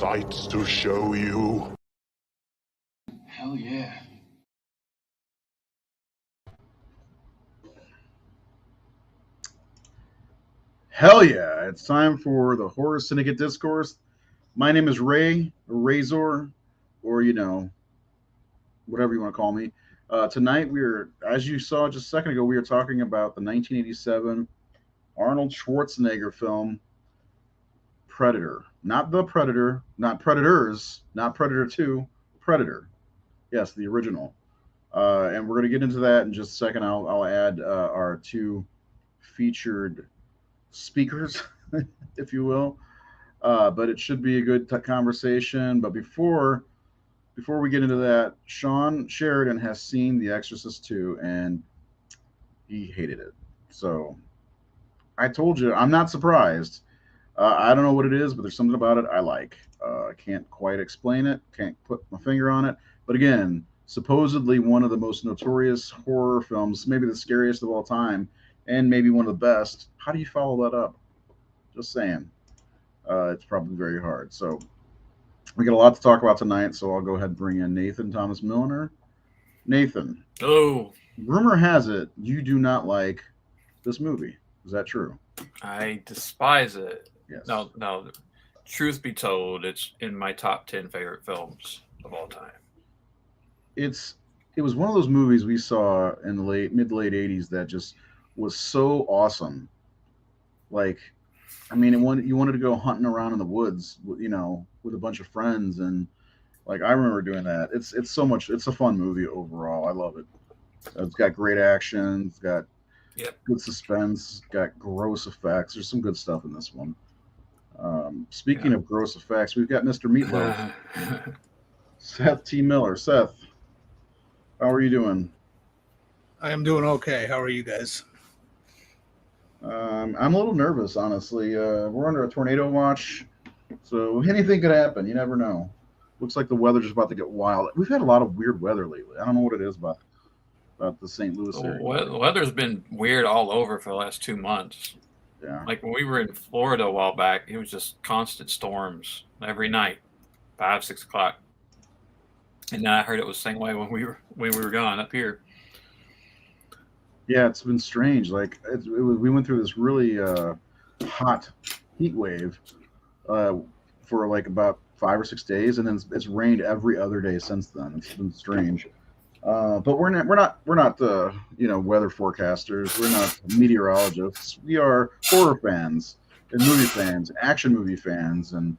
sights to show you? Hell yeah. Hell yeah. It's time for the Horror Syndicate Discourse. My name is Ray, or Razor, or, whatever you want to call me. Tonight, as you saw just a second ago, we were talking about the 1987 Arnold Schwarzenegger film, Predator. Not The Predator, not Predators, not Predator 2, Predator. Yes, the original. And we're going to get into that in just a second. I'll add our two featured speakers, if you will. But it should be a good conversation. But before we get into that, Sean Sheridan has seen The Exorcist 2 and he hated it. So I told you, I'm not surprised. I don't know what it is, but there's something about it I like. I can't quite explain it, can't put my finger on it. But again, supposedly one of the most notorious horror films, maybe the scariest of all time, and maybe one of the best. How do you follow that up? Just saying. It's probably very hard. So we got a lot to talk about tonight, so I'll go ahead and bring in Nathan Thomas Milliner. Nathan. Hello. Rumor has it you do not like this movie. Is that true? I despise it. Yes. No. Truth be told, it's in my top 10 favorite films of all time. It was one of those movies we saw in the mid to late 80s that just was so awesome. Like, I mean, you wanted to go hunting around in the woods, with a bunch of friends, and like I remember doing that. It's so much. It's a fun movie overall. I love it. It's got great action. It's got good suspense. Got gross effects. There's some good stuff in this one. Speaking of gross effects, we've got Mr. Meatloaf, Seth T. Miller. Seth, how are you doing? I am doing okay. How are you guys? I'm a little nervous, honestly. We're under a tornado watch, so anything could happen. You never know. Looks like the weather's just about to get wild. We've had a lot of weird weather lately. I don't know what it is about the St. Louis area. The weather's been weird all over for the last 2 months. Yeah. Like when we were in Florida a while back, it was just constant storms every night, 5, 6 o'clock. And then I heard it was the same way when we were gone up here. Yeah, it's been strange. Like we went through this really hot heat wave for like about 5 or 6 days, and then it's rained every other day since then. It's been strange. But we're not weather forecasters. We're not meteorologists. We are horror fans and movie fans, action movie fans, and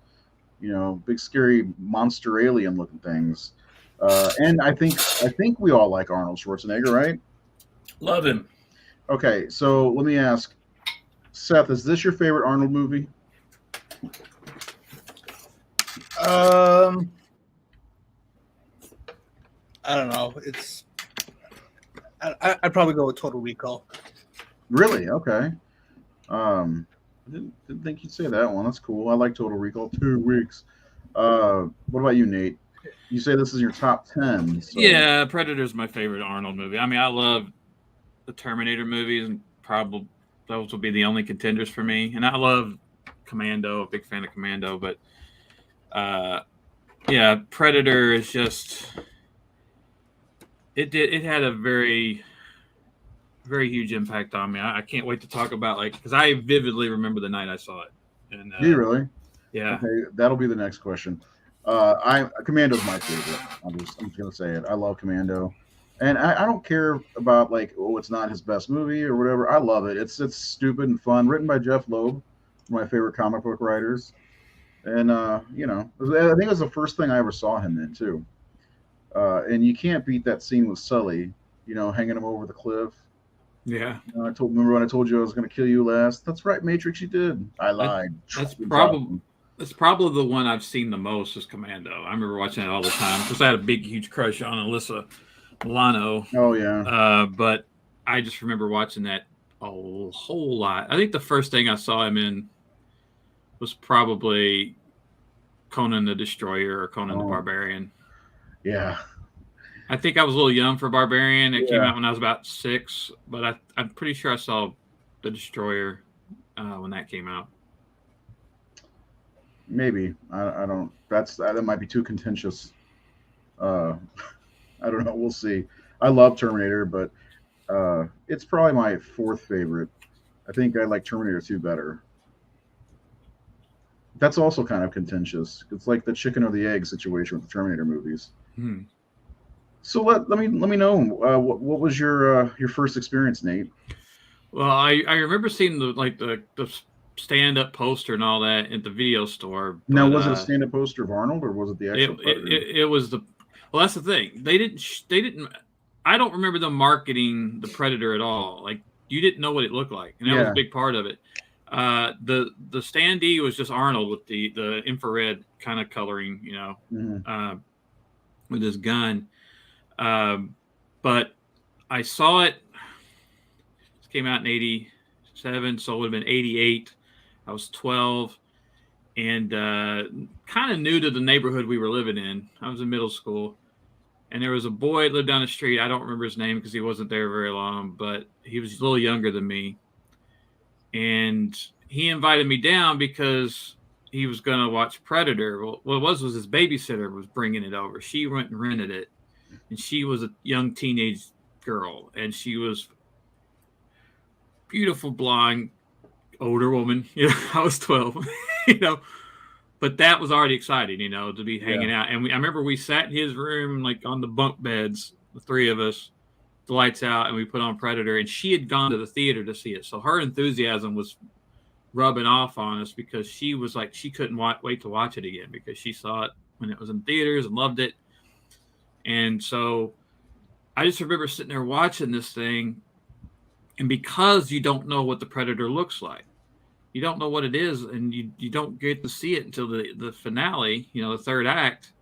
big scary monster alien looking things. And I think we all like Arnold Schwarzenegger, right? Love him. Okay, so let me ask, Seth, is this your favorite Arnold movie? I don't know. I'd probably go with Total Recall. Really? Okay. I didn't think you'd say that one. That's cool. I like Total Recall. 2 weeks. What about you, Nate? You say this is your top 10. So. Yeah, Predator's my favorite Arnold movie. I mean, I love the Terminator movies, and probably those will be the only contenders for me. And I love Commando, a big fan of Commando, but Predator is just it had a very, very huge impact on me. I can't wait to talk about because I vividly remember the night I saw it. And do you really? Yeah. Okay, that'll be the next question. Commando's my favorite. I'm just gonna say it. I love Commando. And I don't care about it's not his best movie or whatever. I love it. It's stupid and fun. Written by Jeff Loeb, one of my favorite comic book writers. And I think it was the first thing I ever saw him in too. And you can't beat that scene with Sully, hanging him over the cliff. Yeah. Remember when I told you I was going to kill you last? That's right, Matrix. You did. I lied. That's probably the one I've seen the most is Commando. I remember watching it all the time because I had a big, huge crush on Alyssa Milano. Oh yeah. But I just remember watching that a whole lot. I think the first thing I saw him in was probably Conan the Destroyer or Conan the Barbarian. Yeah. I think I was a little young for Barbarian. It came out when I was about 6, but I'm pretty sure I saw the Destroyer when that came out. Maybe I don't. That might be too contentious. Uh, I don't know. We'll see. I love Terminator, but it's probably my fourth favorite. I think I like Terminator 2 better. That's also kind of contentious. It's like the chicken or the egg situation with the Terminator movies. Hmm. So let me know what was your first experience, Nate? Well, I remember seeing the stand up poster and all that at the video store, Now, but was it a stand-up poster of Arnold or was it the it, actual it Predator? it it was the well, that's the thing. They didn't. I don't remember them marketing the Predator at all. Like you didn't know what it looked like, and that was a Yeah. big part of it. The standee was just Arnold with the infrared kind of coloring, Mhm. with his gun. But I saw it. It came out in '87, so it would have been '88. I was 12 and kind of new to the neighborhood we were living in. I was in middle school, and there was a boy that lived down the street. I don't remember his name because he wasn't there very long, but he was a little younger than me. And he invited me down because he was going to watch Predator. Well, what it was his babysitter was bringing it over. She went and rented it, and she was a young teenage girl, and she was beautiful blonde older woman. I was 12. you know, but that was already exciting, to be hanging Yeah. out. And I remember we sat in his room, like on the bunk beds, the three of us, the lights out, and we put on Predator. And she had gone to the theater to see it, so her enthusiasm was rubbing off on us because she was like she couldn't wait to watch it again because she saw it when it was in theaters and loved it. And so I just remember sitting there watching this thing, and because you don't know what the Predator looks like, you don't know what it is, and you don't get to see it until the finale, the third act.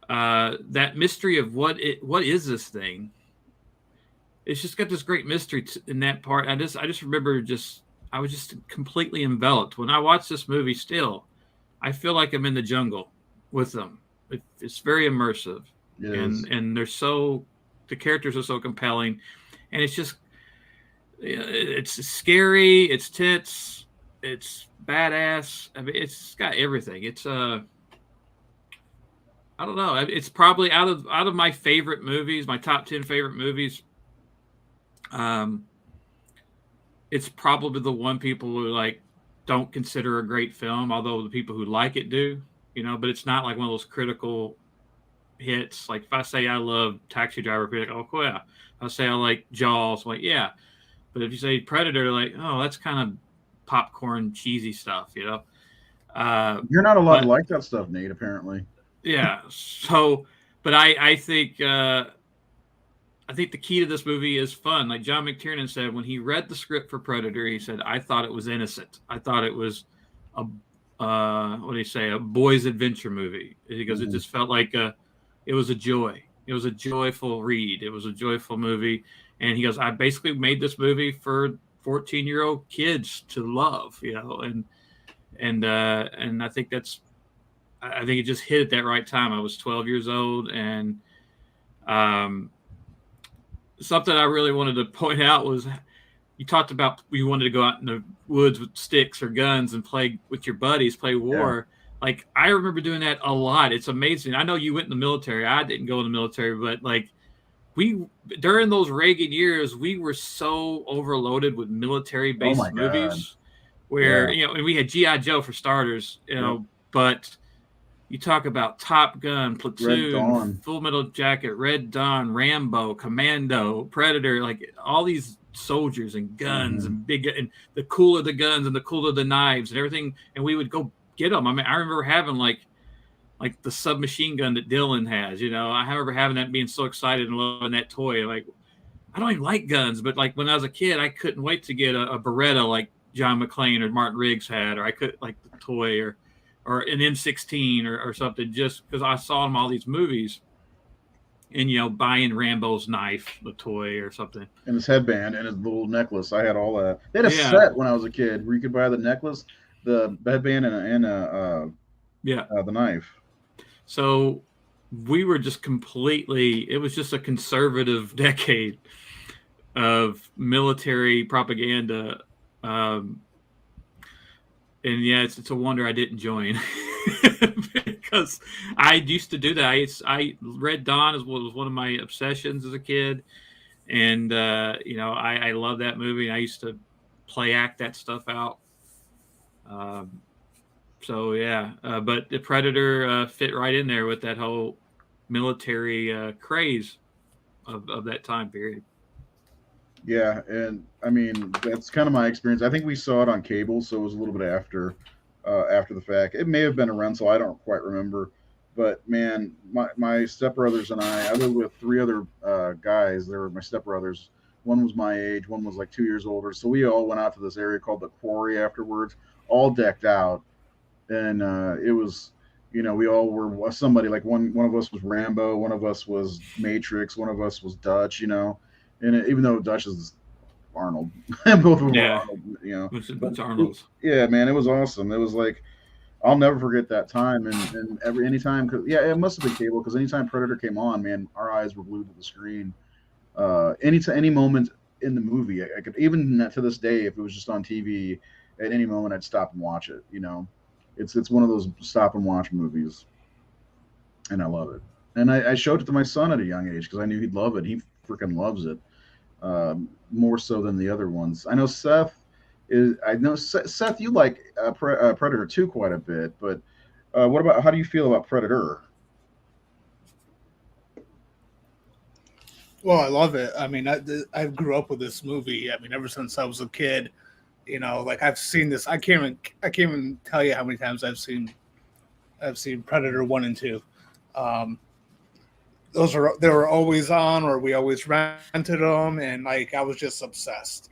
That mystery of what is this thing? It's just got this great mystery in that part. I just remember I was just completely enveloped when I watch this movie. Still, I feel like I'm in the jungle with them. It's very immersive, It is. and the characters are so compelling, and it's scary, it's tense, it's badass. I mean, it's got everything. It's I don't know. It's probably out of my favorite movies, my top 10 favorite movies. Um, it's probably the one people who like don't consider a great film, although the people who like it do. But it's not like one of those critical hits. Like if I say I love Taxi Driver, people are like, oh yeah. If I say I like Jaws, I'm like yeah. But if you say Predator, like oh that's kind of popcorn cheesy stuff. You're not allowed to But like that stuff, Nate. Apparently. yeah, so but I think the key to this movie is fun. Like John McTiernan said, when he read the script for Predator, he said, "I thought it was innocent. I thought it was a what do you say, a boy's adventure movie." Because it Mhm. just felt like it was a joy. It was a joyful read. It was a joyful movie. And he goes, "I basically made this movie for 14-year-old kids to love, and I think it just hit at that right time. I was 12 years old, and um, something I really wanted to point out was you talked about you wanted to go out in the woods with sticks or guns and play with your buddies, play Yeah. war. Like I remember doing that a lot. It's amazing. I know you went in the military. I didn't go in the military, but like we during those Reagan years, we were so overloaded with Oh my military-based God. movies where Yeah. and we had GI Joe for starters, Yep. but you talk about Top Gun, Red Platoon, Dawn. Full Metal Jacket, Red Dawn, Rambo, Commando, Predator, like all these soldiers and guns Mhm. and and the cooler the guns and the cooler the knives and everything, and we would go get them. I mean, I remember having like the submachine gun that Dylan has. I remember having that, being so excited and loving that toy. Like I don't even like guns, but like when I was a kid, I couldn't wait to get a Beretta like John McClane or Martin Riggs had, or I could like the toy or an M16 or something, just because I saw them all these movies, and buying Rambo's knife, the toy or something. And his headband and his little necklace. I had all that. They had a Yeah, set when I was a kid where you could buy the necklace, the headband, yeah. the knife. So we were just completely. It was just a conservative decade of military propaganda. Um, And yeah, it's a wonder I didn't join because I used to do that. I read Dawn as was one of my obsessions as a kid, and I love that movie. I used to play act that stuff out. Um, so yeah, but the Predator fit right in there with that whole military craze of that time period. Yeah, and I mean that's kind of my experience. I think we saw it on cable, so it was a little bit after the fact. It may have been a rental, I don't quite remember. But man, my stepbrothers and I lived with three other guys. They were my stepbrothers. One was my age, one was like 2 years older. So we all went out to this area called the Quarry afterwards, all decked out, and it was, we all were somebody. Like one of us was Rambo, one of us was Matrix, one of us was Dutch. And even though Dutch is Arnold, both of them were Yeah, Arnold. it's Arnold's. Yeah, man, it was awesome. It was like I'll never anytime, anytime, cause yeah, it must have been cable because anytime Predator came on, man, our eyes were glued to the screen. Any moment in the movie, I could, even to this day, if it was just on TV, at any moment I'd stop and watch it. It's one of those stop and watch movies, and I love it. And I showed it to my son at a young age because I knew he'd love it. He freaking loves it, more so than the other ones. I know Seth, you like Predator 2 quite a bit, but how do you feel about Predator? Well, I love it. I mean, I grew up with this movie. I mean, ever since I was a kid, like I've seen this. I can't even tell you how many times I've seen Predator 1 and 2. They were always on, or we always rented them, and like I was just obsessed.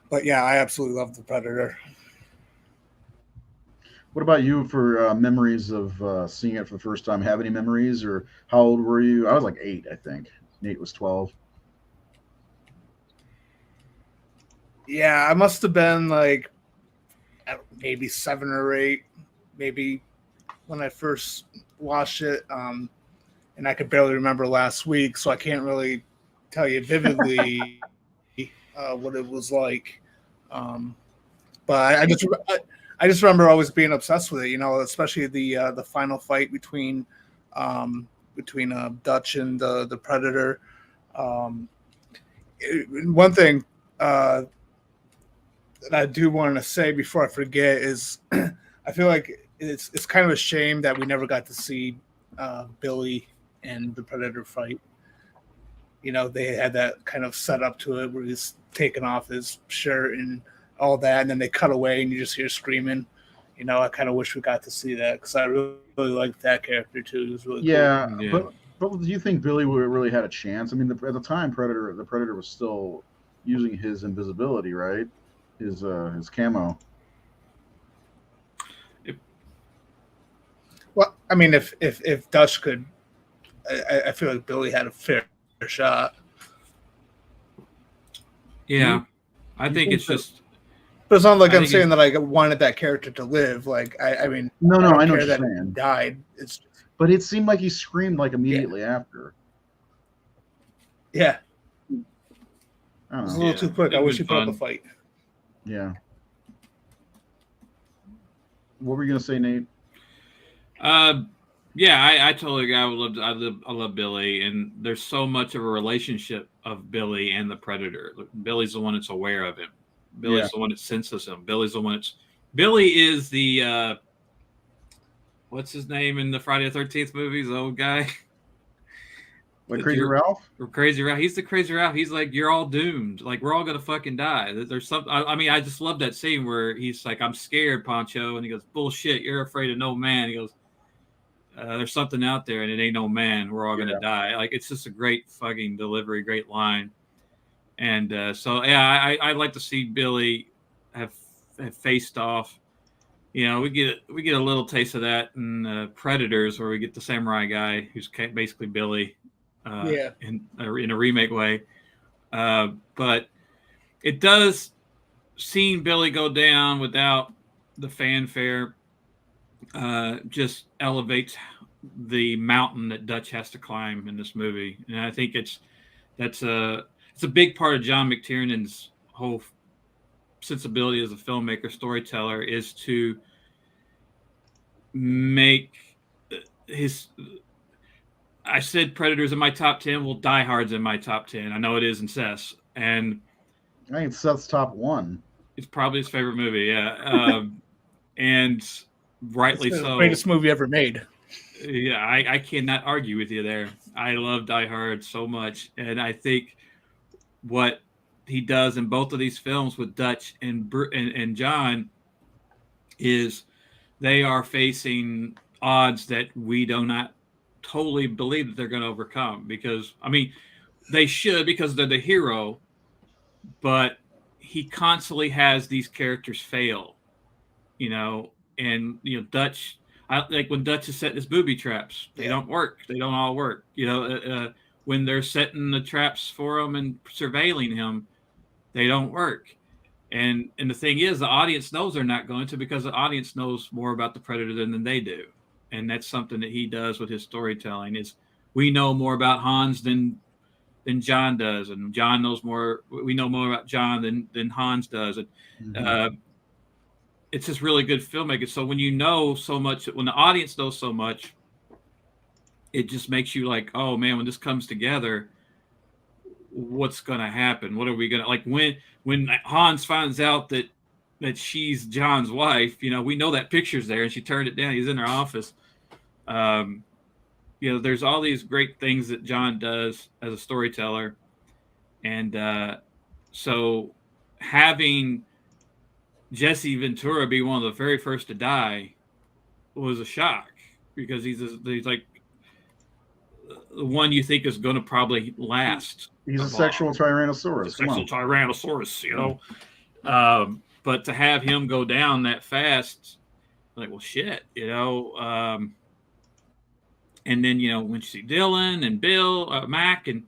But yeah, I absolutely love the Predator. What about you for memories of seeing it for the first time? Have any memories, or how old were you? I was like 8, I think. Nate was 12. Yeah, I must have been like maybe 7 or 8, maybe when I first watched it. And I could barely remember last week, so I can't really tell you vividly what it was like. But I just remember always being obsessed with it, especially the final fight between Dutch and the Predator. One thing that I do want to say before I forget is I feel like it's kind of a shame that we never got to see Billy and the Predator fight. They had that kind of set up to it where he's taking off his shirt and all that, and then they cut away and you just hear screaming. I kind of wish we got to see that because I really liked that character too. It was really cool. Yeah. But do you think Billy really had a chance? I mean, at the time, the Predator was still using his invisibility, right? His camo. Well, I mean, if Dutch could, I feel like Billy had a fair shot. Yeah, I think it's just. But it's not like I'm saying that I wanted that character to live. Like I mean, no, I know what you're saying. He died. But it seemed like he screamed like immediately after. Yeah, it was a little too quick. I wish he put up a fight. Yeah. What were you gonna say, Nate? Yeah, I totally agree. I love Billy, and there's so much of a relationship of Billy and the Predator. Billy's the one that's aware of him. Billy's the one that senses him. Billy is the what's his name in the Friday the 13th movies? The old guy. Like Crazy Ralph? Crazy Ralph. He's the Crazy Ralph. He's like, you're all doomed. Like, we're all going to fucking die. There's something. I mean, I just love that scene where he's like, I'm scared, Pancho. And he goes, bullshit. You're afraid of no man. He goes, there's something out there and it ain't no man. We're all going to die. Like, it's just a great fucking delivery, great line. And so, yeah, I'd like to see Billy have faced off. We get a little taste of that in Predators, where we get the samurai guy who's basically Billy. In a remake way, but it does seeing Billy go down without the fanfare just elevates the mountain that Dutch has to climb in this movie, and I think it's a big part of John McTiernan's whole sensibility as a filmmaker, storyteller, is to make his. I said Predator's in my top 10. Well, Die Hard's in my top 10. I know it is in Seth's, and I think it's Seth's top 1. It's probably his favorite movie. Yeah, and rightly It's the so. greatest movie ever made. Yeah, I cannot argue with you there. I love Die Hard so much, and I think what he does in both of these films with Dutch and John is they are facing odds that we do not totally believe that they're going to overcome, because I mean they should, because they're the hero, but he constantly has these characters fail, and Dutch. Like when Dutch is setting his booby traps, they don't work. They don't all work. When they're setting the traps for him and surveilling him, they don't work. And the thing is, the audience knows they're not going to, because the audience knows more about the Predator than they do. And that's something that he does with his storytelling. Is we know more about Hans than John does, and John knows more. We know more about John than Hans does. And, it's just really good filmmaking. So when you know so much, when the audience knows so much, it just makes you like, oh man, when this comes together, what's going to happen? What are we going to, like when Hans finds out that she's John's wife, we know that picture's there and she turned it down. He's in her office. There's all these great things that John does as a storyteller. And so having Jesse Ventura be one of the very first to die was a shock, because he's like the one you think is going to probably last. He's a sexual tyrannosaurus. But to have him go down that fast, like, well, shit, and then when you see Dylan and Bill, Mac, and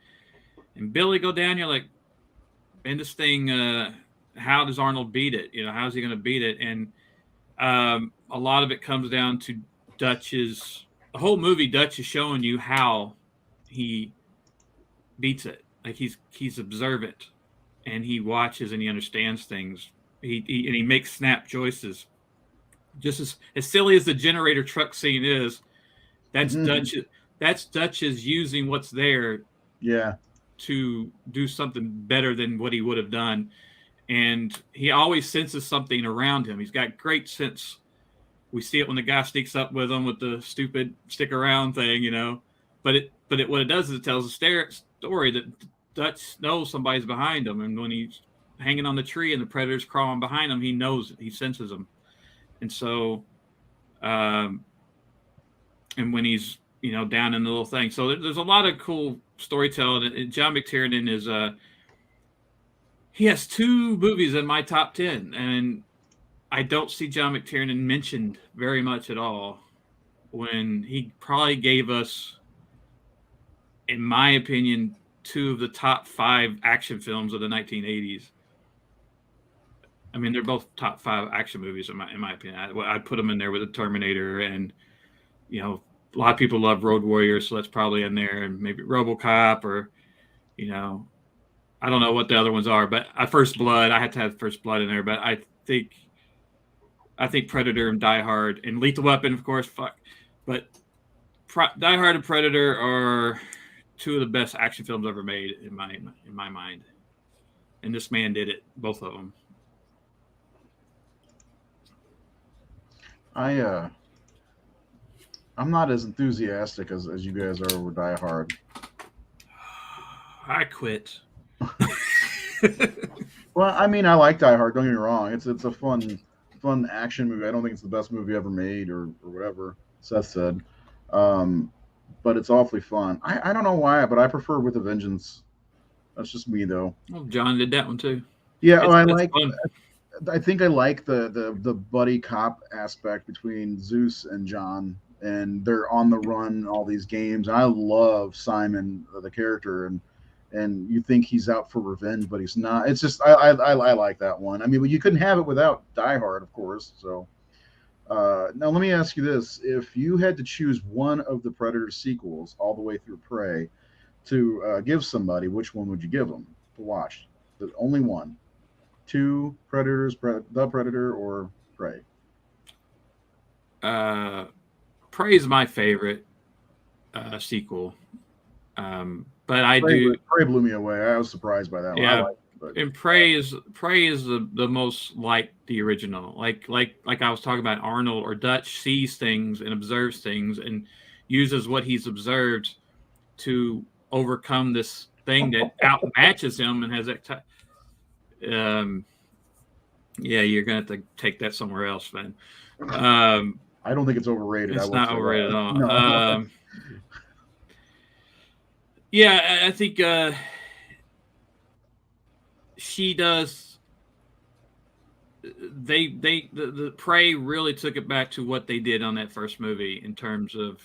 Billy go down, you're like, and this thing. How does Arnold beat it? How's he going to beat it? And a lot of it comes down to Dutch's. The whole movie, Dutch is showing you how he beats it. Like he's observant, and he watches and he understands things. He makes snap choices. Just as silly as the generator truck scene is, that's Dutch. That's Dutch's using what's there. Yeah. To do something better than what he would have done. And he always senses something around him. He's got great sense. We see it when the guy sneaks up with him with the stupid stick around thing, But what it does is it tells a story that Dutch knows somebody's behind him. And when he's hanging on the tree and the Predator's crawling behind him, he knows it. He senses them. And so, and when he's, down in the little thing. So there's a lot of cool storytelling. And John McTiernan is he has 2 movies in my top 10, and I don't see John McTiernan mentioned very much at all, when he probably gave us, in my opinion, 2 of the top 5 action films of the 1980s. I mean, they're both top 5 action movies in my opinion. I'd put them in there with the Terminator, and a lot of people love Road Warrior, so that's probably in there, and maybe RoboCop, or I don't know what the other ones are, but First Blood. I had to have First Blood in there, but I think Predator and Die Hard and Lethal Weapon, of course. But Die Hard and Predator are 2 of the best action films ever made in my mind, and this man did it, both of them. I'm not as enthusiastic as you guys are over Die Hard. I quit. Well, I mean, I like Die Hard. Don't get me wrong. It's a fun action movie. I don't think it's the best movie ever made, or whatever Seth said. But it's awfully fun. I don't know why, but I prefer With a Vengeance. That's just me, though. Well, John did that one too. Yeah, I think I like the buddy cop aspect between Zeus and John, and they're on the run, all these games. And I love Simon, the character, and you think he's out for revenge, but he's not. It's just I like that one. I mean, you couldn't have it without Die Hard, of course. So now let me ask you this: if you had to choose one of the Predator sequels all the way through Prey to give somebody, which one would you give them to watch? The only one. 2, Predators, The Predator, or Prey? Prey is my favorite sequel. But I do. Prey blew me away. I was surprised by that one. Yeah, I liked it, but, and Prey is the most like the original. Like I was talking about, Arnold or Dutch sees things and observes things and uses what he's observed to overcome this thing that outmatches him and has that. Yeah, you're gonna have to take that somewhere else, man. I don't think it's overrated. It's not overrated at all. No. Yeah, I think she does. The Prey really took it back to what they did on that first movie in terms of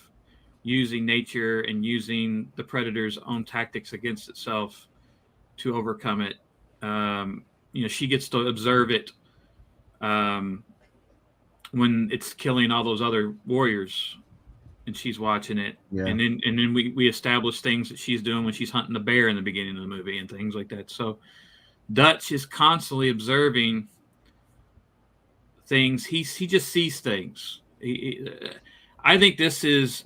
using nature and using the Predator's own tactics against itself to overcome it. She gets to observe it when it's killing all those other warriors, and she's watching it. Yeah. And then we establish things that she's doing when she's hunting the bear in the beginning of the movie and things like that. So Dutch is constantly observing things. He just sees things. I think this is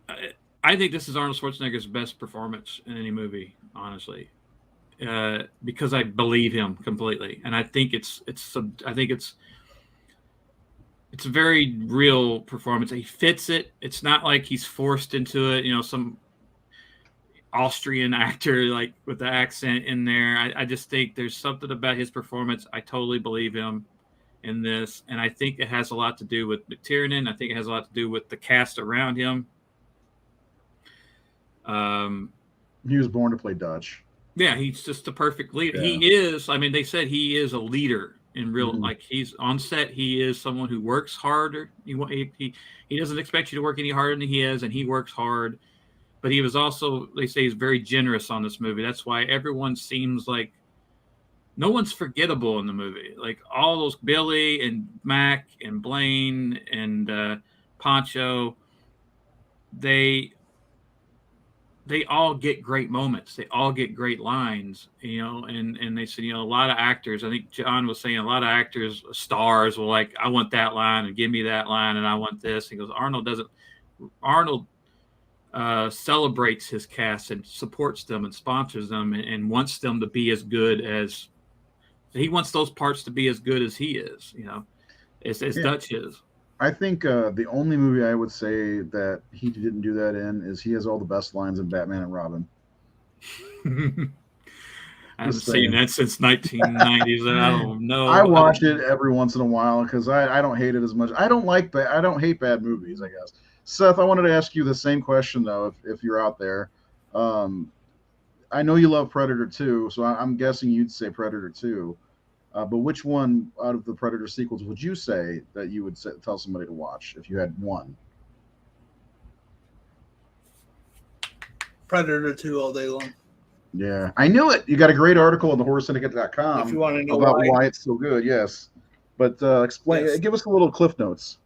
Arnold Schwarzenegger's best performance in any movie, honestly, because I believe him completely, and I think it's a very real performance. He fits it. It's not like he's forced into it. Some Austrian actor like with the accent in there. I just think there's something about his performance. I totally believe him in this, and I think it has a lot to do with McTiernan. I think it has a lot to do with the cast around him. He was born to play Dutch. Yeah, he's just the perfect leader. Yeah. He is. I mean, they said he is a leader in real. Mhm. Like, he's on set. He is someone who works harder. He doesn't expect you to work any harder than he is, and he works hard. But he was also, they say, he's very generous on this movie. That's why everyone seems like no one's forgettable in the movie. Like all those Billy and Mac and Blaine and Poncho, they all get great moments. They all get great lines, and they said, a lot of actors, I think John was saying, a lot of actors, stars will like, I want that line and give me that line and I want this. He goes, Arnold celebrates his cast and supports them and sponsors them and wants them to be as good as, he wants those parts to be as good as he is, as Dutch is. I think the only movie I would say that he didn't do that in is he has all the best lines in Batman and Robin. I haven't seen that since 1990s, and I don't know. I watch it every once in a while because I don't hate it as much. I don't hate bad movies, I guess. Seth, I wanted to ask you the same question though, if you're out there. I know you love Predator 2, so I'm guessing you'd say Predator 2. But which one out of the Predator sequels would you say that you would tell somebody to watch if you had one? Predator 2 all day long. Yeah, I knew it. You got a great article on the horrorsyndicate.com If you want to know about why it's so good. Yes, but explain. Yes. Give us a little cliff notes.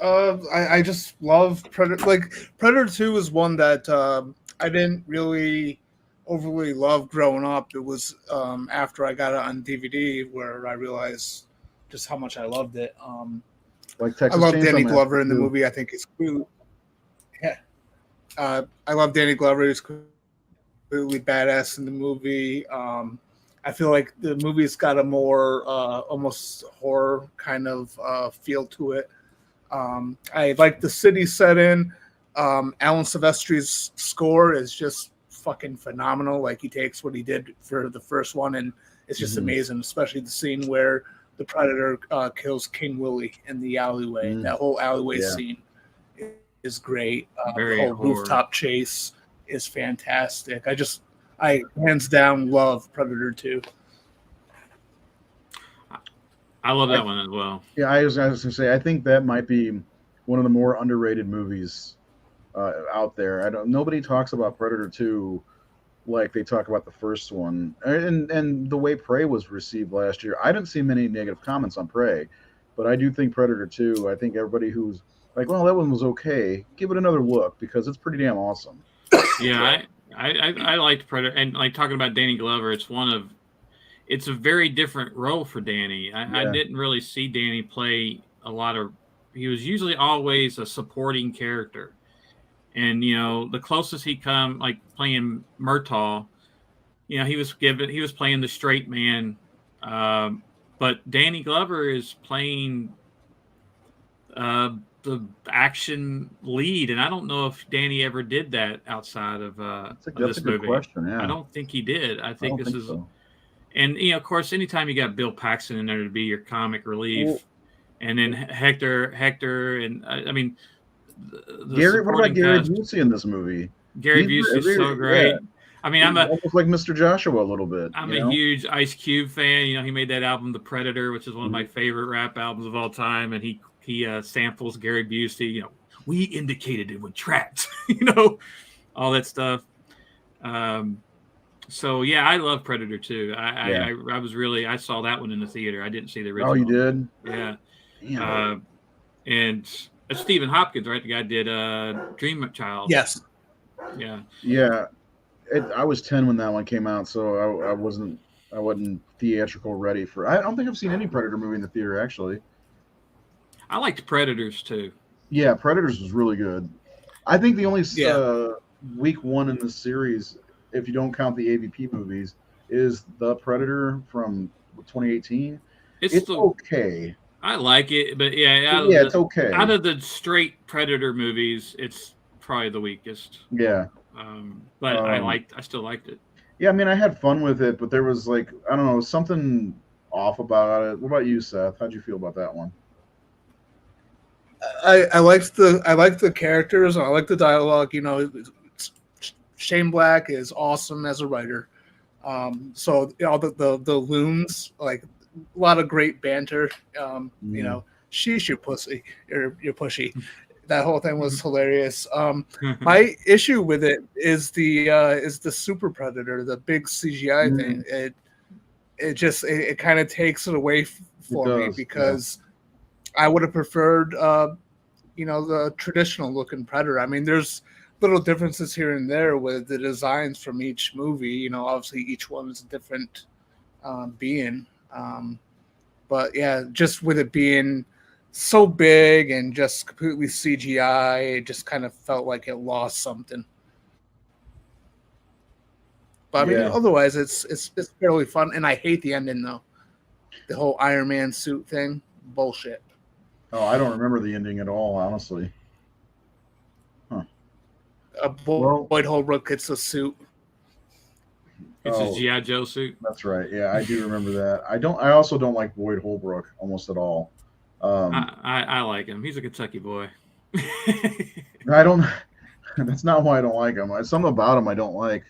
I just love Predator. Like Predator 2 is one that I didn't really overly love growing up. It was after I got it on DVD where I realized just how much I loved it. Like Texas I love Chainsaw Danny Massacre Glover in the too. movie. I think it's cool. Yeah, I love Danny Glover. He's completely badass in the movie. I feel like the movie's got a more almost horror kind of feel to it. I like the city set in. Alan Silvestri's score is just fucking phenomenal. Like he takes what he did for the first one, and it's just amazing. Especially the scene where the Predator kills King Willie in the alleyway. That whole alleyway scene is great. The whole rooftop chase is fantastic. I hands down love Predator 2. I love that one as well. Yeah, I was going to say, I think that might be one of the more underrated movies out there. Nobody talks about Predator 2 like they talk about the first one. And the way Prey was received last year, I didn't see many negative comments on Prey, but I do think Predator 2, I think everybody who's like, well, that one was okay, give it another look because it's pretty damn awesome. Yeah, I liked Predator, and like talking about Danny Glover, it's a very different role for Danny. I didn't really see Danny play a lot of. He was usually always a supporting character, and the closest he come, like playing Murtaugh, he was playing the straight man, but Danny Glover is playing the action lead, and I don't know if Danny ever did that outside of this a good movie. question. Yeah, I don't think he did. I think this is. So. And of course, anytime you got Bill Paxton in there to be your comic relief, and then Hector, and I mean, Gary. What about Gary Busey in this movie? Gary Busey is so great. Yeah. I mean, I'm almost like Mr. Joshua a little bit. I'm a huge Ice Cube fan. He made that album, The Predator, which is one of my favorite rap albums of all time, and he samples Gary Busey. We indicated it when trapped. All that stuff. So yeah, I love Predator too. I saw that one in the theater. I didn't see the original. Oh, you did? Yeah. And Stephen Hopkins, right? The guy did Dream Child. Yes. Yeah. Yeah. I was 10 when that one came out, so I wasn't theatrical ready for. I don't think I've seen any Predator movie in the theater actually. I liked Predators too. Yeah, Predators was really good. I think the only week one in the series, if you don't count the AVP movies, is The Predator from 2018. It's okay. I like it, but it's okay. Out of the straight Predator movies, it's probably the weakest. Yeah. But I still liked it. Yeah, I mean, I had fun with it, but there was I don't know, something off about it. What about you, Seth? How'd you feel about that one? I liked the characters. I like the dialogue. Shane Black is awesome as a writer. So all the loons, like a lot of great banter. She's your pussy, you're pushy. That whole thing was hilarious. My issue with it is the Super Predator, the big CGI thing. It kind of takes it away for me because I would have preferred the traditional looking Predator. I mean, there's little differences here and there with the designs from each movie. Obviously each one is a different being. But yeah, just with it being so big and just completely CGI, it just kind of felt like it lost something. But I mean, otherwise it's fairly fun, and I hate the ending though. The whole Iron Man suit thing, bullshit. Oh, I don't remember the ending at all, honestly. Huh. Boyd Holbrook gets a suit. It's a G.I. Joe suit. That's right. Yeah, I do remember that. I also don't like Boyd Holbrook almost at all. I like him. He's a Kentucky boy. I don't. That's not why I don't like him. Something about him I don't like.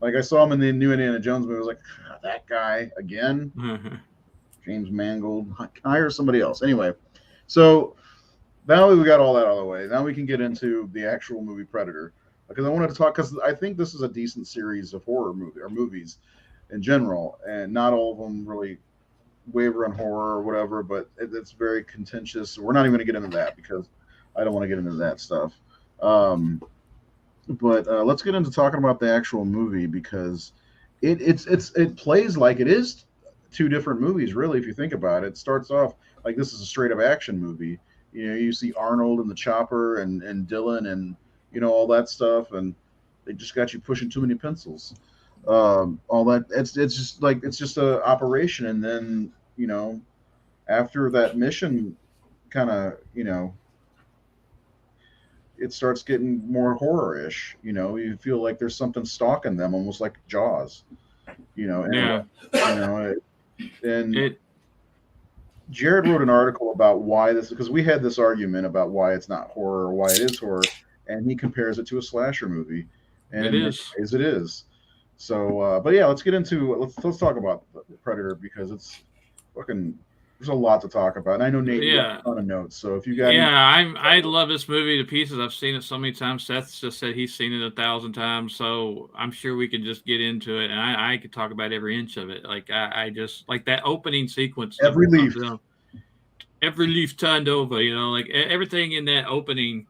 Like I saw him in the new Indiana Jones movie. I was like, that guy again. James Mangold. Hire somebody else. Anyway, so now we got all that out of the way. Now we can get into the actual movie Predator, because I wanted to talk, because I think this is a decent series of horror movies in general, and not all of them really waver on horror or whatever, but it's very contentious. We're not even going to get into that because I don't want to get into that stuff. But let's get into talking about the actual movie, because it plays like it is two different movies, really, if you think about it. It starts off like this is a straight up action movie. You see Arnold and the chopper and Dylan and all that stuff, and they just got you pushing too many pencils. All that it's just a operation, and then after that mission kind of it starts getting more horror-ish. You feel like there's something stalking them, almost like Jaws. And Jared wrote an article about why this, because we had this argument about why it's not horror or why it is horror, and he compares it to a slasher movie, and it is. So, but yeah, let's get into let's talk about the Predator, because it's fucking. There's a lot to talk about. And I know Nate, you got a ton of notes. So if you got, I love this movie to pieces. I've seen it so many times. Seth just said he's seen it 1,000 times. So I'm sure we could just get into it, and I could talk about every inch of it. Like I just like that opening sequence. Every leaf turned over. Like everything in that opening,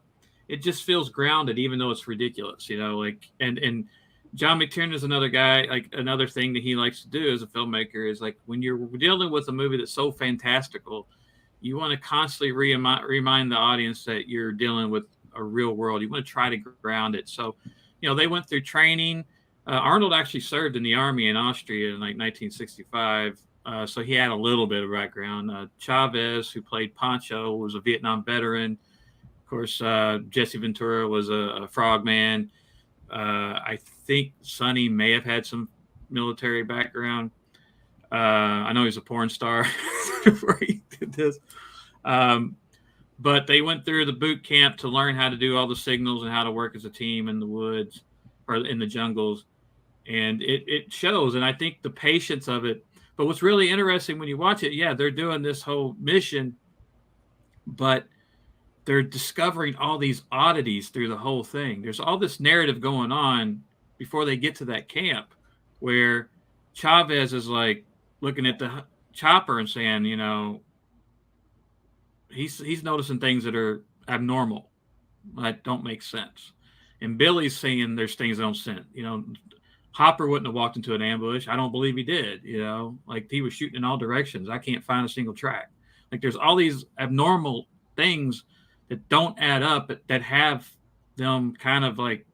it just feels grounded, even though it's ridiculous. And John McTiernan is another guy. Like another thing that he likes to do as a filmmaker is like when you're dealing with a movie that's so fantastical, you want to constantly remind the audience that you're dealing with a real world. You want to try to ground it. So, they went through training. Arnold actually served in the army in Austria in like 1965. So he had a little bit of background. Chavez, who played Pancho, was a Vietnam veteran. Of course, Jesse Ventura was a frogman. I think Sonny may have had some military background. I know he's a porn star before he did this. But they went through the boot camp to learn how to do all the signals and how to work as a team in the woods or in the jungles. And it shows. And I think the patience of it. But what's really interesting when you watch it, they're doing this whole mission, but they're discovering all these oddities through the whole thing. There's all this narrative going on before they get to that camp where Chavez is like looking at the chopper and saying, he's noticing things that are abnormal, that don't make sense. And Billy's saying there's things that don't sense. Hopper wouldn't have walked into an ambush. I don't believe he did, like he was shooting in all directions. I can't find a single track. Like there's all these abnormal things that don't add up, that have them kind of like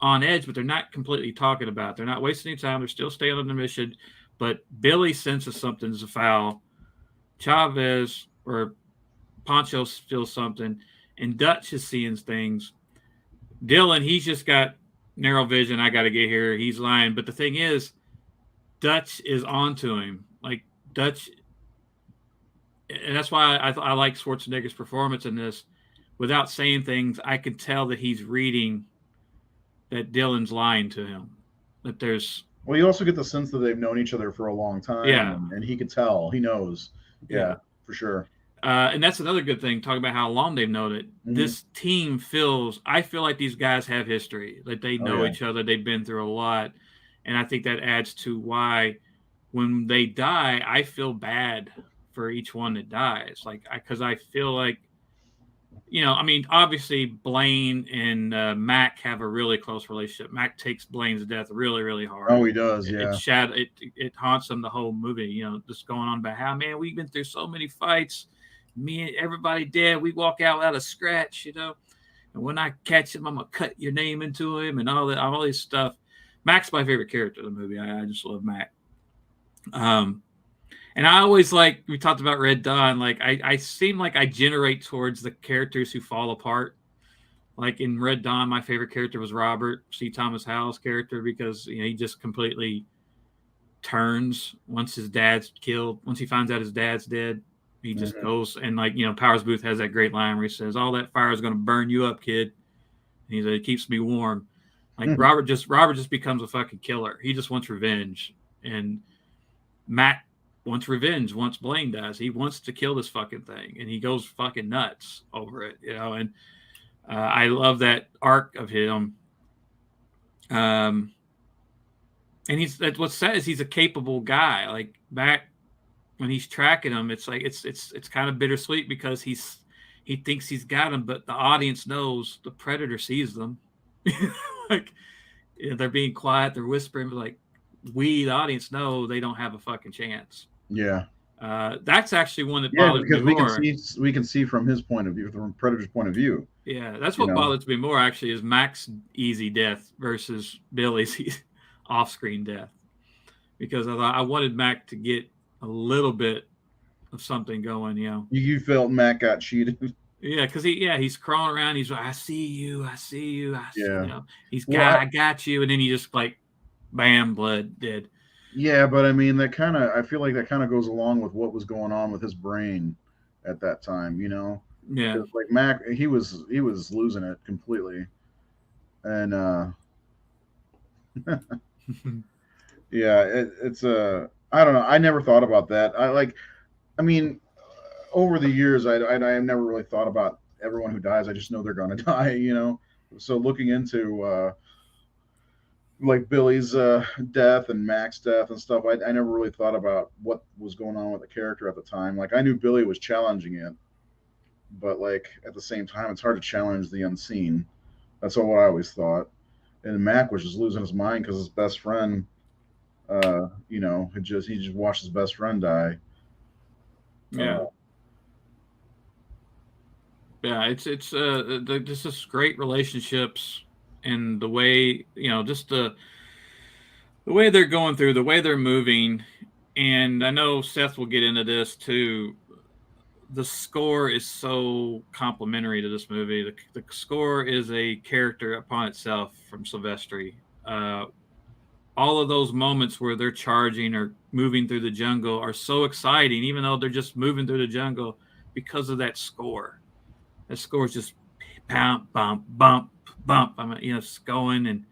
on edge, but they're not completely talking about. They're not wasting any time. They're still staying on the mission. But Billy senses something's afoul. Chavez or Pancho feels something, and Dutch is seeing things. Dylan, he's just got narrow vision. I got to get here. He's lying. But the thing is, Dutch is onto him. Like Dutch, and that's why I like Schwarzenegger's performance in this. Without saying things, I can tell that he's reading that Dylan's lying to him. That there's. Well, you also get the sense that they've known each other for a long time. Yeah. And he could tell. He knows. Yeah, for sure. And that's another good thing, talking about how long they've known it. Mm-hmm. This team I feel like these guys have history. Like they know each other. They've been through a lot. And I think that adds to why when they die, I feel bad for each one that dies. Like, because I feel like, obviously Blaine and Mac have a really close relationship. Mac takes Blaine's death really, really hard. Oh, he does, yeah. It haunts him the whole movie, just going on about how, man, we've been through so many fights. Me and everybody dead. We walk out without a scratch, and when I catch him, I'm going to cut your name into him and all this stuff. Mac's my favorite character in the movie. I just love Mac. And I always we talked about Red Dawn, I seem like I generate towards the characters who fall apart. Like in Red Dawn, my favorite character was Robert C. Thomas Howell's character because he just completely turns once his dad's killed. Once he finds out his dad's dead, he just goes and Powers Booth has that great line where he says, "All that fire is going to burn you up, kid." And he's like, "It keeps me warm." Robert just becomes a fucking killer. He just wants revenge, and Matt wants revenge once Blaine dies. He wants to kill this fucking thing, and he goes fucking nuts over it, and I love that arc of him. And that's what's sad is he's a capable guy. Like back when he's tracking him, it's like it's kind of bittersweet because he thinks he's got him, but the audience knows the predator sees them. They're being quiet, they're whispering, but we, the audience, know they don't have a fucking chance. Yeah. That's actually one that bothers me more. We can see from his point of view, from Predator's point of view. Yeah, that's what bothers me more actually is Mac's easy death versus Billy's off-screen death. Because I wanted Mac to get a little bit of something going, You felt Mac got cheated. Yeah, because he's crawling around. He's like, I see you. Yeah. I got you, and then he just bam, blood, dead. Yeah, but I feel like that kind of goes along with what was going on with his brain at that time, Yeah. Like Mac, he was losing it completely, and yeah, it's I don't know. I never thought about that. Over the years, I never really thought about everyone who dies. I just know they're going to die, So looking into Billy's death and Mac's death and stuff, I never really thought about what was going on with the character at the time. I knew Billy was challenging it, but at the same time, it's hard to challenge the unseen. That's what I always thought. and Mac was just losing his mind because his best friend, he just watched his best friend die. Yeah. Yeah, just great relationships, and the way, just the way they're going through, the way they're moving. And I know Seth will get into this too. The score is so complimentary to this movie. The score is a character upon itself from Silvestri. All of those moments where they're charging or moving through the jungle are so exciting, even though they're just moving through the jungle, because of that score. That score is just bump, bump, bump, bump. It's going, and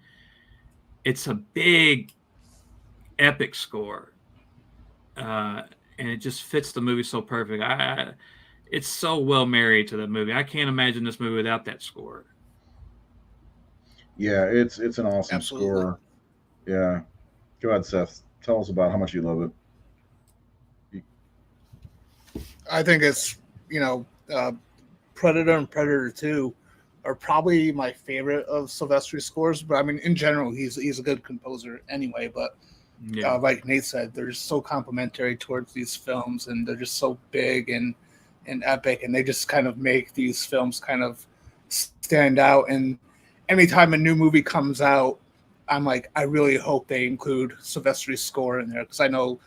it's a big, epic score, and it just fits the movie so perfect. It's so well married to the movie. I can't imagine this movie without that score. Yeah, it's an awesome Absolutely. score. Yeah. Go ahead, Seth. Tell us about how much you love it. I think it's, Predator and Predator 2 are probably my favorite of Silvestri's scores. But I mean, in general, he's a good composer anyway. But like Nate said, they're just so complimentary towards these films, and they're just so big and epic, and they just kind of make these films kind of stand out. And anytime a new movie comes out, I'm like, I really hope they include Silvestri's score in there, because I know,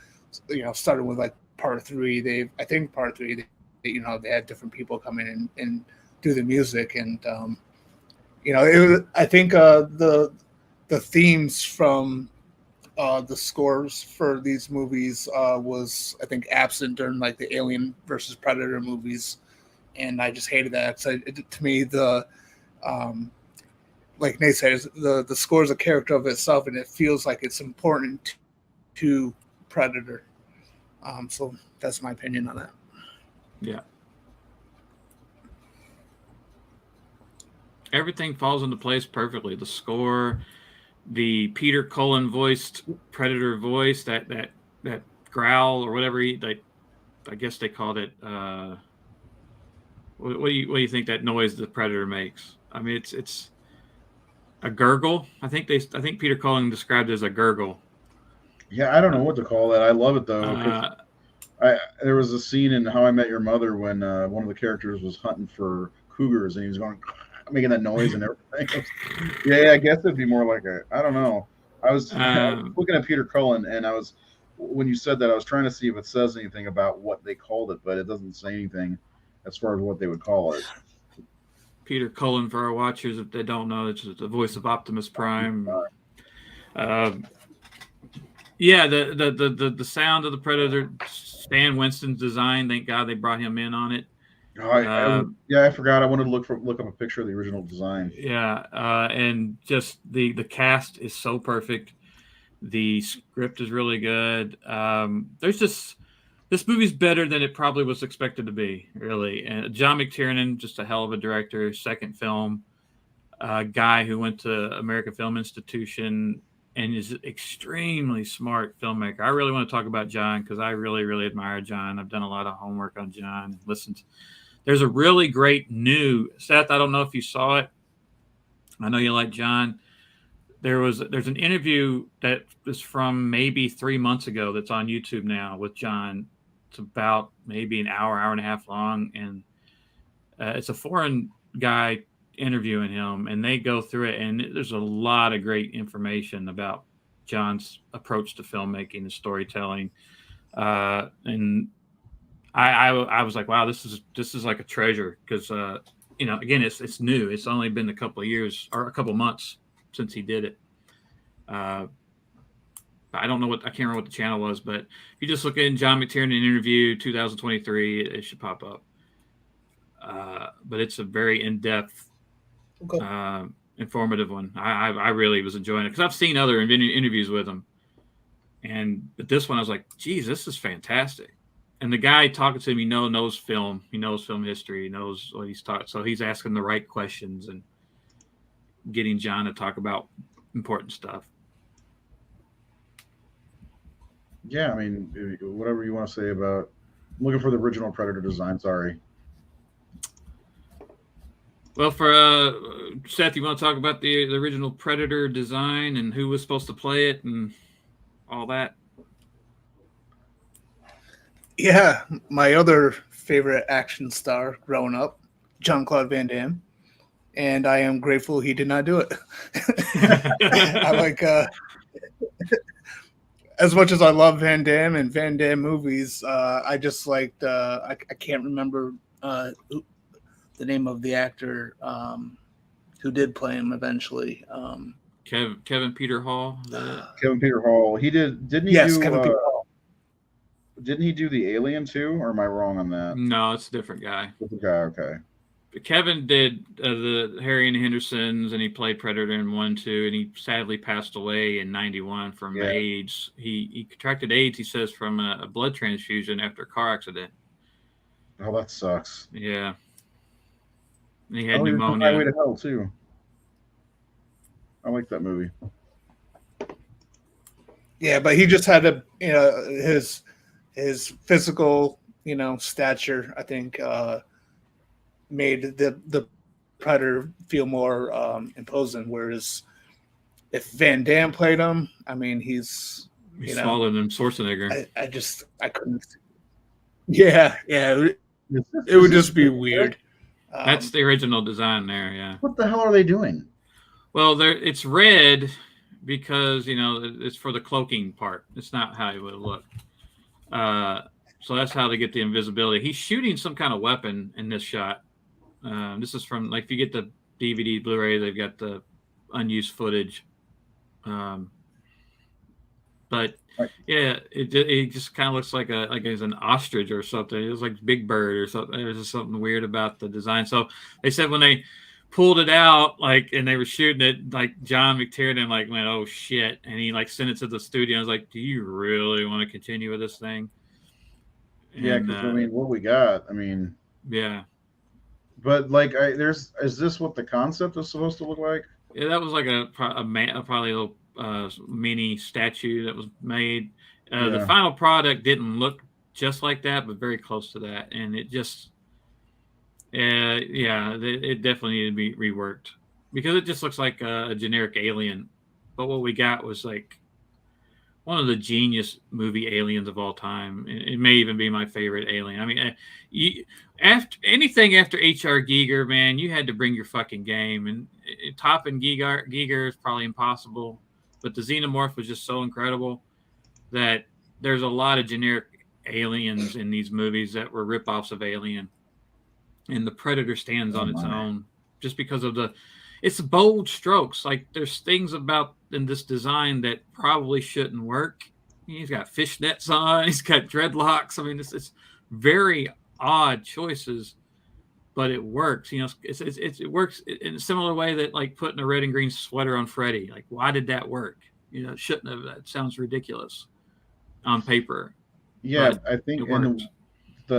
starting with like part 3, they had different people come in and do the music, and I think the themes from the scores for these movies was, I think, absent during like the Alien versus Predator movies, and I just hated that. So to me, like Nate said, the score is a character of itself, and it feels like it's important to Predator. So that's my opinion on that. Yeah. Everything falls into place perfectly. The score, the Peter Cullen voiced Predator voice, that growl or whatever I guess they called it. What do you think that noise the Predator makes? I mean, it's a gurgle. I think Peter Cullen described it as a gurgle. Yeah, I don't know what to call that. I love it though, because there was a scene in How I Met Your Mother when one of the characters was hunting for cougars, and he was going making that noise and everything. Yeah, I guess it'd be more like I don't know. I was looking at Peter Cullen, and when you said that, I was trying to see if it says anything about what they called it, but it doesn't say anything as far as what they would call it. Peter Cullen, for our watchers, if they don't know, it's the voice of Optimus Prime. Yeah, the sound of the Predator, Stan Winston's design. Thank God they brought him in on it. I forgot. I wanted to look up a picture of the original design. Yeah, and just the cast is so perfect. The script is really good. This movie's better than it probably was expected to be, really. And John McTiernan, just a hell of a director. Second film, guy who went to American Film Institution and is an extremely smart filmmaker. I really want to talk about John because I really, really admire John. I've done a lot of homework on John. There's a really great new Seth. I don't know if you saw it. I know you like John. There's an interview that is from maybe 3 months ago that's on YouTube now with John. It's about maybe an hour and a half long, and it's a foreign guy interviewing him, and they go through it, and there's a lot of great information about John's approach to filmmaking and storytelling. And I was like, wow, this is like a treasure, because again, it's new. It's only been a couple of years or a couple of months since he did it. I don't know I can't remember what the channel was, but if you just look in John McTiernan interview 2023, it should pop up. But it's a very in-depth, informative one. I really was enjoying it because I've seen other interviews with him, but this one I was like, geez, this is fantastic. And the guy talking to him, knows film. He knows film history. He knows what he's taught. So he's asking the right questions and getting John to talk about important stuff. Yeah, I mean, whatever you want to say about. I'm looking for the original Predator design. Sorry. Well, for Seth, you want to talk about the original Predator design and who was supposed to play it and all that? Yeah, my other favorite action star growing up, Jean-Claude Van Damme, and I am grateful he did not do it. I like as much as I love Van Damme and Van Damme movies, I just liked I can't remember the name of the actor who did play him eventually. Kevin Peter Hall. Kevin Peter Hall. He didn't he Yes, do Kevin Peter Hall. didn't he do the Alien too, or am I wrong on that? No, it's a different guy. Different guy, okay. Kevin did the Harry and the Hendersons, and he played Predator in 1, 2, and he sadly passed away in 91 from AIDS. He contracted AIDS, he says, from a blood transfusion after a car accident. Oh, that sucks. Yeah. And he had He was on pneumonia. Highway to Hell too. I like that movie. Yeah, but he just had his physical, stature, I think, made the Predator feel more imposing. Whereas if Van Damme played him, I mean, he's smaller than Schwarzenegger. I couldn't. Yeah, it would just be weird. That's the original design there. Yeah. What the hell are they doing? Well, it's red because it's for the cloaking part. It's not how it would look. So that's how they get the invisibility. He's shooting some kind of weapon in this shot. This is from, like, if you get the DVD, Blu-ray, they've got the unused footage. But yeah, it just kind of looks like it's an ostrich or something. It was like Big Bird or something. There's just something weird about the design. So they said when they pulled it out, and they were shooting it, John McTiernan went, oh shit, and he sent it to the studio. I was like, do you really want to continue with this thing? Yeah, because what we got, yeah. But is this what the concept is supposed to look like? Yeah, that was like probably a little mini statue that was made. The final product didn't look just like that, but very close to that, and it just, it definitely needed to be reworked because it just looks like a generic alien. But what we got was one of the genius movie aliens of all time. It may even be my favorite alien. I mean, after H.R. Giger, man, you had to bring your fucking game, and topping Giger is probably impossible. But the Xenomorph was just so incredible that there's a lot of generic aliens in these movies that were ripoffs of Alien, and the Predator stands on its own just because of it's bold strokes. There's things about in this design that probably shouldn't work. He's got fishnets on. He's got dreadlocks. I mean, it's very odd choices, but it works. It works in a similar way that putting a red and green sweater on Freddy. Why did that work? It shouldn't have. That sounds ridiculous on paper. Yeah, I think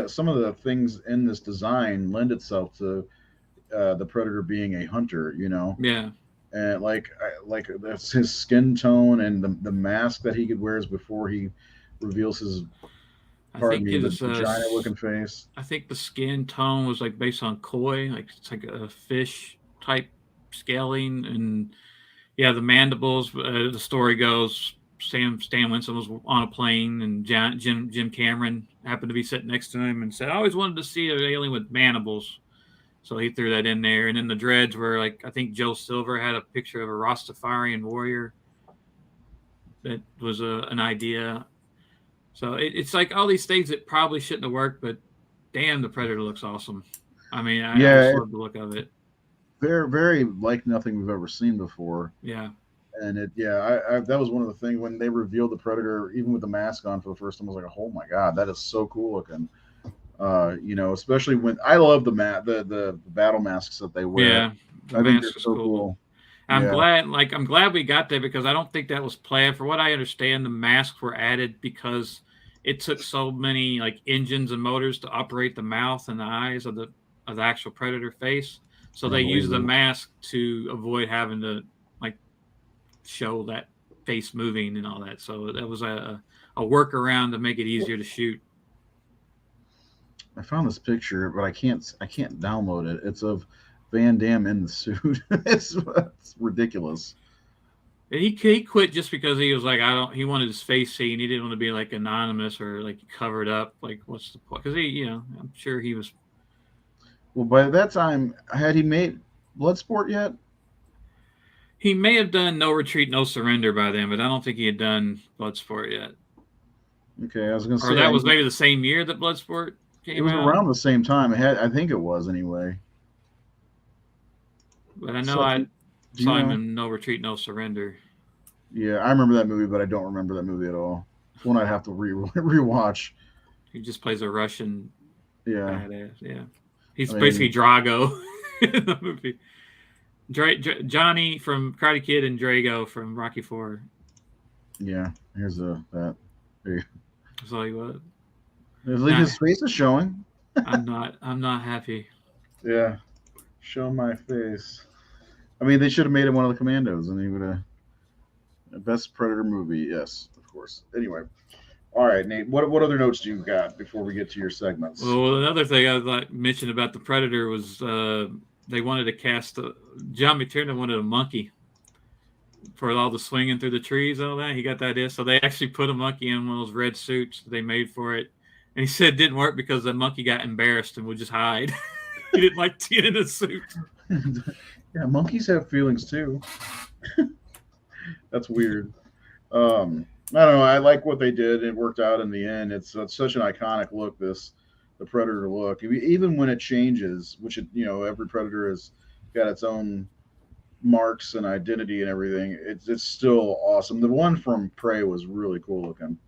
some of the things in this design lend itself to the Predator being a hunter. Yeah. And that's his skin tone and the mask that he wears before he reveals his vagina-looking face. I think the skin tone was based on koi, it's like a fish type scaling, and the mandibles. The story goes, Stan Winston was on a plane, and Jim Cameron happened to be sitting next to him and said, "I always wanted to see an alien with mandibles." So he threw that in there. And then the dreads were I think Joe Silver had a picture of a Rastafarian warrior. That was an idea. So it's all these things that probably shouldn't have worked, but damn, the Predator looks awesome. I mean, I just love the look of it. Very, very like nothing we've ever seen before. Yeah. And that was one of the things when they revealed the Predator, even with the mask on for the first time, I was like, oh my God, that is so cool looking. Especially when I love the battle masks that they wear. Yeah, I think they're so cool. I'm glad we got there because I don't think that was planned. For what I understand, the masks were added because it took so many engines and motors to operate the mouth and the eyes of the actual Predator face. So they used the mask to avoid having to show that face moving and all that. So that was a workaround to make it easier to shoot. I found this picture, but I can't download it. It's of Van Damme in the suit. It's ridiculous. And he quit just because he was like, he wanted his face seen. He didn't want to be like anonymous or like covered up. Like, what's the point? Because I'm sure he was. Well, by that time, had he made Bloodsport yet? He may have done No Retreat, No Surrender by then, but I don't think he had done Bloodsport yet. Okay, I was going to say. Or that was maybe the same year that Bloodsport came out. It was around the same time. I think it was anyway. But I know I saw him in No Retreat, No Surrender. Yeah, I remember that movie, but I don't remember that movie at all. It's one I'd have to rewatch. He just plays a Russian badass. Yeah. He's basically Drago in the movie. Johnny from Karate Kid and Drago from Rocky IV. Yeah, here's that. There you go. That's all he was. At least his face is showing. I'm not happy. Yeah. Show my face. I mean, they should have made him one of the Commandos, and he would have. Best Predator movie, yes, of course. Anyway, all right, Nate. What other notes do you got before we get to your segments? Well, another thing I mentioned about the Predator was they wanted to cast John McTiernan wanted a monkey for all the swinging through the trees and all that. He got that idea, so they actually put a monkey in one of those red suits that they made for it. And he said it didn't work because the monkey got embarrassed and would just hide. He didn't like to get in a suit. Yeah, monkeys have feelings too. That's weird. I don't know. I like what they did. It worked out in the end. It's such an iconic look. The Predator look, even when it changes, which every Predator has got its own marks and identity and everything. It's still awesome. The one from Prey was really cool looking.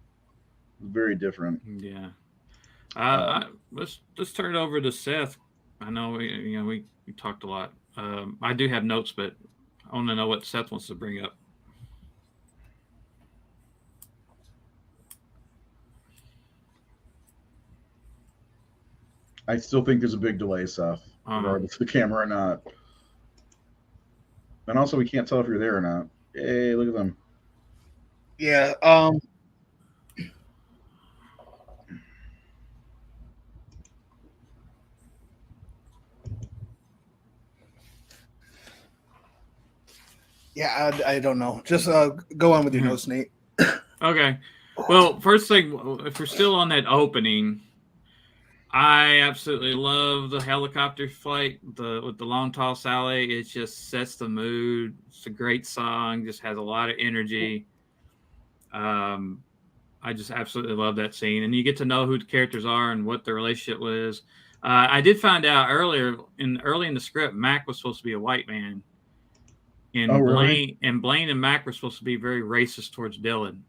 Very different. Yeah. Let's turn it over to Seth. I know we talked a lot. I do have notes, but I want to know what Seth wants to bring up. I still think there's a big delay, Seth, regardless of the camera or not. And also, we can't tell if you're there or not. Hey, look at them. Yeah. Yeah, I don't know. Just go on with your notes, Nate. Okay. Well, first thing, if we're still on that opening, I absolutely love the helicopter flight with the Long Tall Sally. It just sets the mood. It's a great song. Just has a lot of energy. I just absolutely love that scene, and you get to know who the characters are and what their relationship was. I did find out early in the script, Mac was supposed to be a white man, and really? Blaine and Mac were supposed to be very racist towards Dylan.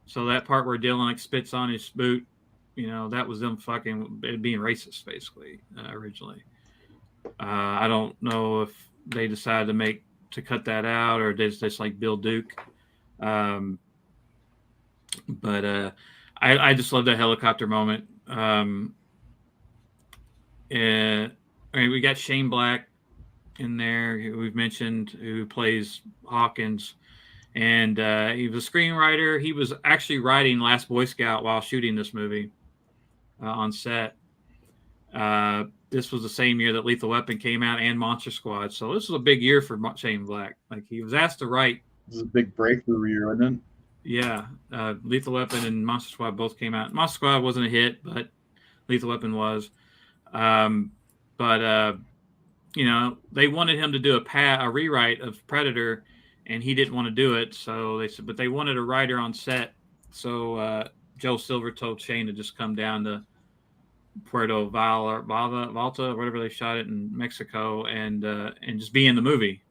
So that part where Dylan spits on his boot, that was them being racist, basically, originally. I don't know if they decided to cut that out or just like Bill Duke. But I just love that helicopter moment. We got Shane Black in there, who we've mentioned, who plays Hawkins. And he was a screenwriter. He was actually writing Last Boy Scout while shooting this movie on set. This was the same year that Lethal Weapon came out and Monster Squad. So this was a big year for Shane Black. Like, he was asked to write. This is a big breakthrough year, wasn't it? Yeah. Lethal Weapon and Monster Squad both came out. Monster Squad wasn't a hit, but Lethal Weapon was. They wanted him to do a rewrite of Predator, and he didn't want to do it. So they said, but they wanted a writer on set. So Joe Silver told Shane to just come down to Puerto Vallarta, whatever they shot it in Mexico, and just be in the movie.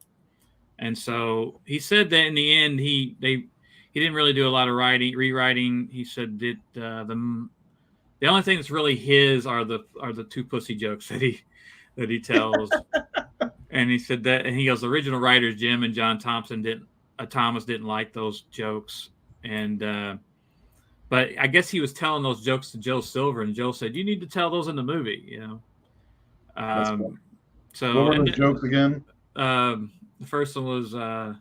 And so he said that in the end, he didn't really do a lot of rewriting. He said that the only thing that's really his are the two pussy jokes that he tells. And he said that, and he goes, the original writers, Jim and John Thomas didn't like those jokes. And, but I guess he was telling those jokes to Joe Silver, and Joe said, you need to tell those in the movie, Cool. So what were the jokes again? The first one was, I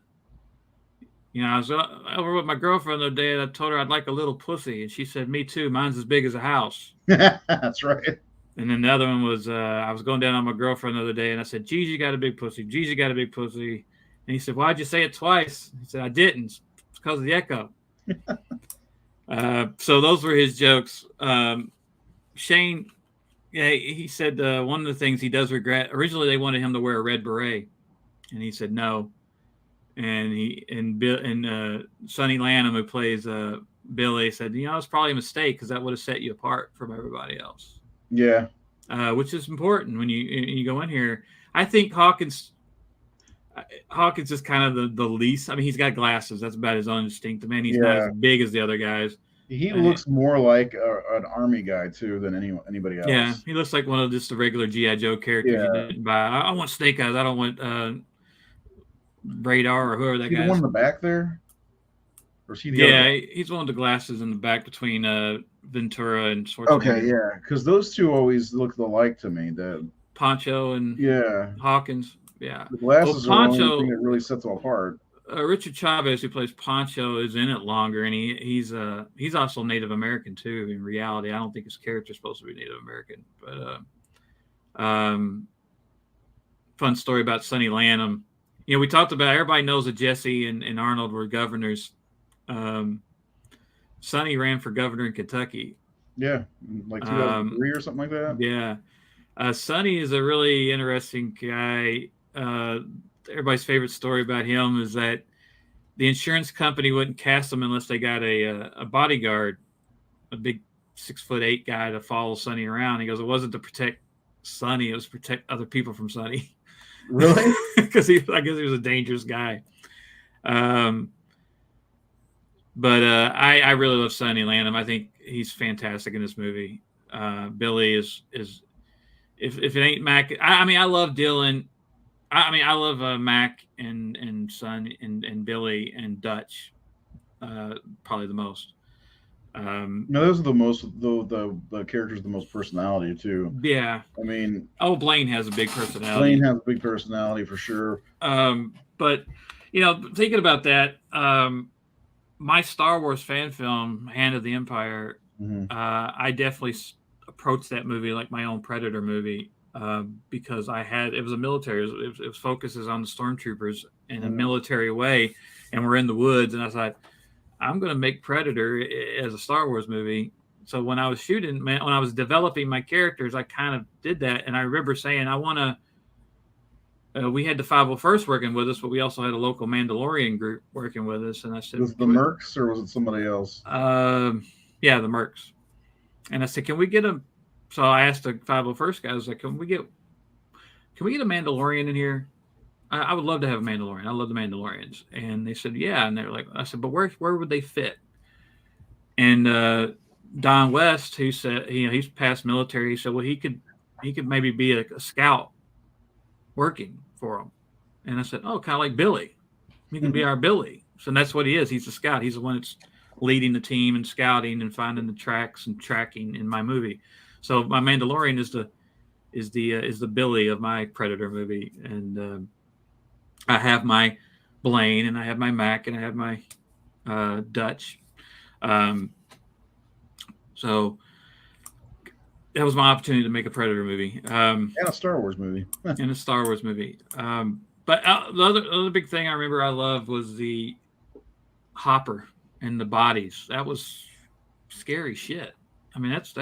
was over with my girlfriend the other day, and I told her I'd like a little pussy. And she said, me too. Mine's as big as a house. That's right. And then the other one was I was going down on my girlfriend the other day, and I said, Gigi got a big pussy. Gigi got a big pussy. And he said, why'd you say it twice? He said, I didn't. It's because of the echo. So those were his jokes. Shane, yeah, he said one of the things he does regret. Originally, they wanted him to wear a red beret, and he said no. And Sonny Lanham, who plays Billy, said, it's probably a mistake because that would have set you apart from everybody else. Yeah, which is important when you go in here. I think Hawkins is kind of the least. I mean, he's got glasses. That's about his own instinct. Man, he's not as big as the other guys. He looks more like an army guy too than anybody else. Yeah, he looks like one of just the regular G.I. Joe characters you didn't buy. I want Snake Eyes. I don't want Radar or whoever that guy is. The one in the back there? Or is he he's one with the glasses in the back between Ventura and Schwarzenegger. Okay, yeah, because those two always look alike to me. The Poncho and Hawkins. Yeah, the glasses are the only thing that really sets them apart. Richard Chavez, who plays Poncho, is in it longer, and he's also Native American too. In reality, I don't think his character's supposed to be Native American, but fun story about Sonny Lanham. We talked about, everybody knows that Jesse and Arnold were governors. Sonny ran for governor in Kentucky. Yeah, like 2003 or something like that. Yeah. Sonny is a really interesting guy. Everybody's favorite story about him is that the insurance company wouldn't cast him unless they got a bodyguard, a big 6'8" guy to follow Sonny around. He goes, it wasn't to protect Sonny, it was to protect other people from Sonny. Really? Because I guess he was a dangerous guy. But I really love Sonny Lanham. I think he's fantastic in this movie. Billy is if it ain't Mac, I love Dylan. I love Mac and Son and Billy and Dutch, probably the most. No, those are the most the characters with the most personality too. Yeah, I mean, Blaine has a big personality. Blaine has a big personality for sure. But thinking about that, my Star Wars fan film, Hand of the Empire, I definitely approached that movie like my own Predator movie. Because it was a military, it focuses on the stormtroopers in a military way, and we're in the woods, and I thought, I'm going to make Predator as a Star Wars movie. So when I was when I was developing my characters, I kind of did that, and I remember saying, I want to. We had the 501st working with us, but we also had a local Mandalorian group working with us, and I said, was it the Mercs or was it somebody else? Yeah, the Mercs. And I said, can we get a? So I asked the 501st guy, I was like, can we get a Mandalorian in here? I would love to have a Mandalorian. I love the Mandalorians. And they said, yeah. And they're like, I said, but where would they fit? And Don West, who said, he's past military, he said, well, he could maybe be a scout working for him. And I said, oh, kind of like Billy. He can be our Billy. So that's what he is. He's a scout. He's the one that's leading the team and scouting and finding the tracks and tracking in my movie. So my Mandalorian is the Billy of my Predator movie, and I have my Blaine, and I have my Mac, and I have my Dutch. So that was my opportunity to make a Predator movie, and a Star Wars movie. But the other big thing I remember I loved was the hopper and the bodies. That was scary shit. I mean, that's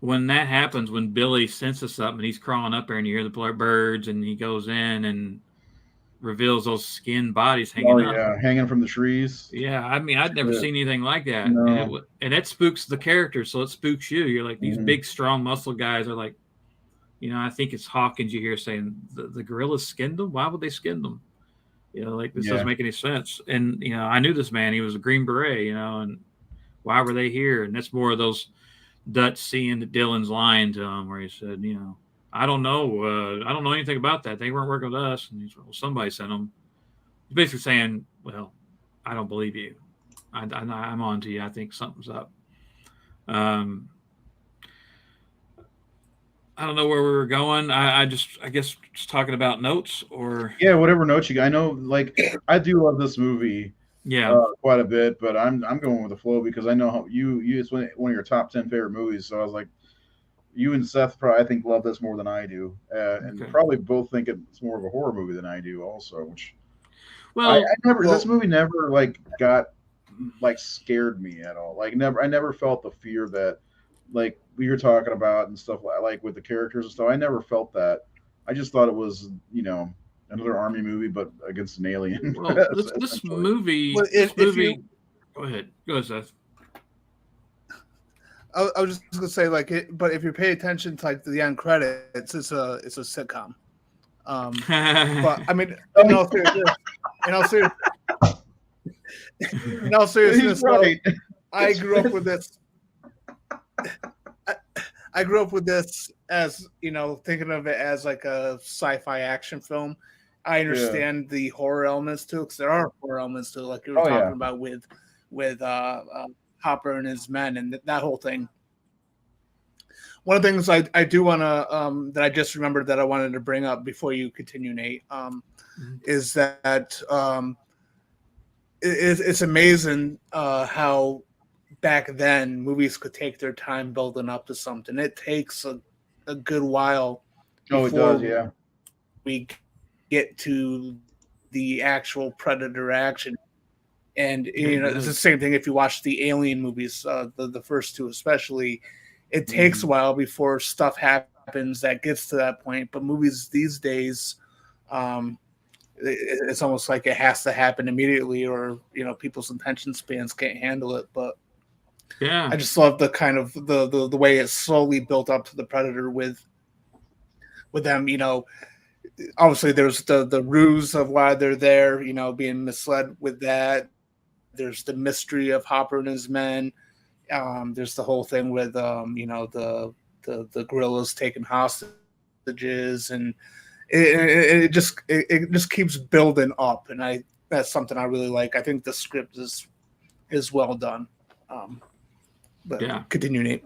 when that happens, when Billy senses something, he's crawling up there and you hear the birds, and he goes in and reveals those skin bodies hanging up. Hanging from the trees. Yeah, I mean, I'd never seen anything like that. No. And that spooks the character, so it spooks you. You're like, these big, strong, muscle guys are like, I think it's Hawkins you hear saying, the gorillas skinned them? Why would they skin them? This doesn't make any sense. And, I knew this man. He was a Green Beret, and why were they here? And that's more of those Dutch seeing that Dylan's lying to him, where he said, I don't know. I don't know anything about that. They weren't working with us. And he's, well, somebody sent them. He's basically saying, well, I don't believe you. I'm on to you. I think something's up. I don't know where we were going. I guess just talking about notes or. Yeah, whatever notes you got. I know, I do love this movie. Yeah. quite a bit. But I'm going with the flow because I know how you it's one of your top 10 favorite movies. So I was like, you and Seth probably I think love this more than I do, and Okay. probably both think it's more of a horror movie than I do. Also, which I Well, never this movie never like got like scared me at all. Like I never felt the fear that like we were talking about and stuff like with the characters and stuff. I never felt that. I just thought it was another army movie but against an alien. well, this movie, Well, this if movie. you, Go ahead, Seth. I was just gonna say but if you pay attention to like the end credits, it's a sitcom. But I mean, in all seriousness, right. I grew up with this. I grew up with this as thinking of it as like a sci-fi action film. I understand the horror elements too, because there are horror elements too, like you were talking about with Hopper and his men and that whole thing. One of the things I do want to that I just remembered that I wanted to bring up before you continue, Nate, is that it's amazing how back then movies could take their time building up to something. It takes a good while. Oh, it does, yeah. We get to the actual Predator action. And it's the same thing if you watch the Alien movies, the first two especially. It takes a while before stuff happens that gets to that point. But movies these days, it's almost like it has to happen immediately, or people's attention spans can't handle it. But yeah, I just love the kind of the way it slowly built up to the Predator with them. Obviously there's the ruse of why they're there. Being misled with that. There's the mystery of Hopper and his men. There's the whole thing with the guerrillas taking hostages, and it just keeps building up, and that's something I really like. I think the script is well done. But yeah, continue, Nate.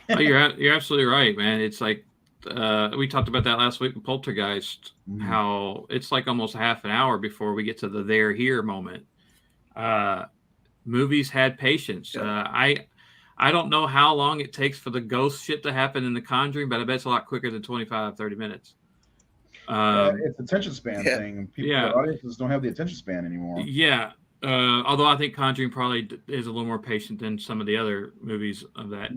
Oh, you're absolutely right, man. It's like we talked about that last week with Poltergeist, how it's like almost half an hour before we get to the there here moment. Movies had patience. I don't know how long it takes for the ghost shit to happen in The Conjuring, but I bet it's a lot quicker than 25-30 minutes. It's the attention span thing. The audiences don't have the attention span anymore. Yeah. Although I think Conjuring probably is a little more patient than some of the other movies of that.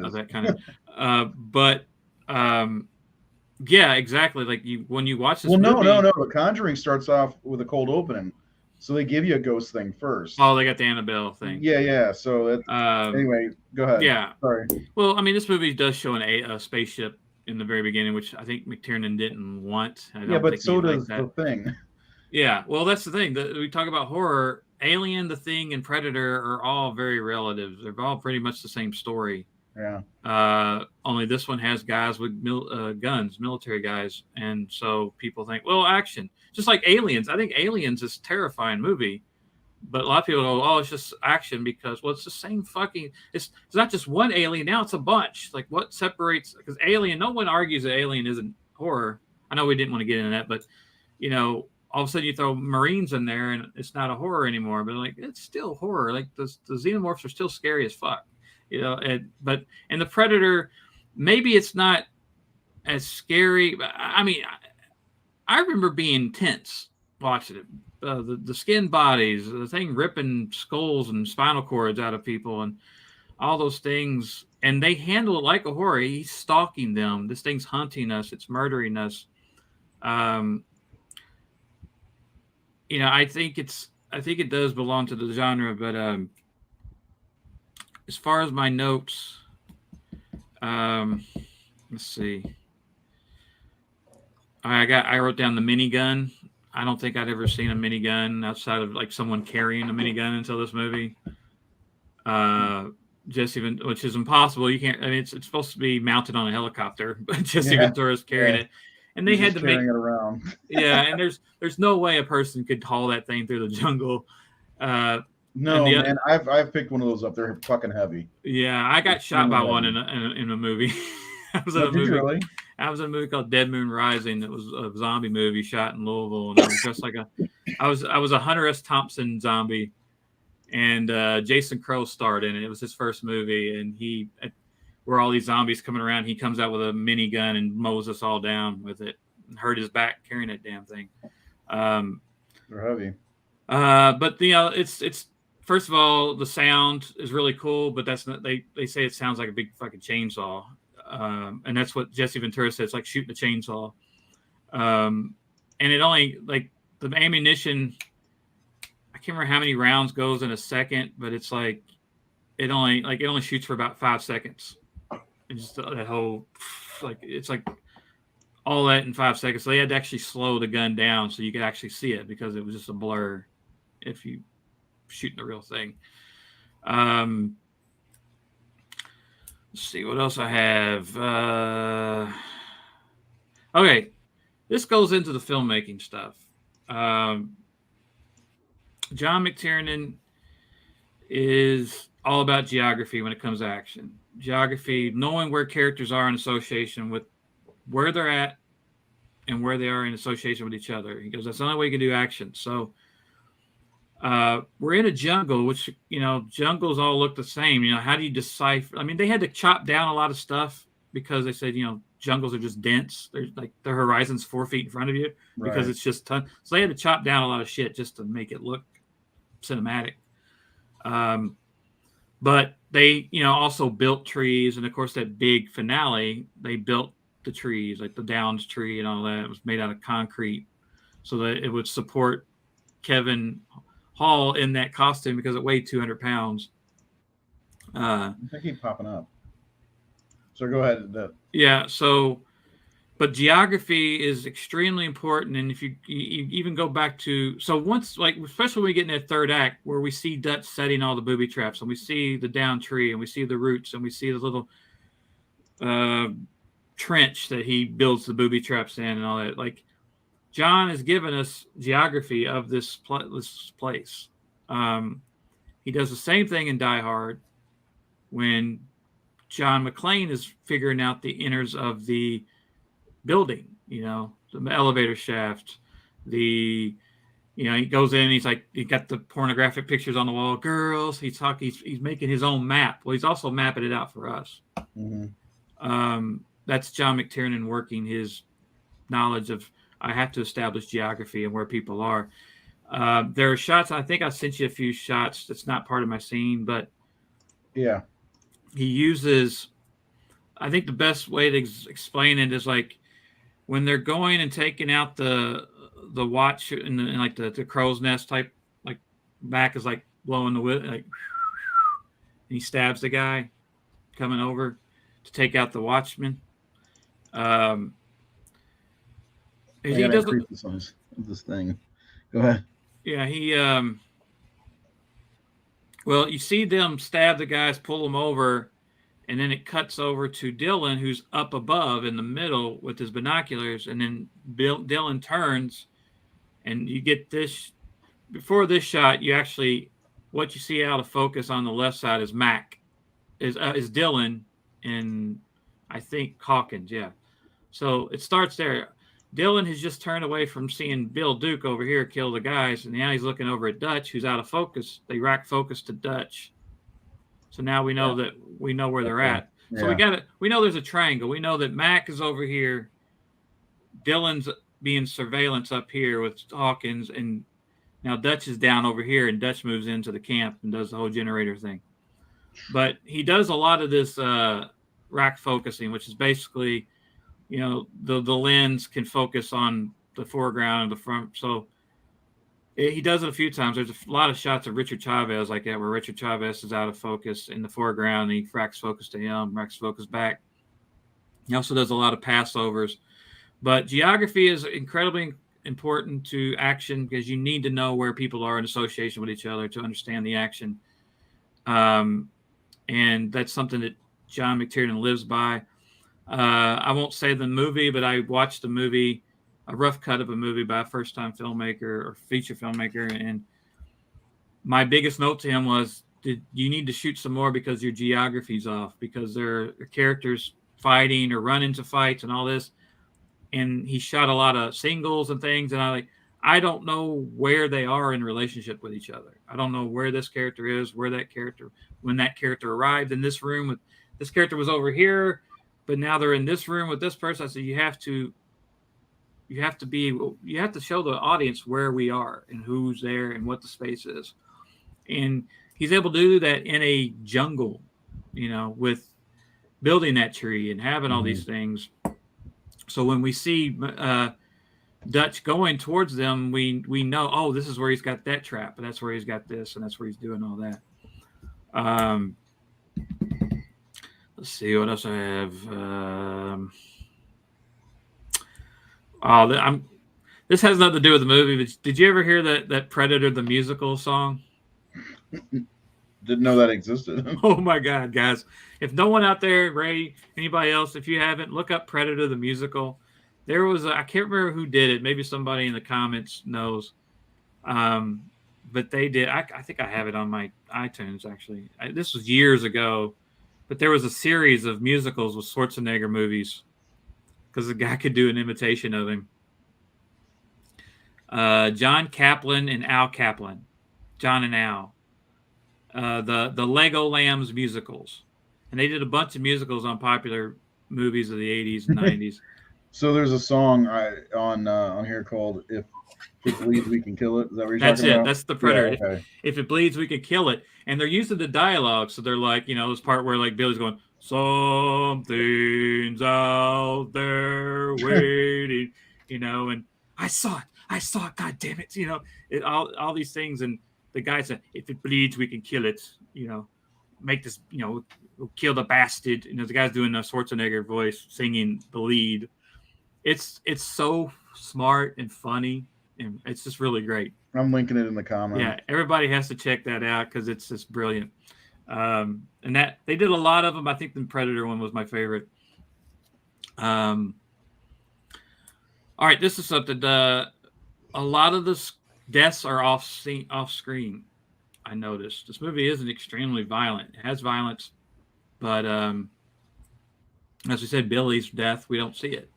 Of that kind of. But yeah, exactly. Like when you watch this. No. The Conjuring starts off with a cold opening. So they give you a ghost thing first. Oh, they got the Annabelle thing. Yeah. So anyway, go ahead. Yeah. Sorry. Well, I mean, this movie does show a spaceship in the very beginning, which I think McTiernan didn't want. But so does the Thing. Yeah. Well, that's the thing. We talk about horror. Alien, The Thing, and Predator are all very relative. They're all pretty much the same story. Yeah. Only this one has guys with guns, military guys, and so people think, well, action. Just like Aliens. I think Aliens is a terrifying movie, but a lot of people go, oh, it's just action because, well, it's the same fucking. It's not just one alien. Now it's a bunch. Like what separates? Because Alien, no one argues that Alien isn't horror. I know we didn't want to get into that, but all of a sudden you throw Marines in there and it's not a horror anymore. But like it's still horror. Like the xenomorphs are still scary as fuck. And the Predator, maybe it's not as scary. I mean, I remember being tense watching it. The skin bodies, the thing ripping skulls and spinal cords out of people, and all those things. And they handle it like a horror. He's stalking them. This thing's hunting us. It's murdering us. I think it does belong to the genre, but as far as my notes, let's see. I wrote down the minigun. I don't think I'd ever seen a minigun outside of like someone carrying a minigun until this movie. Which is impossible. You can't. I mean, it's supposed to be mounted on a helicopter, but Jesse Ventura's carrying it, and they had to make it around. Yeah, and there's no way a person could haul that thing through the jungle. No, man, I've picked one of those up. They're fucking heavy. Yeah, I got shot by one in a movie. I was at a movie. Really? I was in a movie called Dead Moon Rising. That was a zombie movie shot in Louisville, and I was dressed like I was a Hunter S. Thompson zombie, and Jason Crow starred in it. It was his first movie, and where all these zombies coming around, he comes out with a minigun and mows us all down with it, and hurt his back carrying that damn thing. They're heavy. But it's first of all, the sound is really cool, but that's not, they say it sounds like a big fucking chainsaw. And that's what Jesse Ventura said. It's like shooting a chainsaw. And it only, like, the ammunition, I can't remember how many rounds goes in a second, but it's like it only shoots for about 5 seconds. And just that whole, like, it's like all that in 5 seconds. So they had to actually slow the gun down so you could actually see it, because it was just a blur if you shooting the real thing. Let's see what else I have. Okay, this goes into the filmmaking stuff. John McTiernan is all about geography when it comes to action. Geography, knowing where characters are in association with where they're at and where they are in association with each other. He goes, that's the only way you can do action. So we're in a jungle, which, jungles all look the same. How do you decipher? I mean, they had to chop down a lot of stuff because they said, jungles are just dense. There's like the horizon's 4 feet in front of you because it's just ton. So they had to chop down a lot of shit just to make it look cinematic. But they, also built trees. And of course, that big finale, they built the trees, like the Downs tree and all that. It was made out of concrete so that it would support Kevin Hall in that costume because it weighed 200 pounds. They keep popping up. So go ahead. Yeah. So, but geography is extremely important. And if you even go back to, so once, like, especially when we get in that third act where we see Dutch setting all the booby traps and we see the down tree and we see the roots and we see the little trench that he builds the booby traps in and all that, like, John has given us geography of this place. He does the same thing in Die Hard when John McClane is figuring out the inners of the building, the elevator shaft, he goes in, he's like, he got the pornographic pictures on the wall, girls, he's making his own map. Well, he's also mapping it out for us. Mm-hmm. That's John McTiernan working his knowledge of, I have to establish geography and where people are. There are shots. I think I sent you a few shots. That's not part of my scene, but yeah, he uses, I think the best way to explain it is like when they're going and taking out the watch and like the crow's nest type, like Mac is like blowing the whip, like, and he stabs the guy coming over to take out the watchman. He doesn't. This thing. Go ahead. Yeah, well, you see them stab the guys, pull them over, and then it cuts over to Dylan, who's up above in the middle with his binoculars, and then Dylan turns, and you get this. Before this shot, you actually, what you see out of focus on the left side is Mac, is Dylan, and I think Hawkins, yeah. So it starts there. Dylan has just turned away from seeing Bill Duke over here kill the guys, and now he's looking over at Dutch, who's out of focus. They rack focus to Dutch. So now we know that we know where they're at. So we know there's a triangle. We know that Mac is over here. Dylan's being surveillance up here with Hawkins, and now Dutch is down over here, and Dutch moves into the camp and does the whole generator thing. But he does a lot of this rack focusing, which is basically, the lens can focus on the foreground and the front. So he does it a few times. There's a lot of shots of Richard Chavez like that, where Richard Chavez is out of focus in the foreground, and he racks focus to him, racks focus back. He also does a lot of passovers. But geography is incredibly important to action because you need to know where people are in association with each other to understand the action. And that's something that John McTiernan lives by. I won't say the movie, but I watched a rough cut of a movie by a first-time filmmaker or feature filmmaker, and my biggest note to him was, you need to shoot some more because your geography's off, because their characters fighting or run into fights and all this. And he shot a lot of singles and things. And I don't know where they are in relationship with each other. I don't know where this character is, when that character arrived in this room. This character was over here, but now they're in this room with this person. I said, you have to show the audience where we are and who's there and what the space is. And he's able to do that in a jungle, with building that tree and having all these things. So when we see Dutch going towards them, we know, oh, this is where he's got that trap, and that's where he's got this, and that's where he's doing all that. Let's see what else I have. This has nothing to do with the movie, but did you ever hear that Predator the musical song? Didn't know that existed. Oh my God, guys. If no one out there, Ray, anybody else, if you haven't, look up Predator the musical. There was I can't remember who did it. Maybe somebody in the comments knows. But they did. I think I have it on my iTunes, actually. This was years ago. But there was a series of musicals with Schwarzenegger movies because the guy could do an imitation of him. John Kaplan and Al Kaplan. John and Al. The Lego Lambs musicals. And they did a bunch of musicals on popular movies of the 80s and 90s. So there's a song on here called "If It Bleeds, We Can Kill It." Is that what you're That's talking it. about? That's the Predator. Yeah, okay. If it bleeds, we can kill it. And they're using the dialogue, so they're like, this part where like Billy's going, "Something's out there waiting," and I saw it, God damn it, all these things. And the guy said, "If it bleeds, we can kill it," make this, we'll kill the bastard. The guy's doing a Schwarzenegger voice singing the lead. It's so smart and funny, and it's just really great. I'm linking it in the comments. Yeah, everybody has to check that out because it's just brilliant. And that they did a lot of them. I think the Predator one was my favorite. All right, this is something. A lot of the deaths are off screen. I noticed this movie isn't extremely violent. It has violence, but as we said, Billy's death, we don't see it.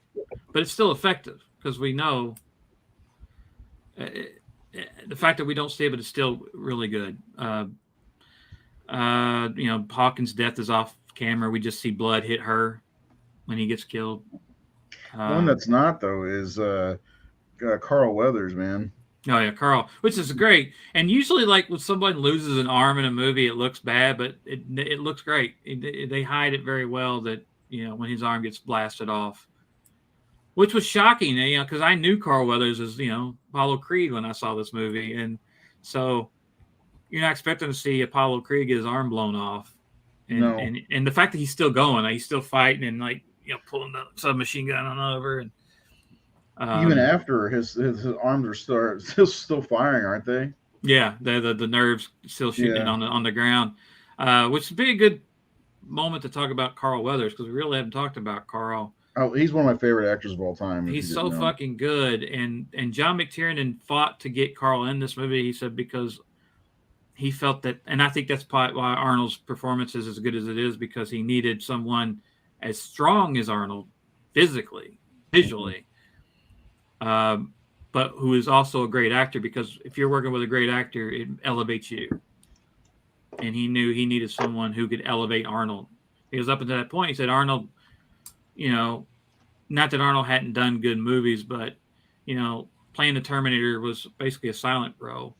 But it's still effective because we know the fact that we don't see it, but it's still really good. Hawkins' death is off camera. We just see blood hit her when he gets killed. One that's not, though, is Carl Weathers, man. Oh, yeah, Carl, which is great. And usually, like, when someone loses an arm in a movie, it looks bad, but it looks great. They hide it very well that, when his arm gets blasted off. Which was shocking, because I knew Carl Weathers as, Apollo Creed when I saw this movie. And so you're not expecting to see Apollo Creed get his arm blown off. And, no. And the fact that he's still going, he's still fighting and, pulling the submachine gun on over. And even after his arms are still firing, aren't they? Yeah, the nerves still shooting on the ground, which would be a good moment to talk about Carl Weathers because we really haven't talked about Carl. Oh, he's one of my favorite actors of all time. He's so fucking good. And John McTiernan fought to get Carl in this movie, he said, because he felt that, and I think that's probably why Arnold's performance is as good as it is, because he needed someone as strong as Arnold physically, visually, but who is also a great actor, because if you're working with a great actor, it elevates you. And he knew he needed someone who could elevate Arnold. Because up until that point, he said Arnold, not that Arnold hadn't done good movies, but, playing the Terminator was basically a silent role.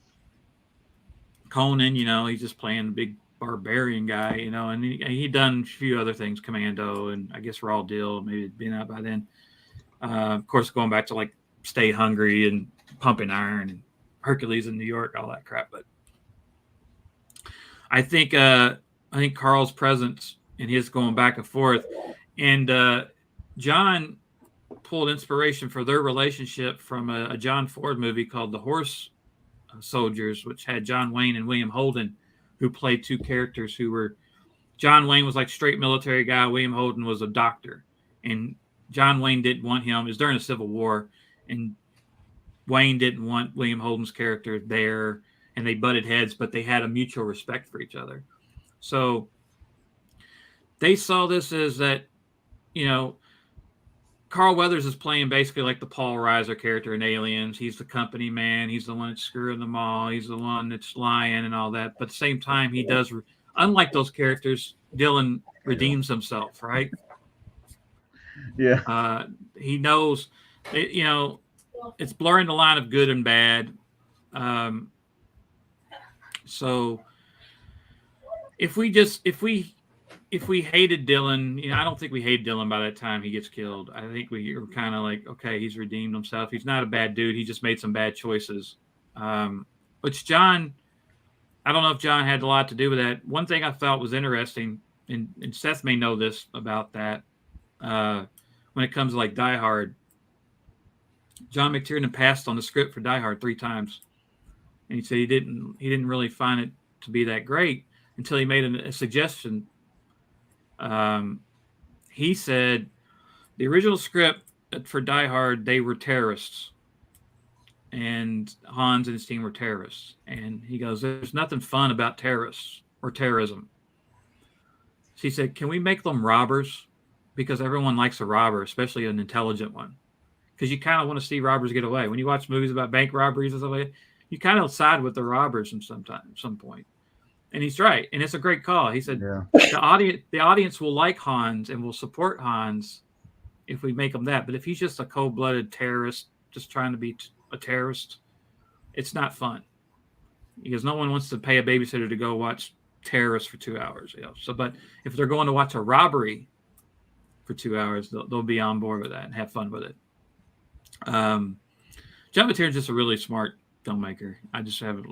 Conan, he's just playing the big barbarian guy, and he'd done a few other things, Commando, and I guess Raw Deal, maybe it'd been out by then. Of course, going back to like Stay Hungry and Pumping Iron and Hercules in New York, all that crap. But I think Carl's presence and his going back and forth, and John pulled inspiration for their relationship from a John Ford movie called The Horse Soldiers, which had John Wayne and William Holden, who played two characters who were, John Wayne was like straight military guy. William Holden was a doctor, and John Wayne didn't want him. It was during the Civil War, and Wayne didn't want William Holden's character there, and they butted heads, but they had a mutual respect for each other. So they saw this as that you know, Carl Weathers is playing basically like the Paul Reiser character in Aliens. He's the company man. He's the one that's screwing them all. He's the one that's lying and all that. But at the same time, he does, unlike those characters, Dylan redeems himself, right? Yeah. He knows, you know, it's blurring the line of good and bad. So if we hated Dylan, you know, I don't think we hated Dylan by that time he gets killed. I think we were kind of like, okay, he's redeemed himself. He's not a bad dude. He just made some bad choices. Which John, I don't know if John had a lot to do with that. One thing I thought was interesting, and Seth may know this about that, when it comes to like Die Hard, John McTiernan passed on the script for Die Hard 3 times. And he said he didn't really find it to be that great until he made a suggestion. He said the original script for Die Hard, they were terrorists, and Hans and his team were terrorists. And he goes, "There's nothing fun about terrorists or terrorism." So he said, "Can we make them robbers? Because everyone likes a robber, especially an intelligent one. Because you kind of want to see robbers get away. When you watch movies about bank robberies and stuff like that, you kind of side with the robbers at some point." And he's right, and it's a great call. He said, the audience will like Hans and will support Hans if we make him that. But if he's just a cold-blooded terrorist, just trying to be a terrorist, it's not fun. Because no one wants to pay a babysitter to go watch terrorists for 2 hours. You know? So, but if they're going to watch a robbery for 2 hours, they'll be on board with that and have fun with it. John McTiernan's just a really smart filmmaker. I just have a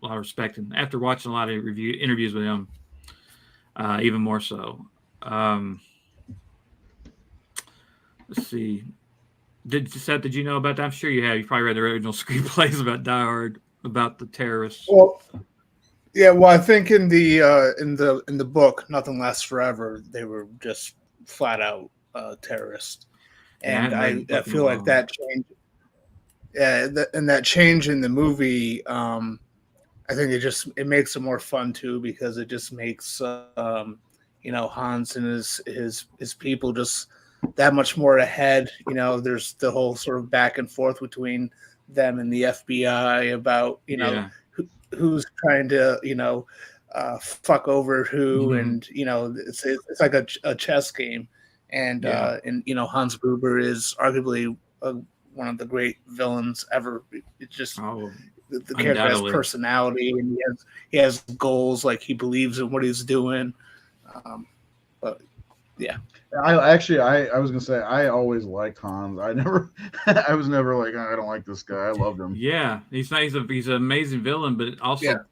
lot of respect, and after watching a lot of interviews with him, even more so. Let's see. Seth, did you know about that? I'm sure you have. You probably read the original screenplays about Die Hard, about the terrorists. Well, yeah. Well, I think in the book, Nothing Lasts Forever, they were just flat out terrorists, and I feel like that change. Yeah, and that change in the movie, I think it makes it more fun too, because it just makes Hans and his people just that much more ahead. You know, there's the whole sort of back and forth between them and the FBI about who's trying to fuck over who, and it's like a chess game, and Hans Gruber is arguably one of the great villains ever. It's just the character has personality, and he has goals, like he believes in what he's doing. But yeah, I was gonna say I always liked Hans. I was never like, I don't like this guy. I loved him. Yeah, he's an amazing villain, but also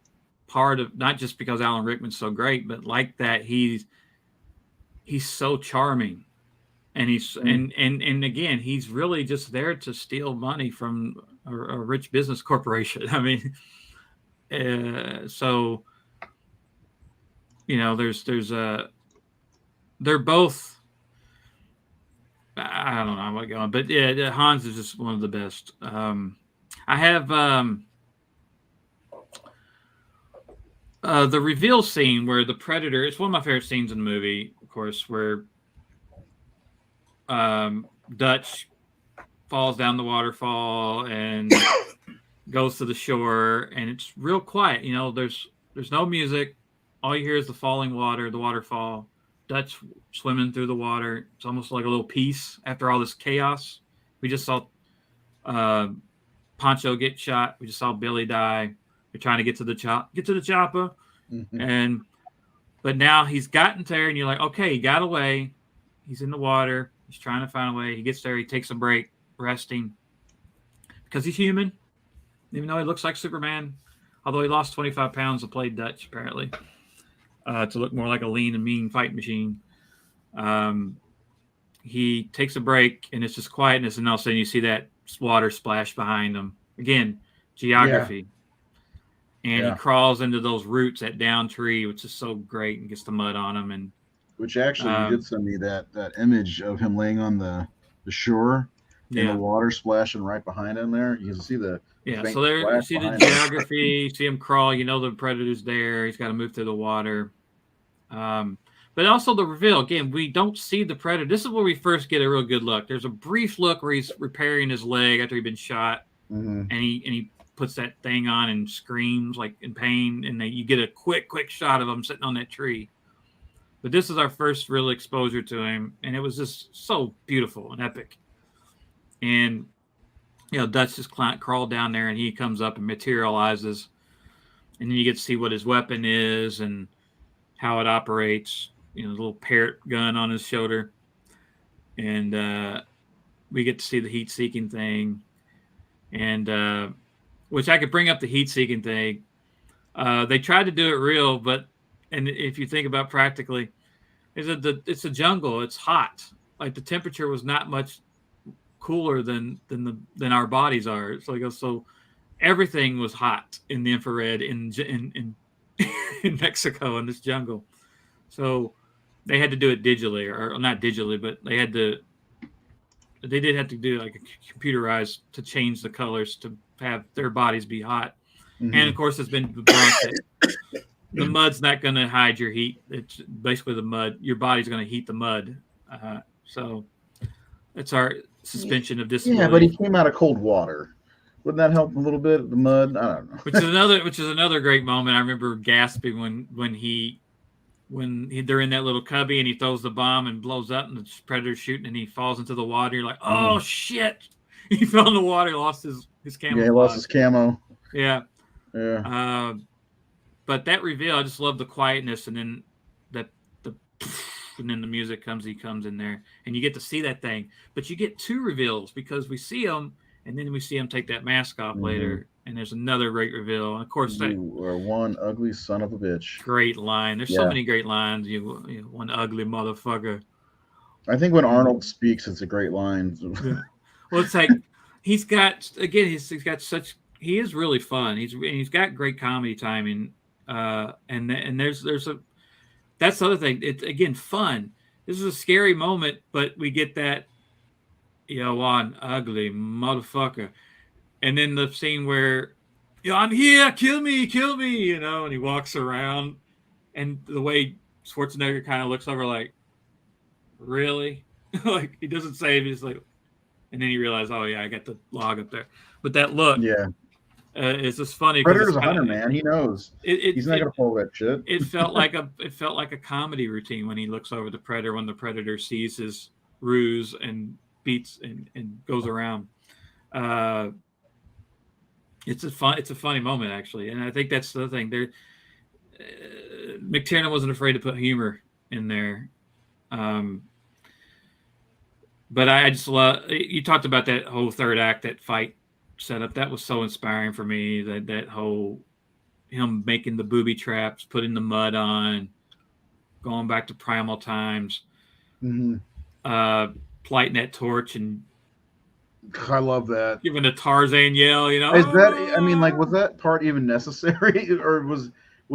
part of, not just because Alan Rickman's so great, but like that he's so charming. And he's and again, he's really just there to steal money from a rich business corporation. I mean, so there's they're both. I don't know how I'm going, but yeah, Hans is just one of the best. I have the reveal scene where the Predator. It's one of my favorite scenes in the movie, of course, where Dutch falls down the waterfall and goes to the shore, and it's real quiet. There's no music. All you hear is the falling water, the waterfall, Dutch swimming through the water. It's almost like a little peace after all this chaos. We just saw Pancho get shot. We just saw Billy die. They're trying to get to the Choppa, but now he's gotten there, and you're like, okay, he got away. He's in the water. He's trying to find a way. He gets there. He takes a break, resting, because he's human, even though he looks like Superman. Although he lost 25 pounds to play Dutch, apparently, to look more like a lean and mean fight machine. He takes a break, and it's just quietness, and all of a sudden you see that water splash behind him. Again, geography. Yeah. And he crawls into those roots, that down tree, which is so great, and gets the mud on him. And which actually you did send me that image of him laying on the shore and the water splashing right behind him there. You can see the so there you see the geography, you see him crawl, the Predator's there, he's got to move through the water. But But also the reveal, again, we don't see the Predator. This is where we first get a real good look. There's a brief look where he's repairing his leg after he'd been shot, and he puts that thing on and screams like in pain, and then you get a quick shot of him sitting on that tree. But this is our first real exposure to him, and it was just so beautiful and epic. And Dutch just crawled down there, and he comes up and materializes, and then you get to see what his weapon is and how it operates. The little parrot gun on his shoulder, and we get to see the heat-seeking thing, and which I could bring up the heat-seeking thing. They tried to do it real, and if you think about practically, it's a jungle. It's hot. Like the temperature was not much cooler than our bodies are. So everything was hot in the infrared in in Mexico in this jungle. So they had to do it digitally, or not digitally, but they did have to do like a computerized to change the colors to have their bodies be hot. And of course, it's been debunked that the mud's not going to hide your heat. It's basically the mud. Your body's going to heat the mud. So that's our suspension of disbelief. Yeah, but he came out of cold water. Wouldn't that help a little bit? The mud, I don't know. Which is another great moment. I remember gasping when they're in that little cubby and he throws the bomb and blows up and the Predator's shooting and he falls into the water. You're like, oh shit! He fell in the water, lost his camo. Yeah, he lost his camo. Yeah. Yeah. But that reveal, I just love the quietness, and then and then the music comes. He comes in there, and you get to see that thing. But you get two reveals because we see him, and then we see him take that mask off later, and there's another great reveal. And of course, you are one ugly son of a bitch. Great line. There's so many great lines. You one ugly motherfucker. I think when Arnold speaks, it's a great line. Well, it's like he is really fun. He's got great comedy timing. And there's that's the other thing. It's again fun. This is a scary moment, but we get that, one ugly motherfucker, and then the scene where, I'm here, kill me, and he walks around, and the way Schwarzenegger kind of looks over like, really, like he doesn't save. He's like, and then he realizes, oh yeah, I got the log up there, but that look, it's just funny. Predator's a hunter, man. He knows. He's not gonna pull that shit. It felt like a comedy routine when he looks over the Predator when the Predator sees his ruse and beats and goes around. It's a funny moment actually, and I think that's the thing. There, McTiernan wasn't afraid to put humor in there. But I just love. You talked about that whole third act, that fight setup. That was so inspiring for me. That whole him making the booby traps, putting the mud on, going back to primal times, lighting that torch and I love that. Giving a Tarzan yell. Is that? I mean, like, was that part even necessary, or was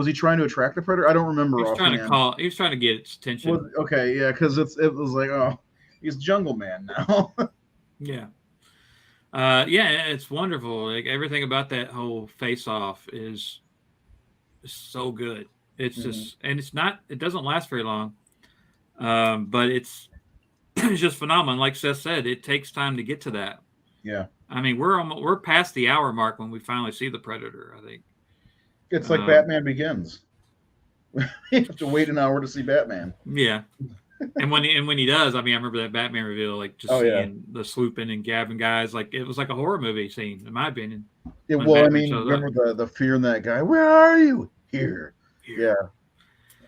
he trying to attract the Predator? I don't remember. He was trying to call. He was trying to get its attention. Okay, yeah, because it was like, oh, he's Jungle Man now. Yeah. It's wonderful. Like everything about that whole face-off is so good. It's just, and it doesn't last very long, but it's just phenomenal. Like Seth said, it takes time to get to that. Yeah. I mean, we're past the hour mark when we finally see the Predator. I think it's like Batman Begins. You have to wait an hour to see Batman. Yeah. And when he does, I mean, I remember that Batman reveal, like just seeing the swooping and gabbing guys, like it was like a horror movie scene, in my opinion. Yeah, well, I mean, remember the fear in that guy. Where are you? Here. Yeah.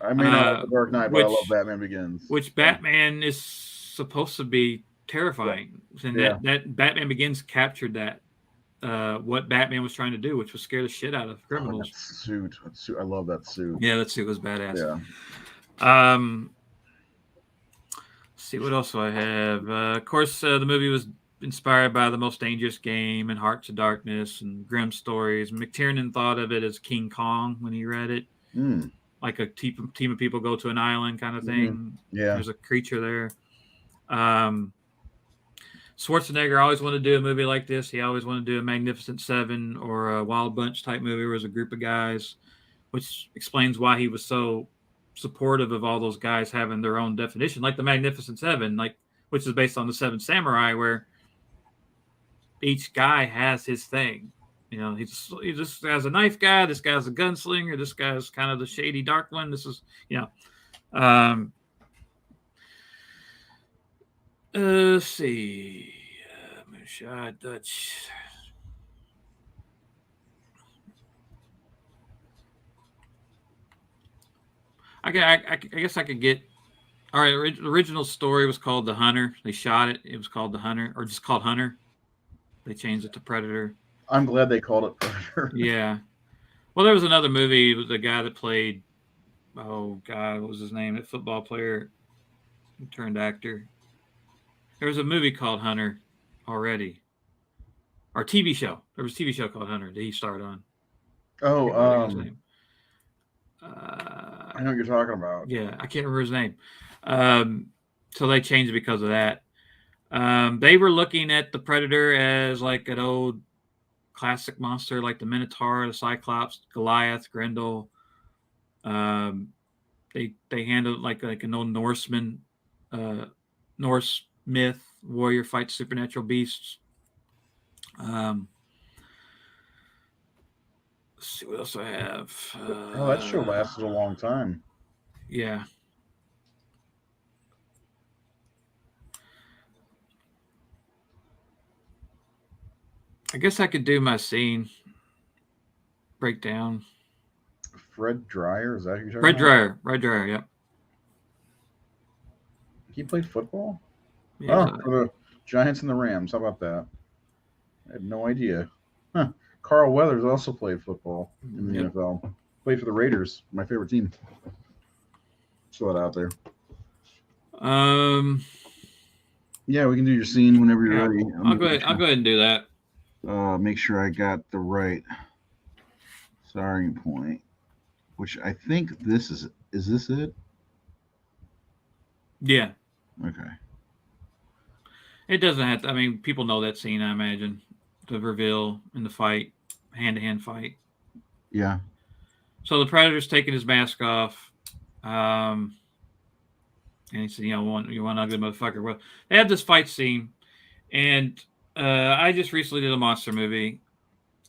I mean, I love The Dark Knight, but I love Batman Begins. Which Batman is supposed to be terrifying, and that Batman Begins captured that what Batman was trying to do, which was scare the shit out of criminals. That suit, I love that suit. Yeah, that suit was badass. Yeah. See what else do I have? Of course, the movie was inspired by The Most Dangerous Game and Hearts of Darkness and Grimm Stories. McTiernan thought of it as King Kong when he read it, like a team of people go to an island kind of thing. Yeah, there's a creature there. Schwarzenegger always wanted to do a movie like this. He always wanted to do a Magnificent Seven or a Wild Bunch type movie where it was a group of guys, which explains why he was so supportive of all those guys having their own definition, like the Magnificent Seven, like which is based on the Seven Samurai, where each guy has his thing. You know, he just has a knife guy. This guy's a gunslinger. This guy's kind of the shady dark one. This is, you know, let's see, Moonshot, Dutch. I guess I could get. All right, the original story was called The Hunter. They shot it. It was called The Hunter, or just called Hunter. They changed it to Predator. I'm glad they called it Predator. Yeah. Well, there was another movie with the guy that played. Oh God, what was his name? That football player who turned actor. There was a movie called Hunter already, or TV show. There was a TV show called Hunter that he starred on. Oh, I I know what you're talking about. Yeah, I can't remember his name. So they changed it because of that. They were looking at the Predator as like an old classic monster, like the Minotaur, the Cyclops, Goliath, Grendel. They handled it like an old Norseman, Norse myth, warrior fights supernatural beasts. Let's see what else I have. Oh, that show lasted a long time. Yeah. I guess I could do my scene breakdown. Fred Dryer, is that who you're talking Red about? Dryer, yep. He played football? Yeah, Oh, for the Giants and the Rams. How about that? I had no idea. Huh. Carl Weathers also played football in the NFL. Played for the Raiders, my favorite team. Throw it out there. Yeah, we can do your scene whenever you're ready. I'll go ahead and do that. Make sure I got the right starting point, which I think this is. Is this it? Yeah. Okay. It doesn't have to. I mean, people know that scene, I imagine. The reveal in the fight, hand-to-hand fight. Yeah. So the Predator's taking his mask off. And he said, you want ugly motherfucker. Well, they have this fight scene. And I just recently did a monster movie.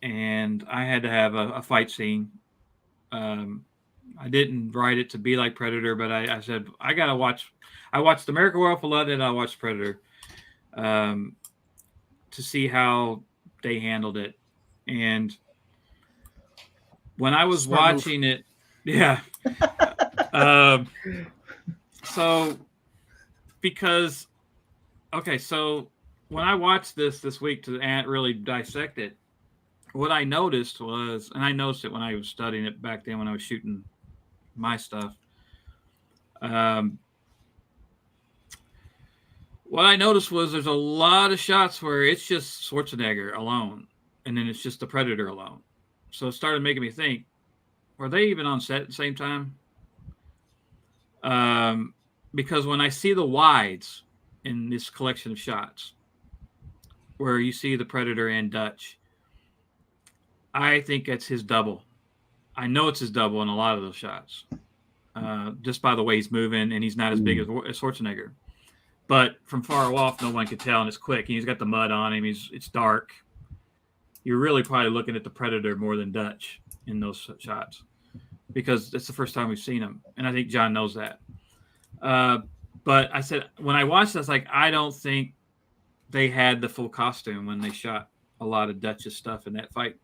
And I had to have a fight scene. I didn't write it to be like Predator, but I said, I got to watch. I watched American Werewolf in London and I watched Predator to see how they handled it. And when I was watching it, yeah. So when I watched this week to really dissect it, what I noticed was, and I noticed it when I was studying it back then when I was shooting my stuff. What I noticed was there's a lot of shots where it's just Schwarzenegger alone, and then it's just the Predator alone. So it started making me think, were they even on set at the same time? Because when I see the wides in this collection of shots, where you see the Predator and Dutch, I think it's his double. I know it's his double in a lot of those shots, just by the way he's moving, and he's not as big as Schwarzenegger. But from far off, no one could tell, and it's quick. And he's got the mud on him. It's dark. You're really probably looking at the Predator more than Dutch in those shots because it's the first time we've seen him, and I think John knows that. But I said when I watched this, like I don't think they had the full costume when they shot a lot of Dutch's stuff in that fight,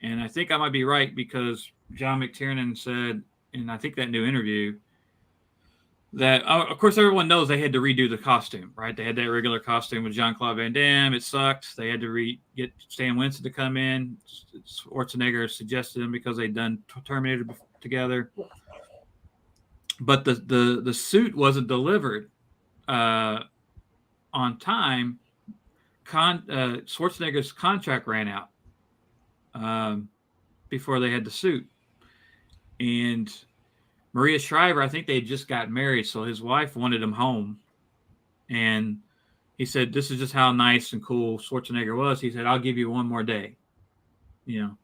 and I think I might be right because John McTiernan said, and I think that new interview, that of course everyone knows they had to redo the costume, right? They had that regular costume with Jean-Claude Van Damme. It sucked. They had to get Stan Winston to come in. Schwarzenegger suggested him because they'd done Terminator together. But the suit wasn't delivered on time. Schwarzenegger's contract ran out before they had the suit, and Maria Shriver, I think they had just got married, so his wife wanted him home. And he said, this is just how nice and cool Schwarzenegger was. He said, I'll give you one more day. You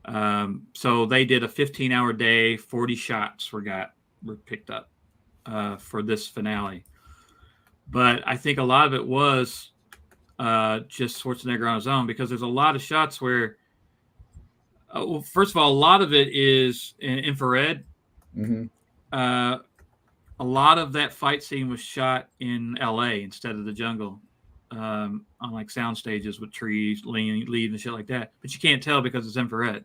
So they did a 15-hour day, 40 shots were picked up for this finale. But I think a lot of it was just Schwarzenegger on his own, because there's a lot of shots where, well, first of all, a lot of it is in infrared. Mm-hmm. A lot of that fight scene was shot in LA instead of the jungle, on like sound stages with trees, leaves and shit like that. But you can't tell because it's infrared.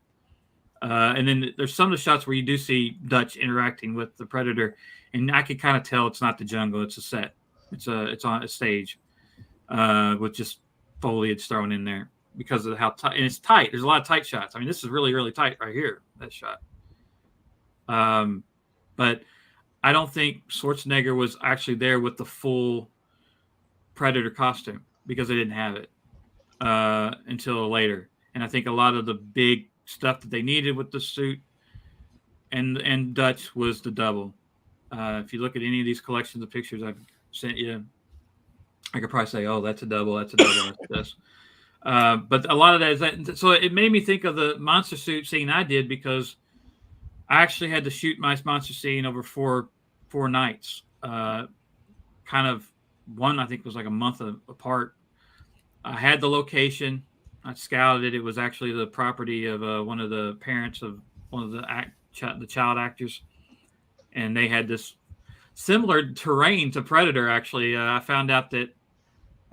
And then there's some of the shots where you do see Dutch interacting with the predator, and I can kind of tell it's not the jungle; it's a set. It's on a stage with just foliage thrown in there because of how tight, and it's tight. There's a lot of tight shots. I mean, this is really, really tight right here. That shot. But I don't think Schwarzenegger was actually there with the full Predator costume because they didn't have it until later. And I think a lot of the big stuff that they needed with the suit and Dutch was the double. If you look at any of these collections of pictures I've sent you, I could probably say, oh, that's a double, that's this. But a lot of that is that. So it made me think of the monster suit scene I did, because I actually had to shoot my monster scene over four nights. Kind of one, I think, was like a month apart. I had the location. I scouted it. It was actually the property of one of the parents of one of the child actors, and they had this similar terrain to Predator. Actually, I found out that,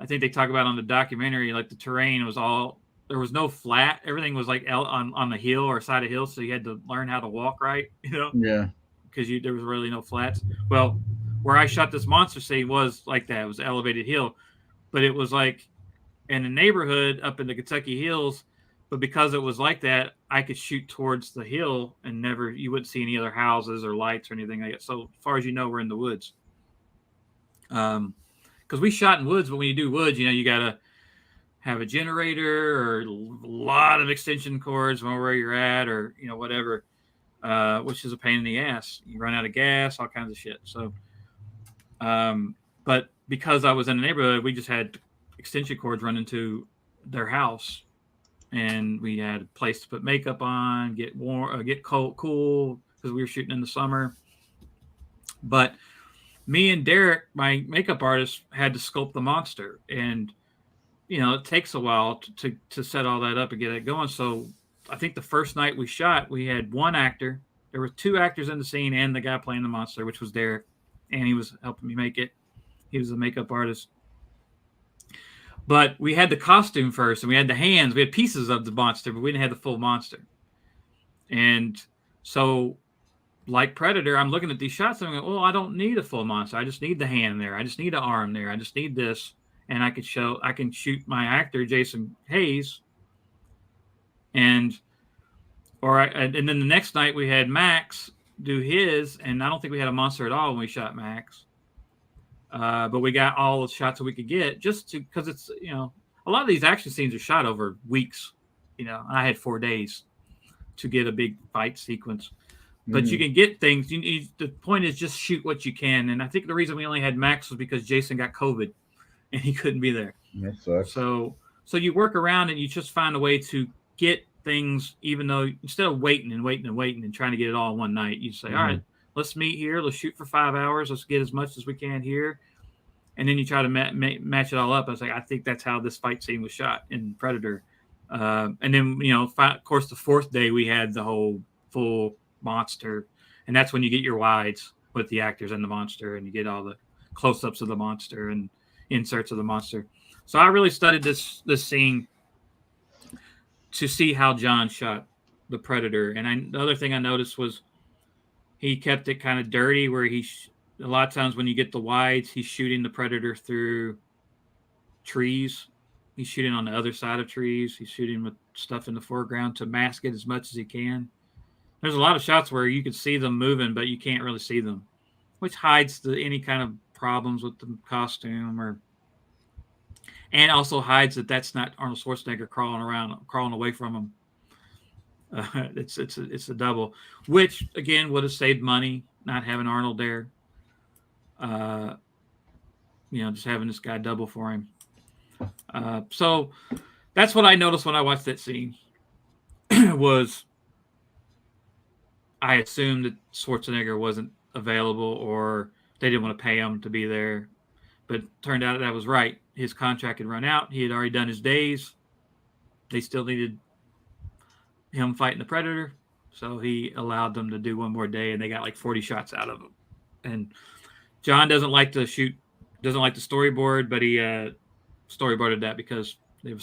I think they talk about on the documentary, like the terrain was all, there was no flat. Everything was like on the hill or side of hill, so you had to learn how to walk right, Yeah. because there was really no flats. Well, where I shot this monster scene was like that. It was an elevated hill, but it was like in a neighborhood up in the Kentucky hills. But because it was like that, I could shoot towards the hill and you wouldn't see any other houses or lights or anything like that. So as far as you know, we're in the woods. Because we shot in woods, but when you do woods, you got to have a generator or a lot of extension cords from where you're at, or whatever, which is a pain in the ass. You run out of gas, all kinds of shit. So, but because I was in the neighborhood, we just had extension cords running to their house, and we had a place to put makeup on, get warm, get cool, because we were shooting in the summer. But me and Derek, my makeup artist, had to sculpt the monster, and it takes a while to set all that up and get it going. So I think the first night we shot, we had one actor. There were two actors in the scene and the guy playing the monster, which was Derek, and he was helping me make it. He was a makeup artist. But we had the costume first, and we had the hands. We had pieces of the monster, but we didn't have the full monster. And so, like Predator, I'm looking at these shots and I'm going, well, I don't need a full monster. I just need the hand there. I just need an arm there. I just need this. And I can shoot my actor, Jason Hayes. And then the next night we had Max do his, and I don't think we had a monster at all when we shot Max. But we got all the shots that we could get, just because it's, a lot of these action scenes are shot over weeks, and I had 4 days to get a big fight sequence. But you can get things. The point is just shoot what you can. And I think the reason we only had Max was because Jason got COVID and he couldn't be there. That sucks. So you work around and you just find a way to get things, even though instead of waiting and trying to get it all in one night, you say, all right, let's meet here. Let's shoot for 5 hours. Let's get as much as we can here. And then you try to match it all up. I was like, I think that's how this fight scene was shot in Predator. And then, of course, the fourth day we had the whole full monster. And that's when you get your wides with the actors and the monster, and you get all the close-ups of the monster and inserts of the monster. So I really studied this scene to see how John shot the Predator. And the other thing I noticed was he kept it kind of dirty, where a lot of times when you get the wides, he's shooting the Predator through trees. He's shooting on the other side of trees. He's shooting with stuff in the foreground to mask it as much as he can. There's a lot of shots where you can see them moving, but you can't really see them, which hides any kind of problems with the costume, and also hides that that's not Arnold Schwarzenegger crawling away from him. It's a double, which again would have saved money not having Arnold there. Just having this guy double for him. So that's what I noticed when I watched that scene was I assumed that Schwarzenegger wasn't available or they didn't want to pay him to be there. But turned out that was right. His contract had run out. He had already done his days. They still needed him fighting the Predator. So he allowed them to do one more day, and they got like 40 shots out of him. And John doesn't like to shoot, doesn't like the storyboard, but he storyboarded that because they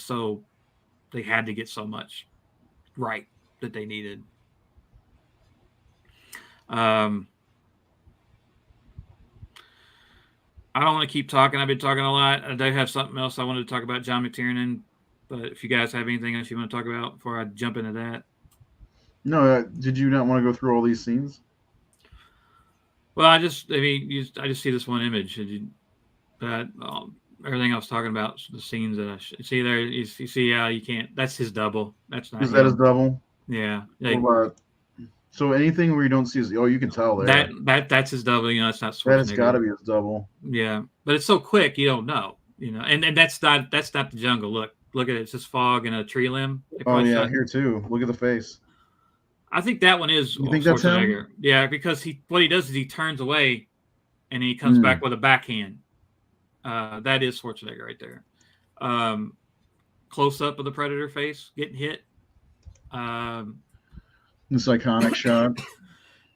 had to get so much right that they needed. I don't want to keep talking. I've been talking a lot. I do have something else I wanted to talk about, John McTiernan. But if you guys have anything else you want to talk about before I jump into that. No, did you not want to go through all these scenes? Well, I just see this one image. But everything I was talking about, the scenes that I see there, you see how you can't. That's his double. That's not. Is that his double? Yeah. So anything where you don't see his, you can tell there. That's his double. It's not. That has got to be his double. Yeah, but it's so quick you don't know. And that's not the jungle. Look at it. It's just fog and a tree limb. Oh yeah, here too. Look at the face. I think that one is. You think that's him? Yeah, because what he does is he turns away, and he comes back with a backhand. That is Schwarzenegger right there. Close up of the Predator face getting hit. This iconic shot.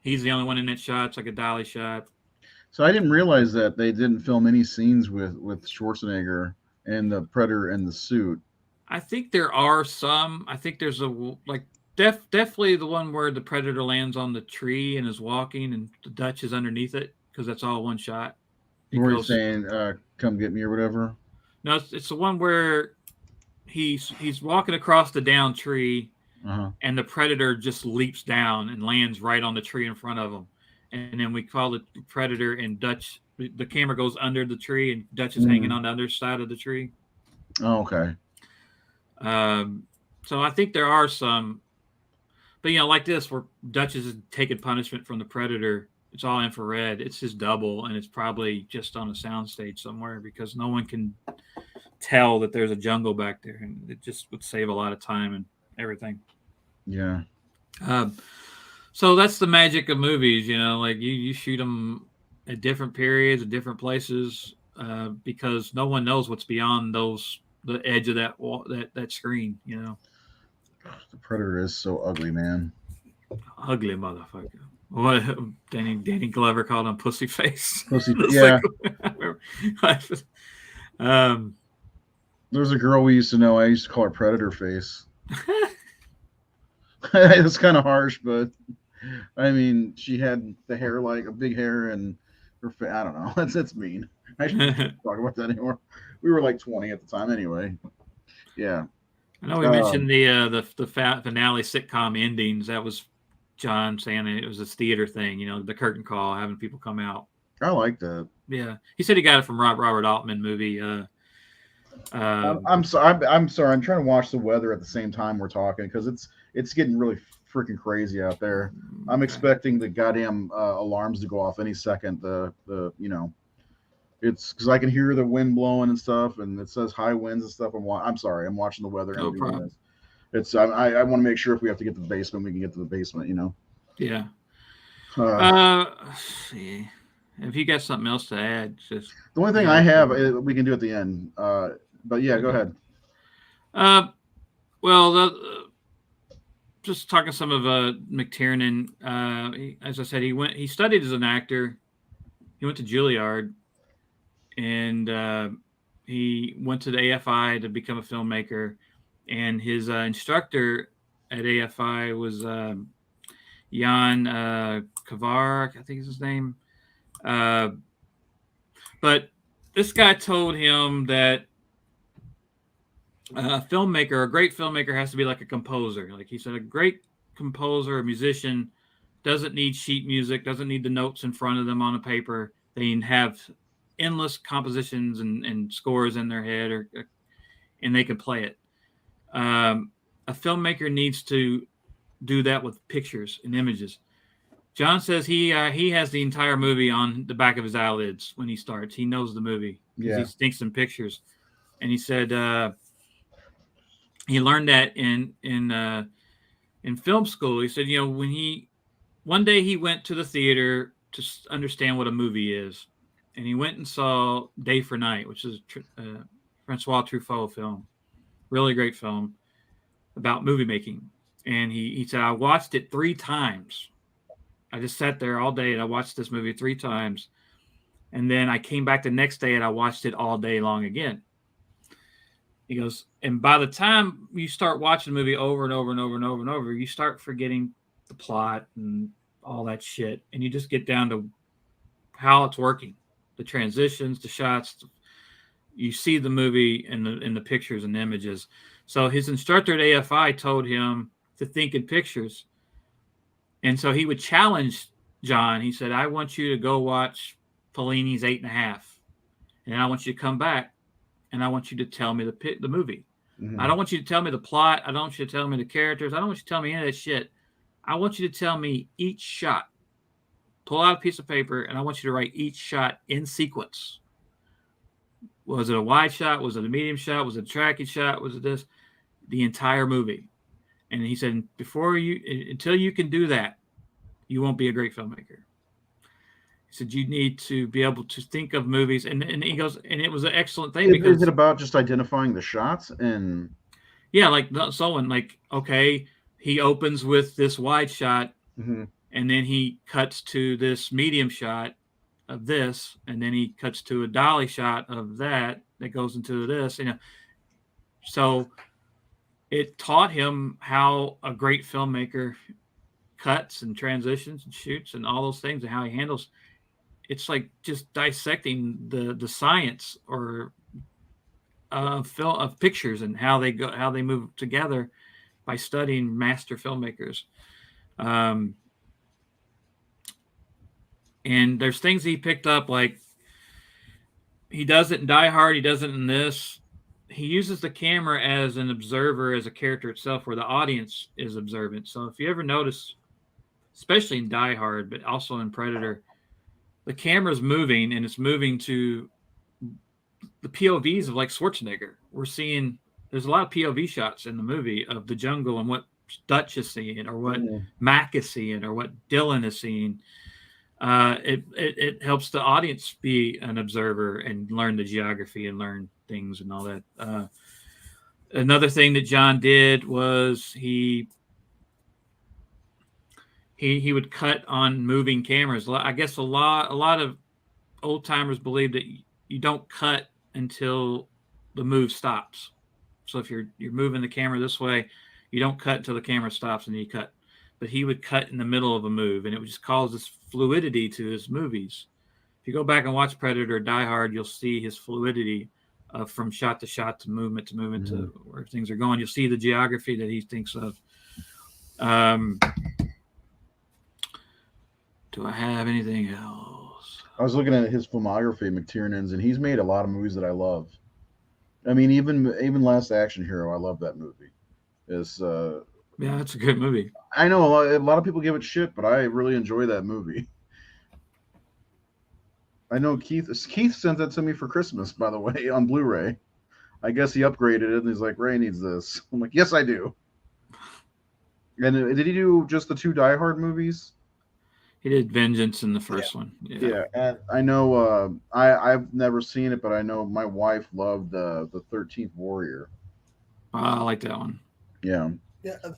He's the only one in that shot. It's like a dolly shot. So I didn't realize that they didn't film any scenes with Schwarzenegger and the Predator in the suit. I think there are some. I think there's definitely the one where the Predator lands on the tree and is walking, and the Dutch is underneath it because that's all one shot. Where he's saying, "Come get me" or whatever. No, it's the one where he's walking across the down tree, and the Predator just leaps down and lands right on the tree in front of him. And then we call the Predator and Dutch. The camera goes under the tree, and Dutch is hanging on the other side of the tree. Oh, okay. So I think there are some, but like this, where Dutch is taking punishment from the Predator. It's all infrared. It's his double, and it's probably just on a soundstage somewhere because no one can tell that there's a jungle back there, and it just would save a lot of time and everything. Yeah. So that's the magic of movies, you shoot them at different periods, at different places, because no one knows what's beyond the edge of that wall, that screen, The Predator is so ugly, man. Ugly motherfucker. What Danny Glover called him pussy face. Pussy, yeah. There's a girl we used to know. I used to call her Predator Face. It's kind of harsh, but I mean, she had the hair like a big hair, and her face. I don't know. That's mean. I shouldn't talk about that anymore. We were like 20 at the time, anyway. Yeah. I know we mentioned the finale sitcom endings. That was John saying it was a theater thing, the curtain call, having people come out. I like that. Yeah, he said he got it from Robert Altman movie. I'm sorry. I'm trying to watch the weather at the same time we're talking because it's getting really freaking crazy out there. I'm expecting the goddamn alarms to go off any second. It's because I can hear the wind blowing and stuff, and it says high winds and stuff. I'm sorry. I'm watching the weather. No problem. I want to make sure if we have to get to the basement, we can get to the basement. Yeah. See. If you got something else to add, just the only thing I have we can do at the end. But yeah, go ahead. Just talking some of McTiernan. As I said, he studied as an actor. He went to Juilliard, and he went to the AFI to become a filmmaker. And his instructor at AFI was Jan Kavar, I think is his name. But this guy told him that a great filmmaker has to be like a composer. Like he said, a great composer, a musician doesn't need sheet music, doesn't need the notes in front of them on a paper. They can have endless compositions and scores in their head, and they can play it. A filmmaker needs to do that with pictures and images. John says he has the entire movie on the back of his eyelids when he starts. He knows the movie because he thinks in pictures. And he said he learned that in film school. He said, when he one day he went to the theater to understand what a movie is, and he went and saw Day for Night, which is a Francois Truffaut film, really great film about movie making. And he said, I watched it 3 times. I just sat there all day and I watched this movie 3 times. And then I came back the next day and I watched it all day long again. He goes, and by the time you start watching the movie over and over and over and over and over, you start forgetting the plot and all that shit. And you just get down to how it's working, the transitions, the shots. You see the movie in the pictures and images. So his instructor at AFI told him to think in pictures. And so he would challenge John. He said, I want you to go watch Fellini's 8.5. And I want you to come back and I want you to tell me the movie. Mm-hmm. I don't want you to tell me the plot. I don't want you to tell me the characters. I don't want you to tell me any of that shit. I want you to tell me each shot. Pull out a piece of paper and I want you to write each shot in sequence. Was it a wide shot? Was it a medium shot? Was it a tracking shot? Was it this? The entire movie. And he said, until you can do that, you won't be a great filmmaker. He said, you need to be able to think of movies. And he goes, and it was an excellent thing. Because is it about just identifying the shots? And yeah, like someone like, okay, he opens with this wide shot, mm-hmm. and then he cuts to this medium shot of this, and then he cuts to a dolly shot of that goes into this, So it taught him how a great filmmaker cuts and transitions and shoots and all those things and how he handles. It's like just dissecting the science or of pictures and how they move together by studying master filmmakers. And there's things he picked up, like he does it in Die Hard, he does it in this. He uses the camera as an observer, as a character itself, where the audience is observant. So if you ever notice, especially in Die Hard, but also in Predator, the camera's moving and it's moving to the POVs of like Schwarzenegger. We're seeing there's a lot of POV shots in the movie of the jungle and what Dutch is seeing or what Mac is seeing or what Dylan is seeing. It helps the audience be an observer and learn the geography and learn things and all that. Another thing that John did was he would cut on moving cameras. I guess a lot of old timers believe that you don't cut until the move stops. So if you're moving the camera this way, you don't cut until the camera stops and you cut. But he would cut in the middle of a move, and it would just cause this fluidity to his movies. If you go back and watch Predator or Die Hard, you'll see his fluidity from shot to movement to movement mm-hmm. to where things are going. You'll see the geography that he thinks of. Do I have anything else? I was looking at his filmography, McTiernan's, and he's made a lot of movies that I love. I mean, even Last Action Hero, I love that movie. Yeah, it's a good movie. I know a lot of people give it shit, but I really enjoy that movie. I know Keith sent that to me for Christmas, by the way, on Blu-ray. I guess he upgraded it, and he's like, Ray needs this. I'm like, yes, I do. And did he do just the 2 Die Hard movies? He did Vengeance in the first one. Yeah, and I know I've never seen it, but I know my wife loved the 13th Warrior. I like that one. Yeah,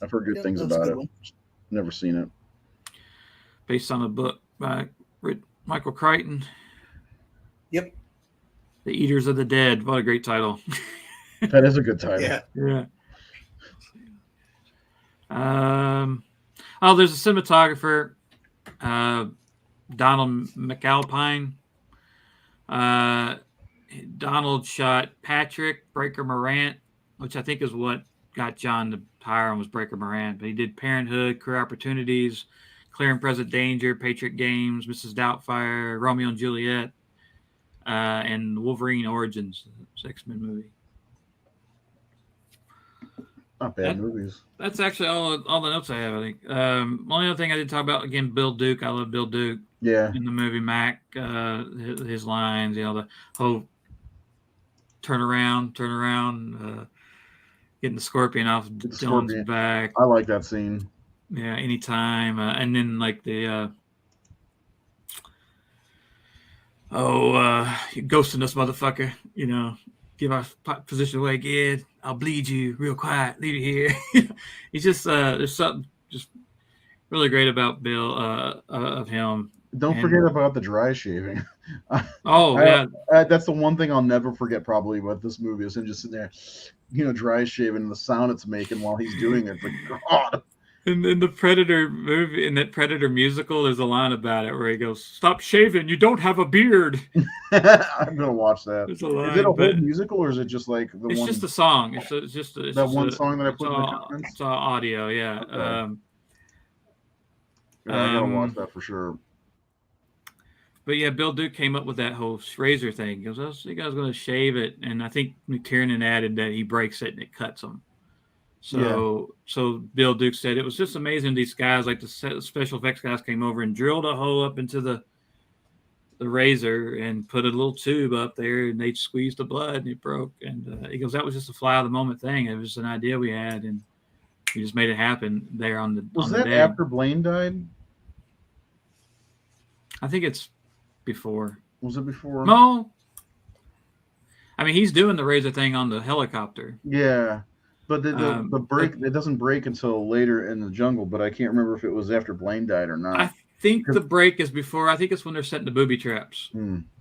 I've heard good things about it. Never seen it. Based on a book by Michael Crichton. Yep. The Eaters of the Dead. What a great title. That is a good title. Yeah. There's a cinematographer, Donald McAlpine. Donald shot Patrick, Breaker Morant, which I think is what got John to hire him, was Breaker Morant. But he did Parenthood, Career Opportunities, Clear and Present Danger, Patriot Games, Mrs. Doubtfire, Romeo and Juliet, and Wolverine Origins, X-Men movie. Not bad movies. That's actually all the notes I have, I think. Only other thing I did talk about, again, Bill Duke. I love Bill Duke. Yeah. In the movie Mac, his lines, the whole turn around, getting the scorpion off Dylan's back. I like that scene. Yeah, anytime. And then like the you ghosting this motherfucker, give our position away again. I'll bleed you real quiet. Leave it here. He's just there's something just really great about Bill of him. Don't forget about the dry shaving. Yeah, That's the one thing I'll never forget probably about this movie is him just sitting there, dry shaving and the sound it's making while he's doing it. Like, God. In the Predator movie, in that Predator musical, there's a line about it where he goes, "Stop shaving, you don't have a beard." I'm gonna watch that. There's a line, is it a whole musical or is it just like the it's one? It's just a song. It's just that one song that I put in the comments. It's all audio, yeah. Okay. I gotta watch that for sure. But yeah, Bill Duke came up with that whole razor thing. He goes, "I was going to shave it," and I think McTiernan added that he breaks it and it cuts them. So Bill Duke said it was just amazing. These guys, like the special effects guys, came over and drilled a hole up into the razor and put a little tube up there, and they squeezed the blood and it broke. And he goes, "That was just a fly of the moment thing. It was an idea we had, and we just made it happen there on the." Was on that the day. after Blaine died? I think it's before. Was it before? No. I mean, he's doing the razor thing on the helicopter. Yeah. But the break, it doesn't break until later in the jungle, but I can't remember if it was after Blaine died or not. I think the break is before. I think it's when they're setting the booby traps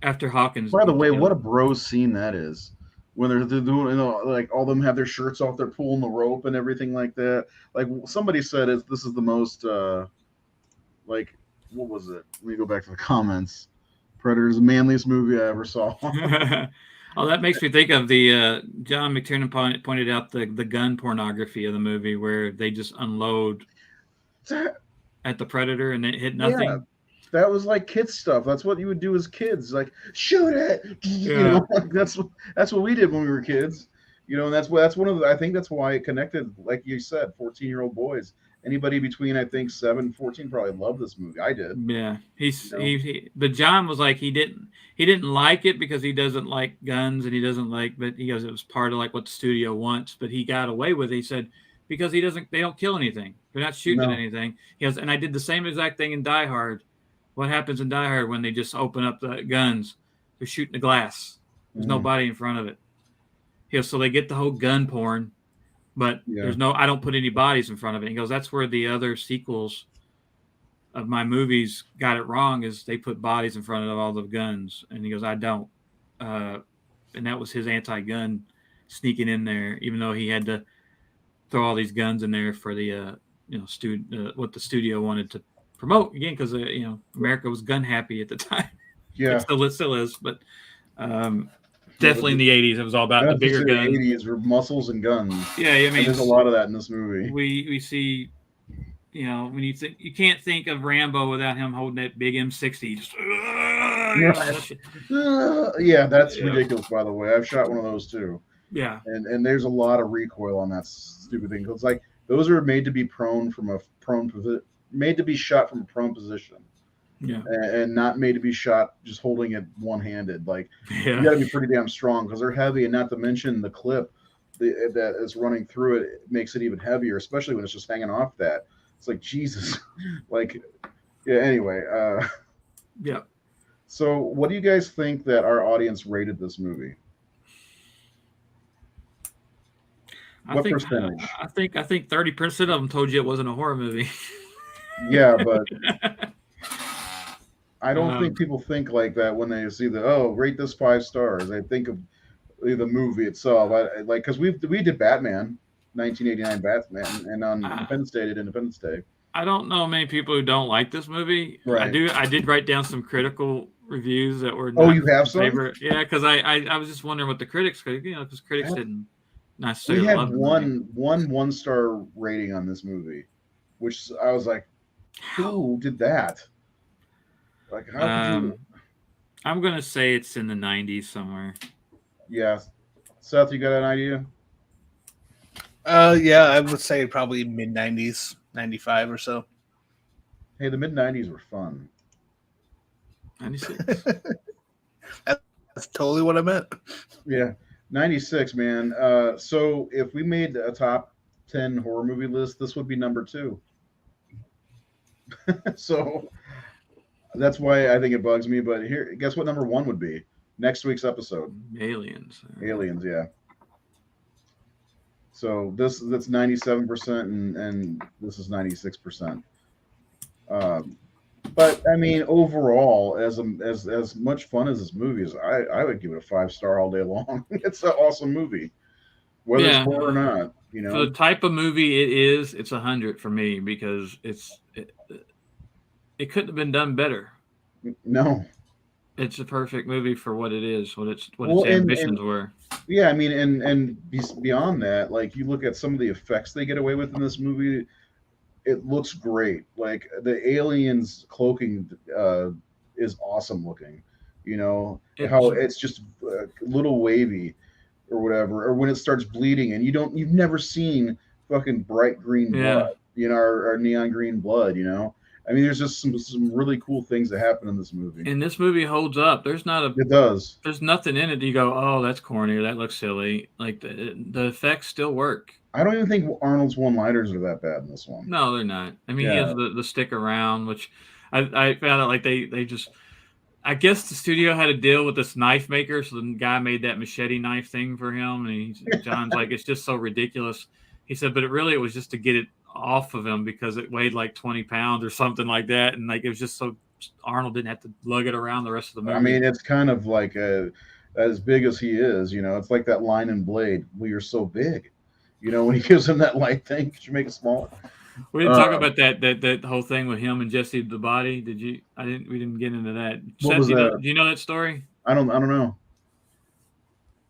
after Hawkins. By the way, what a bro scene that is. When they're doing, like all of them have their shirts off, they're pulling the rope and everything like that. Like somebody said, this is the most, like, what was it? Let me go back to the comments. Predator is the manliest movie I ever saw. Oh, that makes me think of the John McTiernan pointed out the gun pornography of the movie where they just unload at the Predator and it hit nothing. Yeah, that was like kids stuff. That's what you would do as kids, like shoot it. Yeah. That's what we did when we were kids. And that's one of the. I think that's why it connected, like you said, 14-year-old boys. Anybody between, I think, 7 and 14 probably loved this movie. I did. Yeah, but John was like he didn't like it because he doesn't like guns and he doesn't like, but he goes, it was part of like what the studio wants, but he got away with it. He said because they don't kill anything. They're not shooting at anything. He goes, and I did the same exact thing in Die Hard. What happens in Die Hard when they just open up the guns? They're shooting the glass. There's nobody in front of it. He goes, so they get the whole gun porn. But I don't put any bodies in front of it. He goes, that's where the other sequels of my movies got it wrong, is they put bodies in front of all the guns. And he goes, I don't. And that was his anti-gun sneaking in there, even though he had to throw all these guns in there for the, what the studio wanted to promote again, because, America was gun happy at the time. Yeah. It still is. But, definitely in the 80s, it was all about the bigger guns. The 80s were muscles and guns. Yeah, I mean, there's a lot of that in this movie. We see, when you can't think of Rambo without him holding that big M60. Just, that's ridiculous. By the way, I've shot one of those too. Yeah, and there's a lot of recoil on that stupid thing. It's like those are made to be made to be shot from a prone position. Yeah, and not made to be shot just holding it one-handed. Like you got to be pretty damn strong because they're heavy, and not to mention the clip that is running through it makes it even heavier, especially when it's just hanging off that. It's like Jesus, Anyway, yeah. So, what do you guys think that our audience rated this movie? What percentage? I think 30% of them told you it wasn't a horror movie. Yeah, but. I don't think people think like that when they see rate this 5 stars. They think of the movie itself. Because we did Batman, 1989 Batman, and on Independence Day. I don't know many people who don't like this movie. Right. I did write down some critical reviews that were. You have some? Favorite. Yeah, because I was just wondering what the critics, because critics didn't necessarily. We had love one star rating on this movie, which I was like, who did that? Like, how could you? I'm gonna say it's in the 90s somewhere. Yeah, Seth, you got an idea? Yeah, I would say probably mid 90s, 95 or so. Hey, the mid 90s were fun. 96. That's totally what I meant. Yeah, 96, man. So if we made a top 10 horror movie list, this would be number 2. So that's why I think it bugs me. But here, guess what number one would be next week's episode? Aliens. Aliens, yeah. So that's 97%, and this is 96%. But I mean, overall, as much fun as this movie is, I would give it a 5-star all day long. It's an awesome movie, whether it's horror or not. You For know, the type of movie it is, it's 100 for me because it couldn't have been done better. no. It's a perfect movie for what it is, what its Well, ambitions were. Yeah, I mean, and beyond that, like you look at some of the effects they get away with in this movie, it looks great. Like the aliens cloaking is awesome looking. You know how it's just a little wavy or whatever, or when it starts bleeding and you've never seen fucking bright green blood, you know, or neon green blood. You know, I mean, there's just some really cool things that happen in this movie. And this movie holds up. There's It does. There's nothing in it. You go, oh, that's corny or that looks silly. Like the effects still work. I don't even think Arnold's one-liners are that bad in this one. No, they're not. I mean, he has the stick around, which I found out like they just. I guess the studio had a deal with this knife maker, so the guy made that machete knife thing for him, and John's like, it's just so ridiculous. He said, but it was just to get it off of him because it weighed like 20 pounds or something like that, and like it was just so Arnold didn't have to lug it around the rest of the movie. I mean, it's kind of like as big as he is, you know, it's like that line in Blade. Well, you're so big, you know, when he gives him that light thing, could you make it smaller? We didn't talk about that whole thing with him and Jesse the Body. Did you? We didn't get into that. What was that? Do you know that story? I don't know.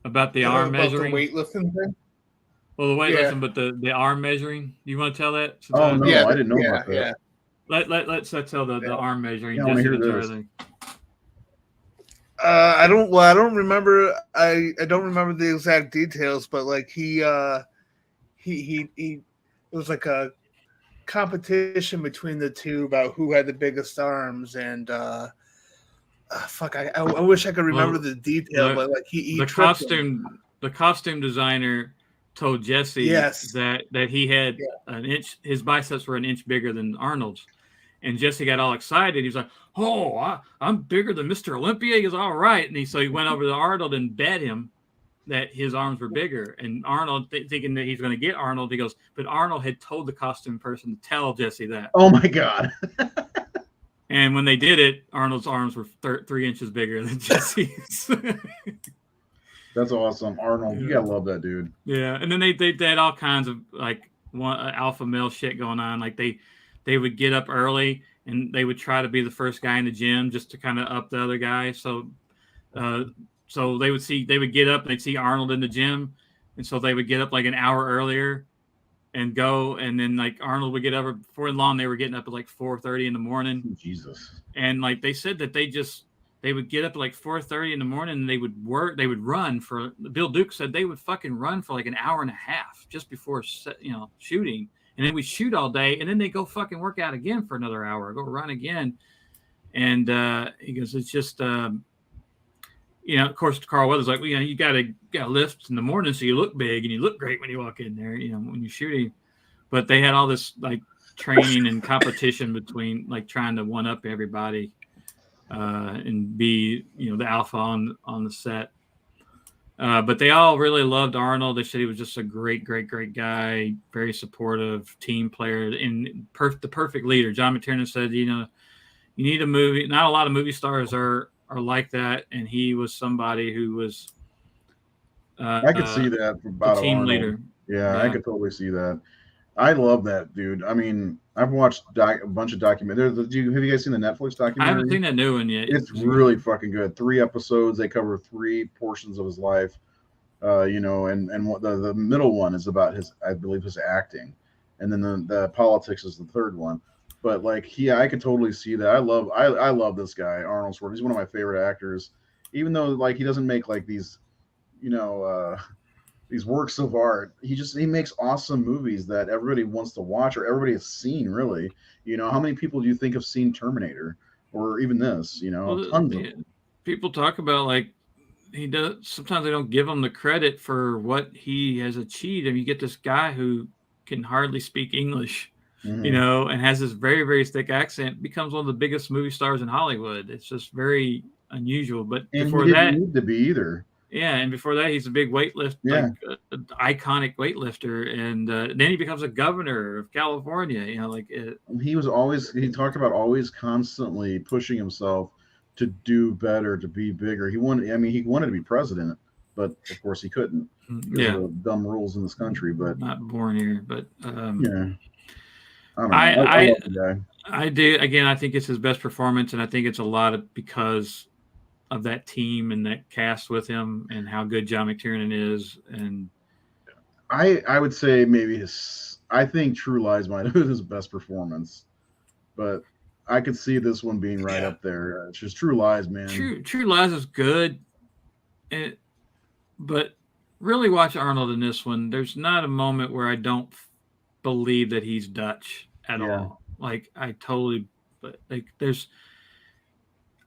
About the arm measuring? The weightlifting thing? Well, the weightlifting, but the arm measuring. You want to tell that? Oh, no, I didn't know about that. Yeah. Let's tell the arm measuring. Yeah, I want to hear this. I don't remember. I don't remember the exact details, but like he it was like a competition between the two about who had the biggest arms, and fuck, I wish I could remember the detail, but like the costume designer told Jesse that he had an inch, his biceps were an inch bigger than Arnold's. And Jesse got all excited. He was like, "Oh, I'm bigger than Mr. Olympia." He goes, "All right." And so he went over to Arnold and bet him that his arms were bigger. And Arnold, thinking that he's going to get Arnold, he goes, but Arnold had told the costume person to tell Jesse that. Oh, my God. And when they did it, Arnold's arms were 3 inches bigger than Jesse's. That's awesome. Arnold, you got to love that dude. Yeah. And then they had all kinds of like alpha male shit going on. Like they would get up early and they would try to be the first guy in the gym just to kind of up the other guy. So they would get up and they'd see Arnold in the gym. And so they would get up like an hour earlier and go. And then like Arnold would get up before long. They were getting up at like 4:30 in the morning. Jesus. And like they said that they would get up at like 4:30 in the morning and they would run Bill Duke said they would fucking run for like an hour and a half just before, shooting. And then we shoot all day, and then they go fucking work out again for another hour, go run again. And he goes, it's just, of course, Carl Weathers like, well, you gotta lift in the morning so you look big and you look great when you walk in there, when you're shooting. But they had all this like training and competition between like trying to one up everybody and be, the alpha on the set. But they all really loved Arnold. They said he was just a great, great, great guy, very supportive team player, and the perfect leader. John McTiernan said, you need a movie. Not a lot of movie stars are like that, and he was somebody who was. I could see that about a team Arnold. leader. Yeah, I could totally see that. I love that dude. I mean, I've watched a bunch of documentaries. Have you guys seen the Netflix documentary? I haven't seen that new one yet. It's really fucking good. 3 episodes. They cover 3 portions of his life. And what the middle one is about I believe his acting, and then the politics is the third one. But like I could totally see that. I love this guy, Arnold Schwarzenegger. He's one of my favorite actors, even though like he doesn't make like these, these works of art. He makes awesome movies that everybody wants to watch or everybody has seen. Really, how many people do you think have seen Terminator or even this? Tons of them. People talk about like. He does. Sometimes they don't give him the credit for what he has achieved. And you get this guy who can hardly speak English, you know, and has this very, very thick accent, becomes one of the biggest movie stars in Hollywood. It's just very unusual. But And before he didn't that, need to be either. yeah, and before that, he's a big weightlift, Yeah. like iconic weightlifter, and then he becomes a governor of California. You know, like He talked about always constantly pushing himself to do better, to be bigger. He wanted to be president, but of course he couldn't because of the dumb rules in this country. But not born here. But yeah, I don't know. I love the guy. I do. Again, I think it's his best performance, and I think it's a lot of because of that team and that cast with him, and how good John McTiernan is. And I would say maybe I think True Lies might have been his best performance, but I could see this one being right up there. It's just True Lies, man. True Lies is good, but really watch Arnold in this one. There's not a moment where I don't believe that he's Dutch at all. Like I totally, but like there's.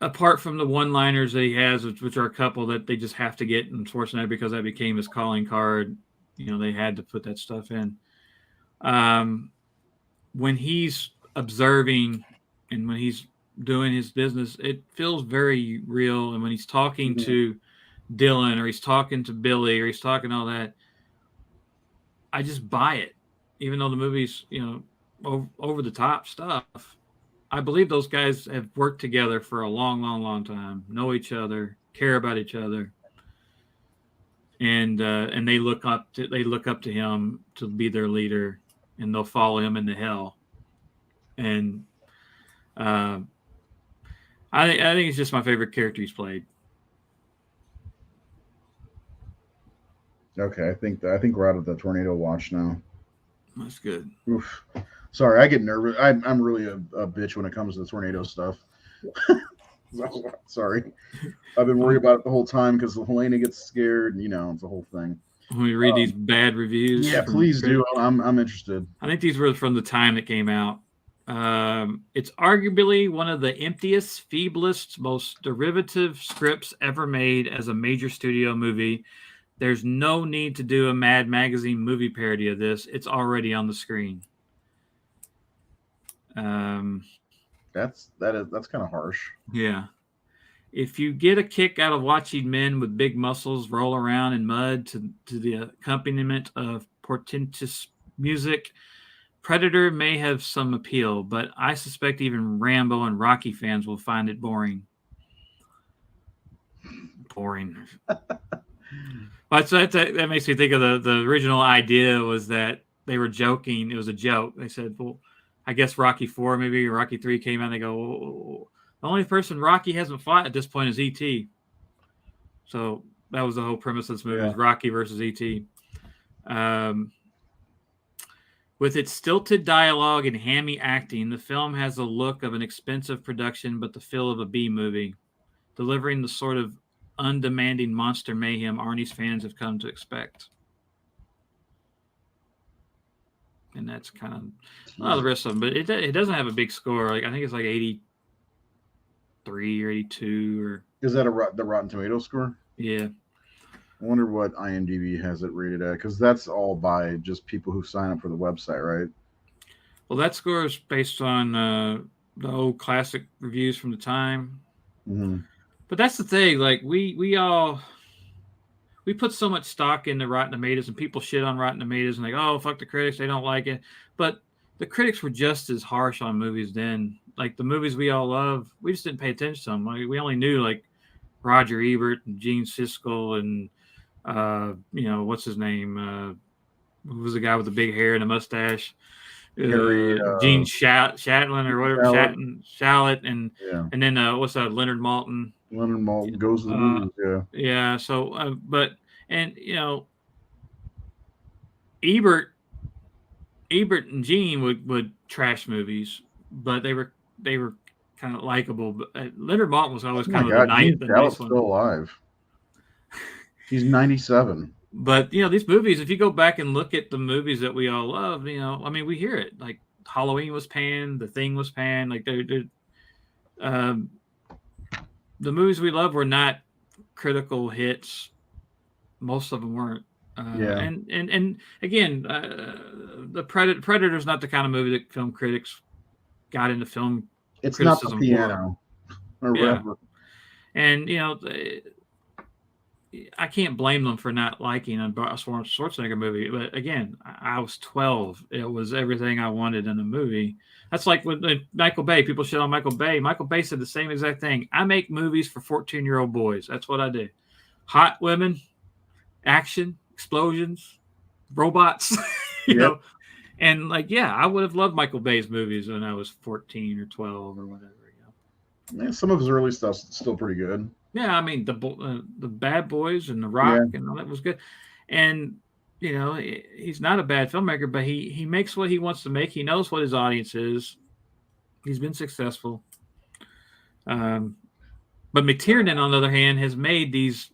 Apart from the one-liners that he has, which are a couple that they just have to get in Schwarzenegger because that became his calling card, you know, they had to put that stuff in. When he's observing and when he's doing his business, it feels very real. And when he's talking to Dylan or he's talking to Billy or he's talking all that, I just buy it, even though the movie's, you know, over the top stuff. I believe those guys have worked together for a long, long, long time, know each other, care about each other, and they look up to him to be their leader, and they'll follow him into hell. And I think it's just my favorite character he's played. Okay, I think we're out of the tornado watch now. That's good. Oof. Sorry, I get nervous. I'm really a bitch when it comes to the tornado stuff. Sorry. I've been worried about it the whole time because Helena gets scared, and, you know, it's a whole thing. When we read these bad reviews. Yeah, please do. I'm interested. I think these were from the time that came out. It's arguably one of the emptiest, feeblest, most derivative scripts ever made as a major studio movie. There's no need to do a Mad Magazine movie parody of this. It's already on the screen. That's kind of harsh. Yeah. If you get a kick out of watching men with big muscles roll around in mud to the accompaniment of portentous music, Predator may have some appeal, but I suspect even Rambo and Rocky fans will find it boring. Boring. Well, so that makes me think of the original idea was that they were joking. It was a joke. They said, well, I guess Rocky 4 maybe or Rocky 3 came out and they go, oh, the only person Rocky hasn't fought at this point is E.T. So that was the whole premise of this movie, was Rocky versus E.T. With its stilted dialogue and hammy acting, the film has the look of an expensive production but the feel of a B-movie, delivering the sort of undemanding monster mayhem Arnie's fans have come to expect. And that's kind of the rest of them, but it doesn't have a big score. Like I think it's like 83 or 82 or. Is that the Rotten Tomatoes score? Yeah. I wonder what IMDb has it rated at, because that's all by just people who sign up for the website, right? Well, that score is based on the old classic reviews from the time. Mm-hmm. But that's the thing. Like we put so much stock into Rotten Tomatoes, and people shit on Rotten Tomatoes and like, oh, fuck the critics, they don't like it. But the critics were just as harsh on movies then. Like the movies we all love, we just didn't pay attention to them. Like we only knew like Roger Ebert and Gene Siskel and what's his name? Who was the guy with the big hair and a mustache? Gene Shatlin or whatever, Shalit, and then what's that? Leonard Maltin. Leonard Maltin goes to the movies, yeah. So, Ebert and Gene would trash movies, but they were kind of likable. But Leonard Maltin was always kind of the nice one. Still alive. He's 97. But these movies, if you go back and look at the movies that we all love, we hear it. Like Halloween was panned, The Thing was panned. Like the movies we love were not critical hits. Most of them weren't. And again, the Predator's not the kind of movie that film critics got into film It's not the criticism piano or Yeah. whatever. And I can't blame them for not liking a Schwarzenegger movie. But again, I was 12. It was everything I wanted in a movie. That's like with Michael Bay. People shit on Michael Bay. Michael Bay said the same exact thing. I make movies for 14-year-old boys. That's what I do. Hot women, action, explosions, robots, you know. And like, yeah, I would have loved Michael Bay's movies when I was 14 or 12 or whatever. Yeah, some of his early stuff's still pretty good. Yeah, I mean the Bad Boys and The Rock and all that was good, and he's not a bad filmmaker, but he makes what he wants to make. He knows what his audience is. He's been successful. But McTiernan, on the other hand, has made these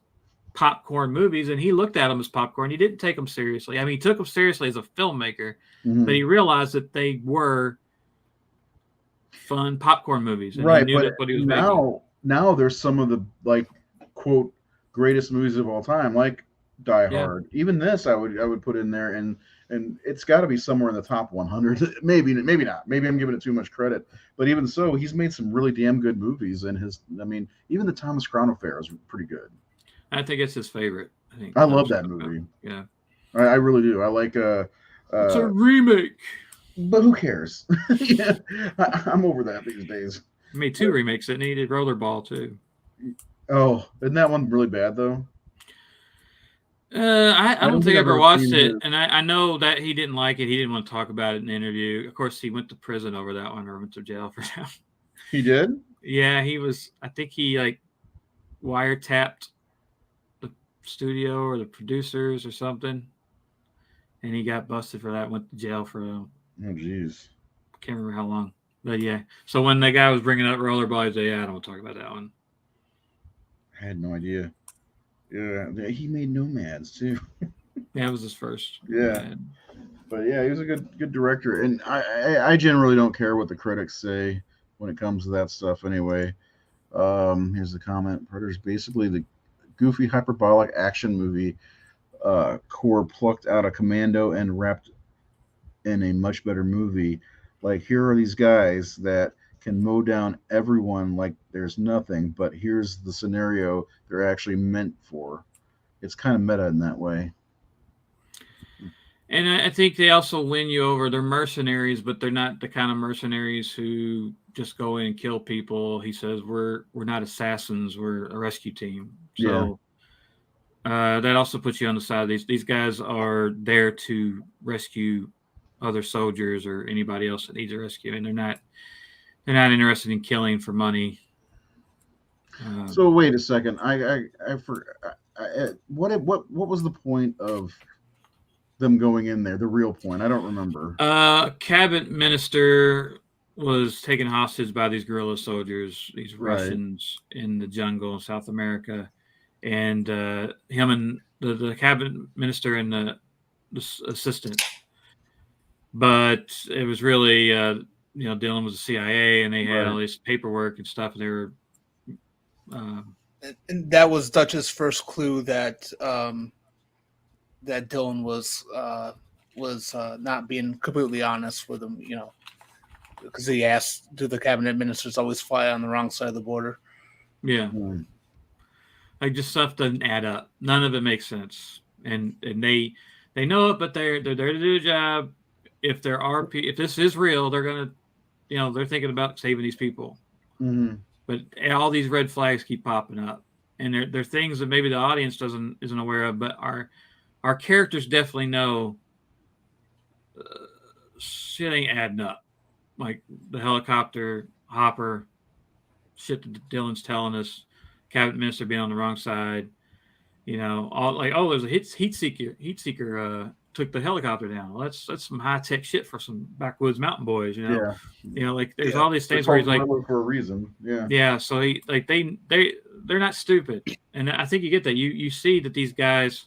popcorn movies, and he looked at them as popcorn. He didn't take them seriously. I mean, he took them seriously as a filmmaker, but he realized that they were fun popcorn movies. And right, he knew but that's what he was making. Now there's some of the quote greatest movies of all time, like Die Hard. Even this I would put in there, and it's got to be somewhere in the top 100. Maybe not. Maybe I'm giving it too much credit, but even so, he's made some really damn good movies. And even the Thomas Crown Affair is pretty good. I think it's his favorite. I love that movie. Yeah, I really do. I like it's a remake. But who cares? I'm over that these days. He made 2 remakes, and he did Rollerball too. Oh, isn't that one really bad though? I don't think I ever watched it, and I know that he didn't like it. He didn't want to talk about it in the interview. Of course, he went to prison over that one, or went to jail for that. He did? Yeah, he was. I think he wiretapped the studio or the producers or something, and he got busted for that. Went to jail for. Oh, jeez. Can't remember how long. But yeah, so when the guy was bringing up Rollerball, he said, "Yeah, I don't want to talk about that one." I had no idea. Yeah, he made Nomads too. Yeah, it was his first. Yeah, but yeah, he was a good director, and I generally don't care what the critics say when it comes to that stuff. Anyway, here's the comment: Predator's basically the goofy, hyperbolic action movie core plucked out of Commando and wrapped in a much better movie. Like, here are these guys that can mow down everyone like there's nothing, but here's the scenario they're actually meant for. It's kind of meta in that way. And I think they also win you over. They're mercenaries, but they're not the kind of mercenaries who just go in and kill people. He says, we're not assassins, we're a rescue team. So that also puts you on the side of these guys are there to rescue other soldiers or anybody else that needs a rescue, and they're not interested in killing for money. So wait a second. I forgot. What was the point of them going in there? The real point? I don't remember. Cabinet minister was taken hostage by these guerrilla soldiers, these Russians in the jungle in South America, and him and the cabinet minister and the assistant. But it was really, dealing with the CIA, and they had all this paperwork and stuff. And they were, and that was Dutch's first clue that that Dylan was not being completely honest with him. Because he asked, "Do the cabinet ministers always fly on the wrong side of the border?" Yeah, like just stuff doesn't add up. None of it makes sense, and they know it, but they're there to do a job. If this is real, they're gonna, they're thinking about saving these people. Mm-hmm. But all these red flags keep popping up, and they're things that maybe the audience isn't aware of, but our characters definitely know. Shit ain't adding up. Like the helicopter hopper, shit that Dylan's telling us, cabinet minister being on the wrong side. There's a heat seeker. Took the helicopter down. Well, that's some high tech shit for some backwoods mountain boys, there's all these things where he's like for a reason. Yeah. So they're not stupid. And I think you get that. You see that these guys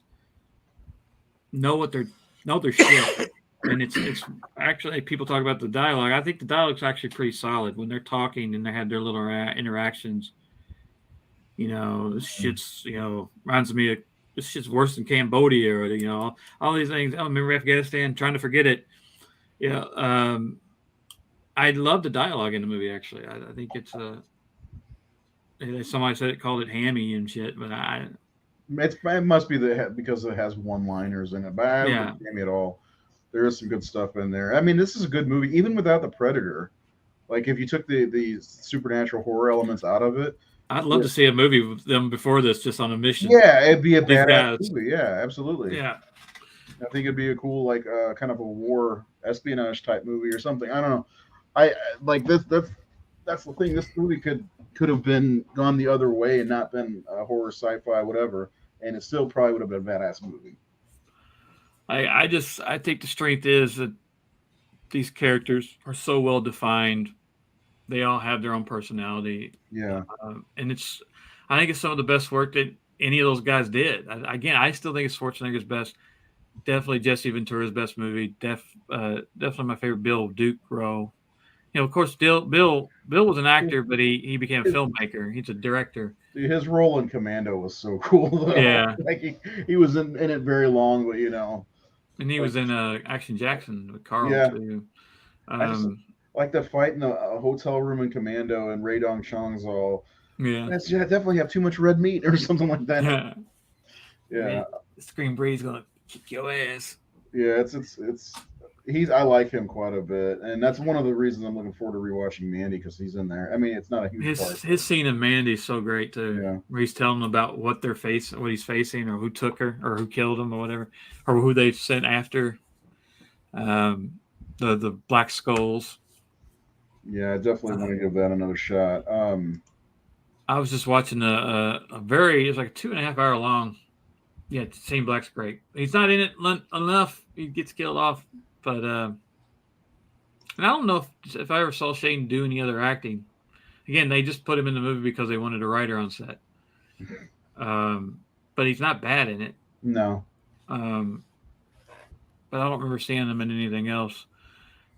know their shit. And it's actually, people talk about the dialogue. I think the dialogue's actually pretty solid when they're talking and they had their little interactions. This shit's, reminds me of this shit's worse than Cambodia, or all these things. I remember Afghanistan, trying to forget it. I love the dialogue in the movie. Actually, I think it's somebody said called it hammy and shit, but it must be because it has one-liners in it, but I don't think at all. There is some good stuff in there. I mean, this is a good movie, even without the Predator. Like, if you took the supernatural horror elements out of it, I'd love to see a movie with them before this, just on a mission. Yeah, it'd be a badass movie. Yeah, absolutely. Yeah, I think it'd be a cool, like, kind of a war espionage type movie or something. I don't know. I like this. That's the thing. This movie could have been gone the other way and not been horror, sci-fi, whatever, and it still probably would have been a badass movie. I think the strength is that these characters are so well defined. They all have their own personality. Yeah, and I think it's some of the best work that any of those guys did. I still think it's Schwarzenegger's best. Definitely Jesse Ventura's best movie. Definitely my favorite Bill Duke role. Of course, Bill was an actor, but he became a filmmaker. He's a director. His role in Commando was so cool, though. Yeah, like he was in it very long, but And he was in Action Jackson with Carl too. I just like the fight in a hotel room in Commando, and Ray Dong Chong's all. Yeah, definitely have too much red meat or something like that. Yeah. Man, the Scream Breeze gonna kick your ass. Yeah, I like him quite a bit, and that's one of the reasons I'm looking forward to rewatching Mandy, because he's in there. I mean, it's not a huge part. His scene in Mandy is so great too. Where he's telling them about what he's facing, or who took her, or who killed him, or whatever, or who they sent after. The Black Skulls. Yeah, I definitely want to give that another shot. I was just watching it's like a 2.5 hour long. Yeah, Shane Black's great. He's not in it enough. He gets killed off. But and I don't know if I ever saw Shane do any other acting. Again, they just put him in the movie because they wanted a writer on set. But he's not bad in it. No. But I don't remember seeing him in anything else.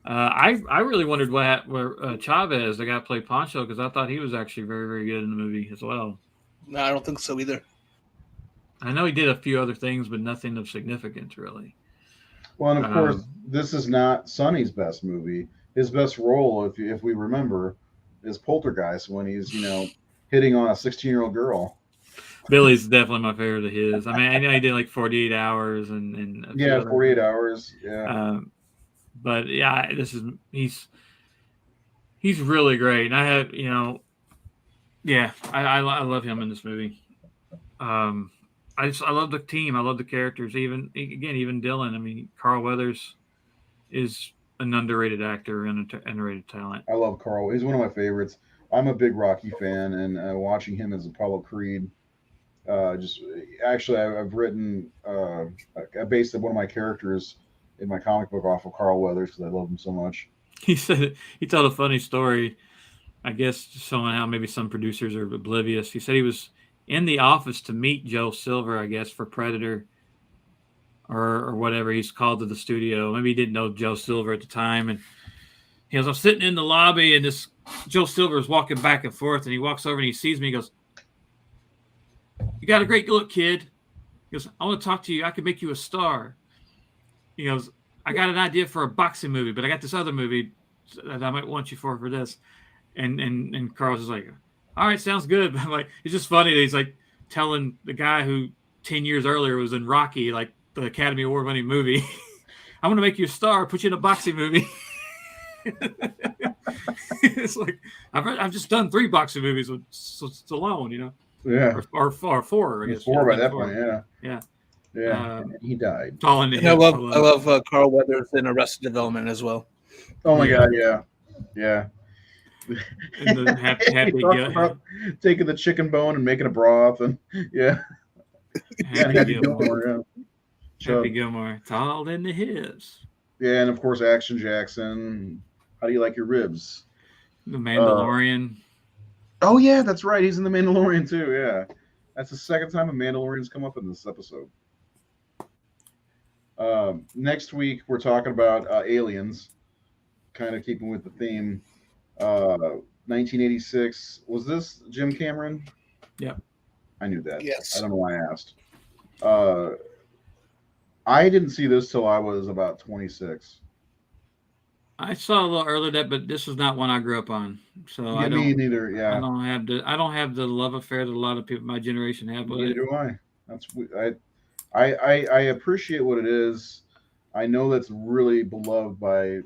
I really wondered where Chavez, the guy who played Pancho, because I thought he was actually very, very good in the movie as well. No, I don't think so either. I know he did a few other things, but nothing of significance, really. Well, and of course, this is not Sonny's best movie. His best role, if we remember, is Poltergeist, when he's hitting on a 16-year-old girl. Billy's definitely my favorite of his. I mean, I know he did like 48 Hours and 48 Hours. Yeah. But yeah, he's really great, and I have I love him in this movie. I love the team. I love the characters. Even Dylan. I mean, Carl Weathers is an underrated actor and an underrated talent. I love Carl. He's one of my favorites. I'm a big Rocky fan, and watching him as Apollo Creed. I've written. I based one of my characters in my comic book off of Carl Weathers because I love him so much. He told a funny story. I guess showing how maybe some producers are oblivious. He said he was in the office to meet Joe Silver, I guess, for Predator or whatever. He's called to the studio. Maybe he didn't know Joe Silver at the time. And he goes, I'm sitting in the lobby, and this Joe Silver is walking back and forth, and he walks over and he sees me. He goes, you got a great look, kid. He goes, I want to talk to you. I can make you a star. He goes, I got an idea for a boxing movie, but I got this other movie that I might want you for this. And Carl's just like, all right, sounds good. But I'm like, it's just funny that he's like telling the guy who 10 years earlier was in Rocky, like the Academy Award winning movie, I'm going to make you a star, put you in a boxing movie. It's like, I've just done 3 boxing movies with Stallone, Yeah. Or 4, I guess. 4 by that point, yeah. Yeah. Yeah. He died. I love Carl Weathers in Arrested Development as well. Oh my God, yeah. Yeah. And the happy taking the chicken bone and making a broth, and Happy Gilmore. Happy Gilmore, tall in the hips. Yeah, and of course Action Jackson. How do you like your ribs? The Mandalorian. Oh yeah, that's right. He's in the Mandalorian too. Yeah, that's the second time a Mandalorian's come up in this episode. Next week we're talking about aliens, kind of keeping with the theme. 1986. Was this Jim Cameron? Yeah. I knew that. Yes. I don't know why I asked. I didn't see this till I was about 26. I saw a little earlier that, but this is not one I grew up on, so Yeah, me neither. Yeah, I don't have the love affair that a lot of people my generation have with neither it. do I. That's I appreciate what it is. I know that's really beloved by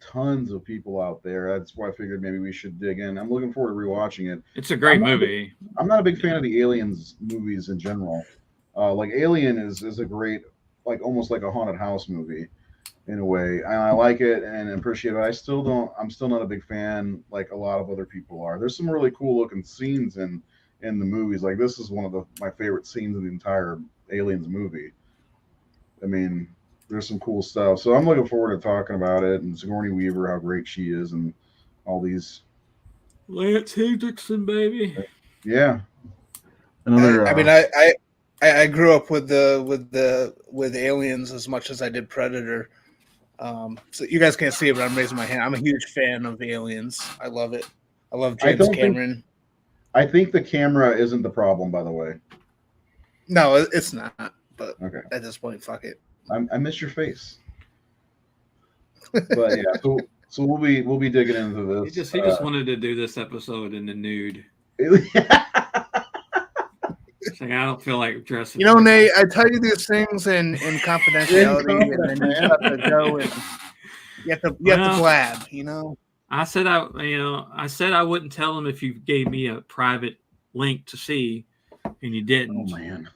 tons of people out there. That's why I figured maybe we should dig in. I'm looking forward to rewatching it. It's a I'm great not a big, movie. I'm not a big fan of the Aliens movies in general. Like Alien is a great, like almost like a haunted house movie in a way, and I like it and appreciate it. I still don't. I'm still not a big fan like a lot of other people are. There's some really cool looking scenes in the movies. Like this is one of my favorite scenes in the entire Aliens movie. I mean, there's some cool stuff. So I'm looking forward to talking about it and Sigourney Weaver, how great she is, and all these. Lance Hendrickson, baby. Yeah, another. I mean, I grew up with Aliens as much as I did Predator. So you guys can't see it, but I'm raising my hand. I'm a huge fan of Aliens. I love it. I love James Cameron. I think the camera isn't the problem, by the way. No, it's not. But okay. At this point, fuck it. I miss your face. But yeah, so we'll be digging into this. He just wanted to do this episode in the nude. Like, I don't feel like dressing. You know, Nate, I tell you these things in confidentiality, and then you have to go and you have to blab. You know. I said I wouldn't tell him if you gave me a private link to see, and you didn't. Oh man.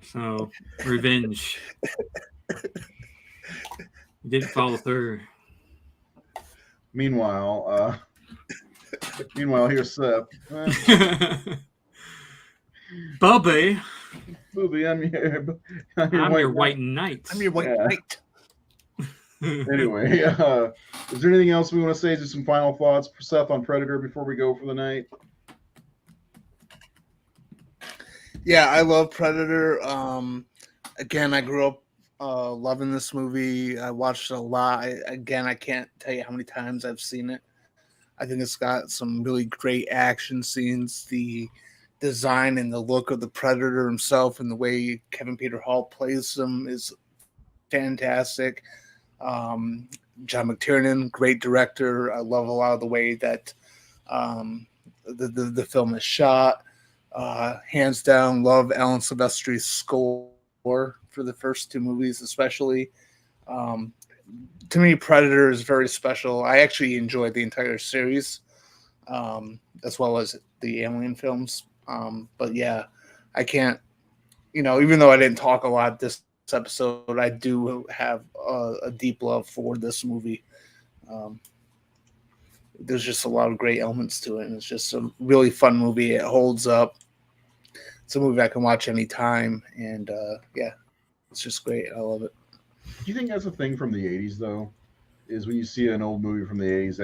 So revenge. You didn't follow through. Meanwhile, here's Seth. Bubby, I'm your white knight. I'm your white knight. Anyway, is there anything else we want to say? Just some final thoughts for Seth on Predator before we go for the night? Yeah, I love Predator. Again, I grew up loving this movie. I watched it a lot. I can't tell you how many times I've seen it. I think it's got some really great action scenes. The design and the look of the Predator himself and the way Kevin Peter Hall plays him is fantastic. John McTiernan, great director. I love a lot of the way that the film is shot. Hands down, love Alan Silvestri's score for the first two movies, especially. To me, Predator is very special. I actually enjoyed the entire series, as well as the Alien films. But yeah, I can't, even though I didn't talk a lot this episode, I do have a deep love for this movie. There's just a lot of great elements to it, and it's just a really fun movie. It holds up. It's a movie I can watch anytime, and yeah, it's just great. I love it. Do you think that's a thing from the 80s, though? Is when you see an old movie from the 80s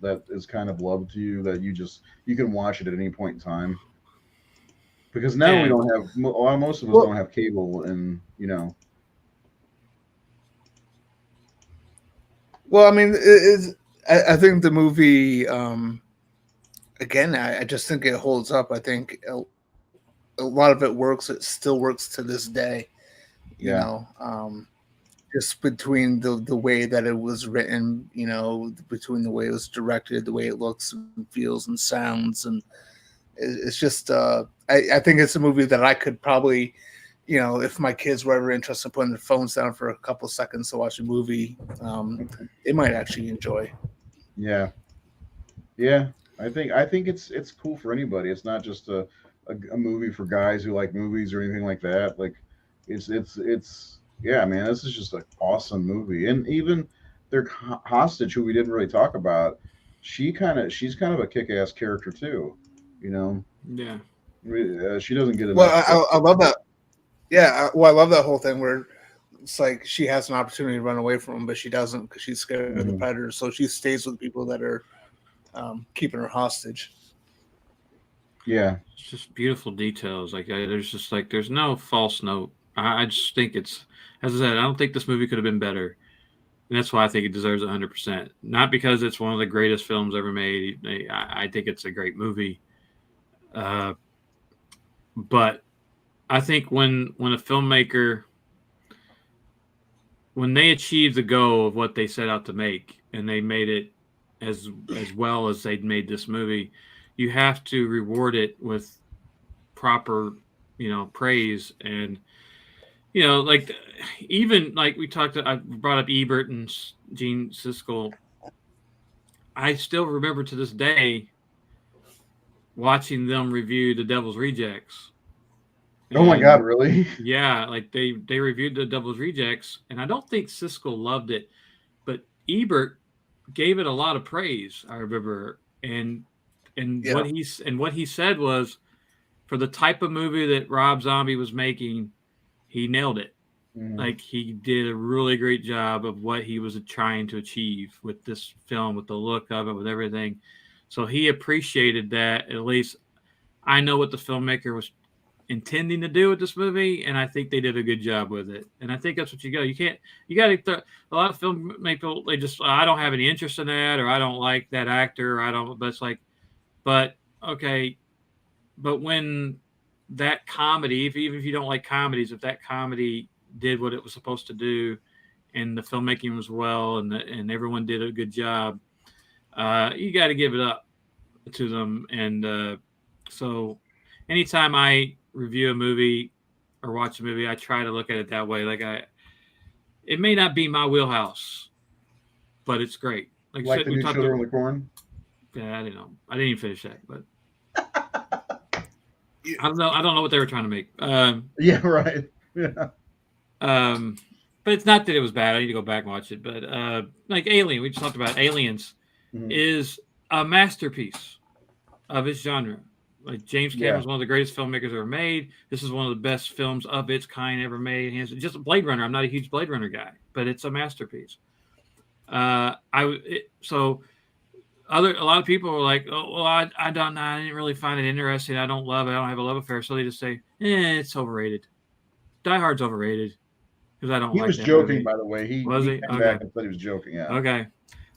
that is kind of loved to you, that you can watch it at any point in time? Because now we don't have, most of us don't have cable, and Well, I mean, I think the movie, again, I just think it holds up. I think a lot of it works. It still works to this day. You know, just between the way that it was written, between the way it was directed, the way it looks and feels and sounds, and it's just. I think it's a movie that I could probably, if my kids were ever interested in putting their phones down for a couple of seconds to watch a movie, they might actually enjoy. Yeah. I think it's cool for anybody. It's not just a movie for guys who like movies or anything like that. Like, it's yeah, man. This is just an awesome movie, and even their hostage, who we didn't really talk about, she's kind of a kick-ass character too. Yeah. She doesn't get enough. Well, I love that. Yeah, I love that whole thing where it's like she has an opportunity to run away from him, but she doesn't because she's scared of the predator. So she stays with people that are keeping her hostage. Yeah, it's just beautiful details. Like there's no false note. I just think it's, as I said, I don't think this movie could have been better, and that's why I think it deserves 100%. Not because it's one of the greatest films ever made. I think it's a great movie. But I think when a filmmaker, when they achieve the goal of what they set out to make, and they made it as well as they'd made this movie, you have to reward it with proper, praise. And like, even like I brought up Ebert and Gene Siskel. I still remember to this day watching them review The Devil's Rejects. Oh my God, really? Yeah, like they reviewed The Devil's Rejects, and I don't think Siskel loved it, but Ebert gave it a lot of praise. I remember, and what he said was, for the type of movie that Rob Zombie was making, he nailed it. Like, he did a really great job of what he was trying to achieve with this film, with the look of it, with everything. So he appreciated that. At least I know what the filmmaker was intending to do with this movie, and I think they did a good job with it. And I think that's what you got to a lot of filmmakers, they just, I don't have any interest in that, or I don't like that actor, or but it's like, but okay, but when that comedy, even if you don't like comedies, if that comedy did what it was supposed to do, and the filmmaking was well, and everyone did a good job, you got to give it up to them. And so anytime I review a movie or watch a movie, I try to look at it that way. Like, it may not be my wheelhouse, but it's great. Like the new Children of the Corn? Yeah, I don't know. I didn't even finish that, but I don't know what they were trying to make. Yeah, right. Yeah. But it's not that it was bad. I need to go back and watch it. But like Alien, we just talked about Aliens, is a masterpiece of its genre. Like, James Cameron is one of the greatest filmmakers ever made. This is one of the best films of its kind ever made. It's just a Blade Runner. I'm not a huge Blade Runner guy, but it's a masterpiece. So a lot of people were like, "Oh, well, I didn't really find it interesting. I don't love it. I don't have a love affair." So they just say, it's overrated. Die Hard's overrated because I don't like that. He was joking, movie. By the way. He came back and said he was joking. Yeah. Okay.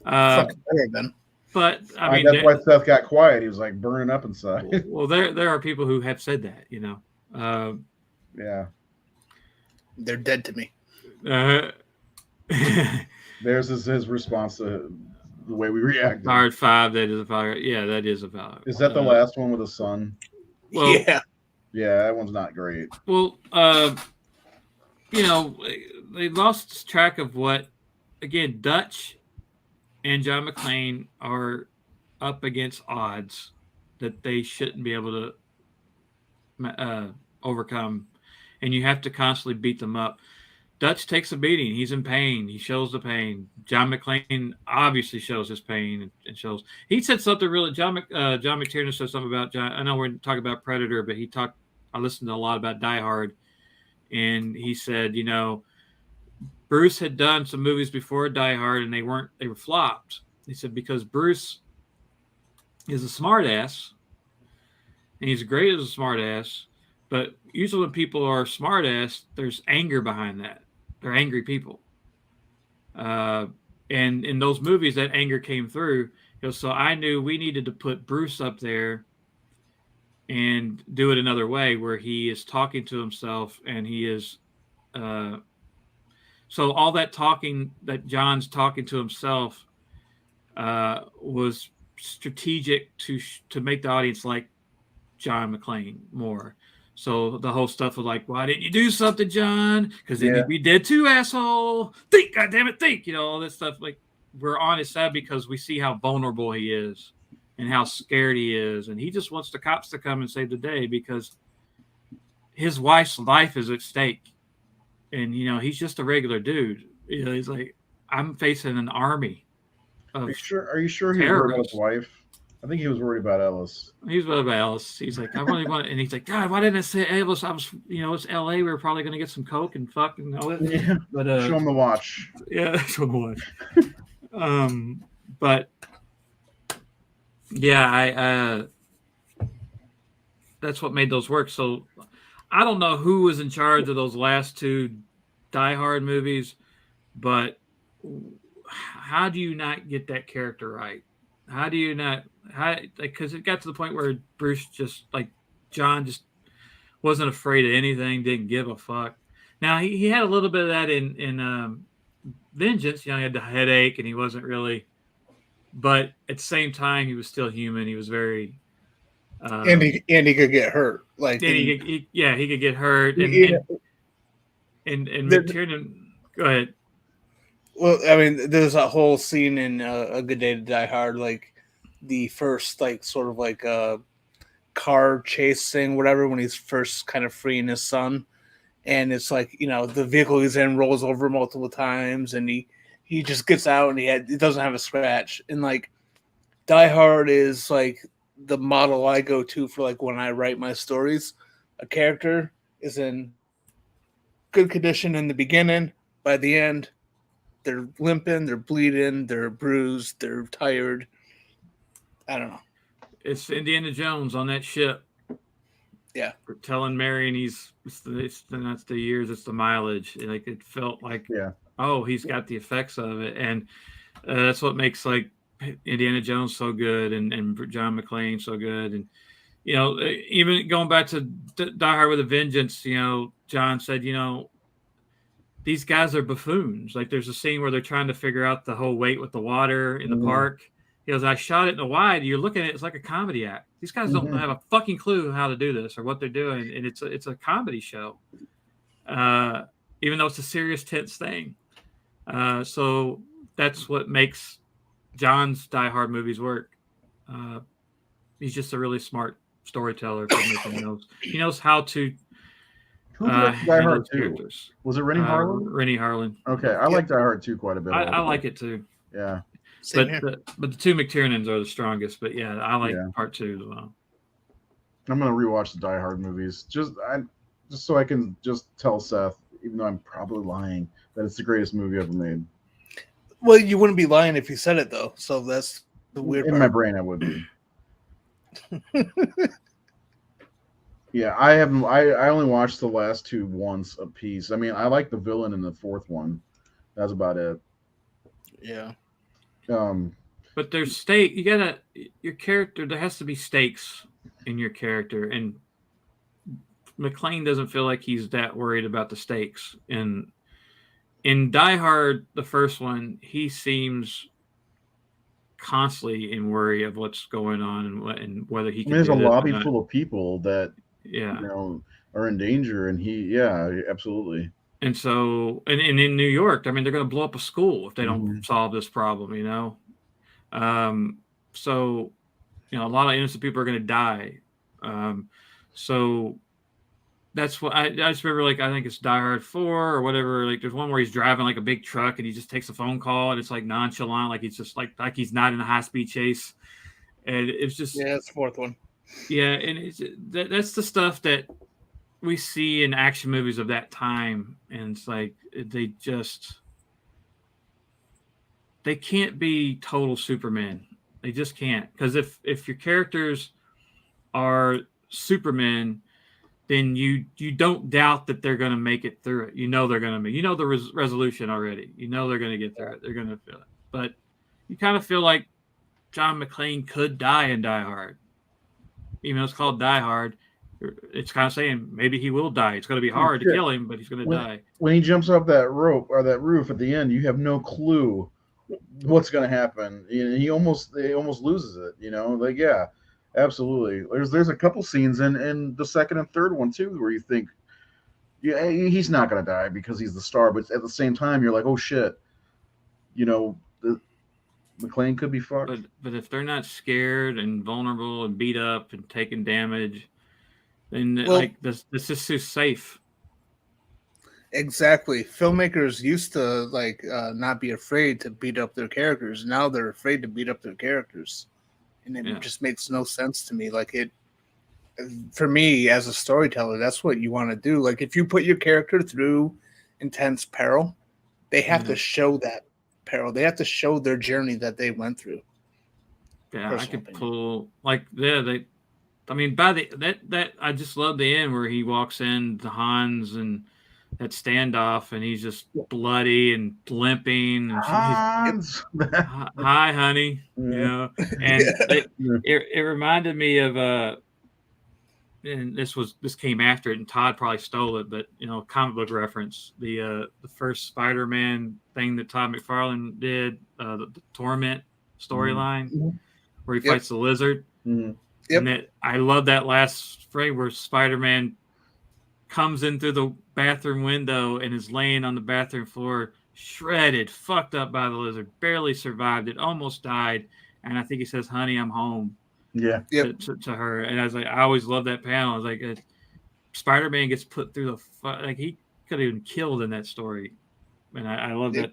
Then. But I mean, that's why Seth got quiet. He was like burning up inside. Well, there are people who have said that, Yeah. They're dead to me. There's his response to the way we reacted. Hard 5, that is a fire. Yeah, that is a fire. Is that the last one with the sun? Well, yeah. Yeah, that one's not great. Well, they lost track of what, again, Dutch and John McClane are up against odds that they shouldn't be able to overcome, and you have to constantly beat them up. Dutch takes a beating. He's in pain. He shows the pain. John McClane obviously shows his pain and shows. He said something really. John McTiernan said something about John. I know we're talking about Predator, but I listened to a lot about Die Hard, and he said, Bruce had done some movies before Die Hard, and they were flopped. He said because Bruce is a smart ass, and he's great as a smart ass, but usually when people are smart ass, there's anger behind that. They're angry people. And in those movies, that anger came through. So I knew we needed to put Bruce up there and do it another way, where he is talking to himself, and he is so all that talking that John's talking to himself was strategic to make the audience like John McClane more. So the whole stuff was like, why didn't you do something, John? Because then you'd be dead too, asshole. Think, goddammit, think. All this stuff. Like, we're on his side because we see how vulnerable he is and how scared he is. And he just wants the cops to come and save the day because his wife's life is at stake. And, he's just a regular dude. He's like, I'm facing an army. Are you sure he was worried about his wife? I think he was worried about Ellis. He was worried about Ellis. He's like, I really want, and he's like, God, why didn't I say Ellis? I was, it's LA. We were probably going to get some coke and fuck and all that. Yeah. But show him the watch. Yeah, show him the watch. But yeah, that's what made those work. So I don't know who was in charge of those last two Die Hard movies, but how do you not get that character right? How do you not? Because it got to the point where Bruce just, like, John just wasn't afraid of anything, didn't give a fuck. Now he had a little bit of that in Vengeance. You know, he had the headache and he wasn't really, but at the same time he was still human. He was very and he could get hurt. Like he could get hurt and McTiernan. Go ahead. Well, I mean, there's a whole scene in A Good Day to Die Hard, like the first, like, sort of like a car chase thing, whatever, when he's first kind of freeing his son. And it's like, you know, the vehicle he's in rolls over multiple times and he just gets out and he doesn't have a scratch. And like Die Hard is like the model I go to for like when I write my stories. A character is in good condition in the beginning. By the end, they're limping, they're bleeding, they're bruised, they're tired. I don't know. It's Indiana Jones on that ship. Yeah. For telling Marion it's not the years, it's the mileage. Like it felt like, oh, he's got the effects of it. And that's what makes like Indiana Jones so good and John McClane so good. And, you know, even going back to Die Hard with a Vengeance, you know, John said, you know, these guys are buffoons. Like there's a scene where they're trying to figure out the whole weight with the water in the park. He goes, I shot it in the wide. You're looking at it, it's like a comedy act. These guys don't have a fucking clue how to do this or what they're doing. And it's a comedy show. Even though it's a serious, tense thing. So that's what makes John's Die Hard movies work. He's just a really smart storyteller. He knows how to Who directed Die Hard 2? Characters. Was it Rennie Harlan? Rennie Harlan. Okay, I like Die Hard 2 quite a bit. I like it too. Yeah. But the two McTiernans are the strongest. But yeah, I like part 2 as well. I'm gonna rewatch the Die Hard movies just so I can just tell Seth, even though I'm probably lying, that it's the greatest movie ever made. Well, you wouldn't be lying if you said it though. So that's the weird part. In my brain, I would be. Yeah, I haven't. I only watched the last 2 once a piece. I mean, I like the villain in the 4th one. That's about it. Yeah. But there's your character. There has to be stakes in your character, and McClane doesn't feel like he's that worried about the stakes. In Die Hard, the first one, he seems constantly in worry of what's going on and whether he can. There's a lobby full of people that you know are in danger, and absolutely. And so, and in New York, I mean, they're going to blow up a school if they don't solve this problem, you know? So, you know, a lot of innocent people are going to die. So that's what I just remember, like, I think it's Die Hard 4 or whatever. Like, there's one where he's driving like a big truck and he just takes a phone call and it's like nonchalant, like he's just like he's not in a high speed chase. And it's just, it's the 4th one. Yeah. And that's the stuff that we see in action movies of that time, and it's like they can't be total Superman. They just can't, because if your characters are Superman, then you don't doubt that they're going to make it through it. You know they're going to make. You know the resolution already. You know they're going to get through it. They're going to feel it. But you kind of feel like John McClane could die in Die Hard, even though it's called Die Hard. It's kind of saying maybe he will die. It's going to be hard to kill him, but he's going to die. When he jumps off that rope or that roof at the end, you have no clue what's going to happen. He almost loses it. You know, like absolutely. There's a couple scenes in the 2nd and 3rd one too where you think, he's not going to die because he's the star, but at the same time you're like, oh shit, you know, McClane could be fucked. But if they're not scared and vulnerable and beat up and taking damage, then like this is too safe. Exactly. Filmmakers used to not be afraid to beat up their characters. Now they're afraid to beat up their characters, and it just makes no sense to me. Like for me as a storyteller, that's what you want to do. Like if you put your character through intense peril, they have to show that peril. They have to show their journey that they went through. Yeah, I could pull I mean, by that I just love the end where he walks in to Hans and that standoff, and he's just bloody and limping. And Hans, hi, honey, you know. And it reminded me of and this came after it, and Todd probably stole it, but comic book reference. The first Spider-Man thing that Todd McFarlane did, the Torment storyline, where he fights the lizard. Mhm. And I love that last frame where Spider-Man comes in through the bathroom window and is laying on the bathroom floor, shredded, fucked up by the lizard, barely survived it, almost died. And I think he says, "Honey, I'm home." Yeah. To her. And I was like, I always love that panel. I was like, Spider-Man gets put through like he could have been killed in that story. And I love that.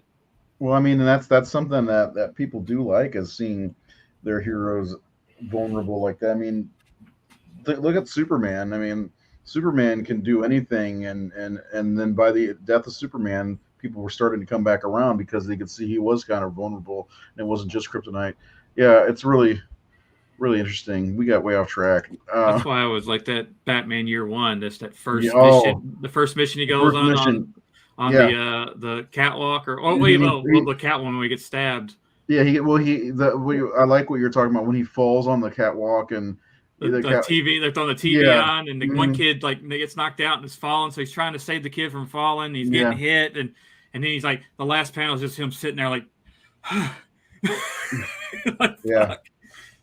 Well, I mean, and that's something that people do like, is seeing their heroes vulnerable like that. I mean, look at Superman. I mean, Superman can do anything, and then by the death of Superman, people were starting to come back around because they could see he was kind of vulnerable, and it wasn't just kryptonite. Yeah, it's really interesting. We got way off track. That's why I was like that Batman Year One. That's that first Yeah, mission. The first mission he goes on Yeah. the catwalk, or the Catwoman when he gets stabbed. Yeah, I like what you're talking about when he falls on the catwalk and the TV. They're throwing the TV on, and the one kid gets knocked out and is falling, so he's trying to save the kid from falling. He's getting hit, and then he's like, the last panel is just him sitting there like, yeah. Fuck.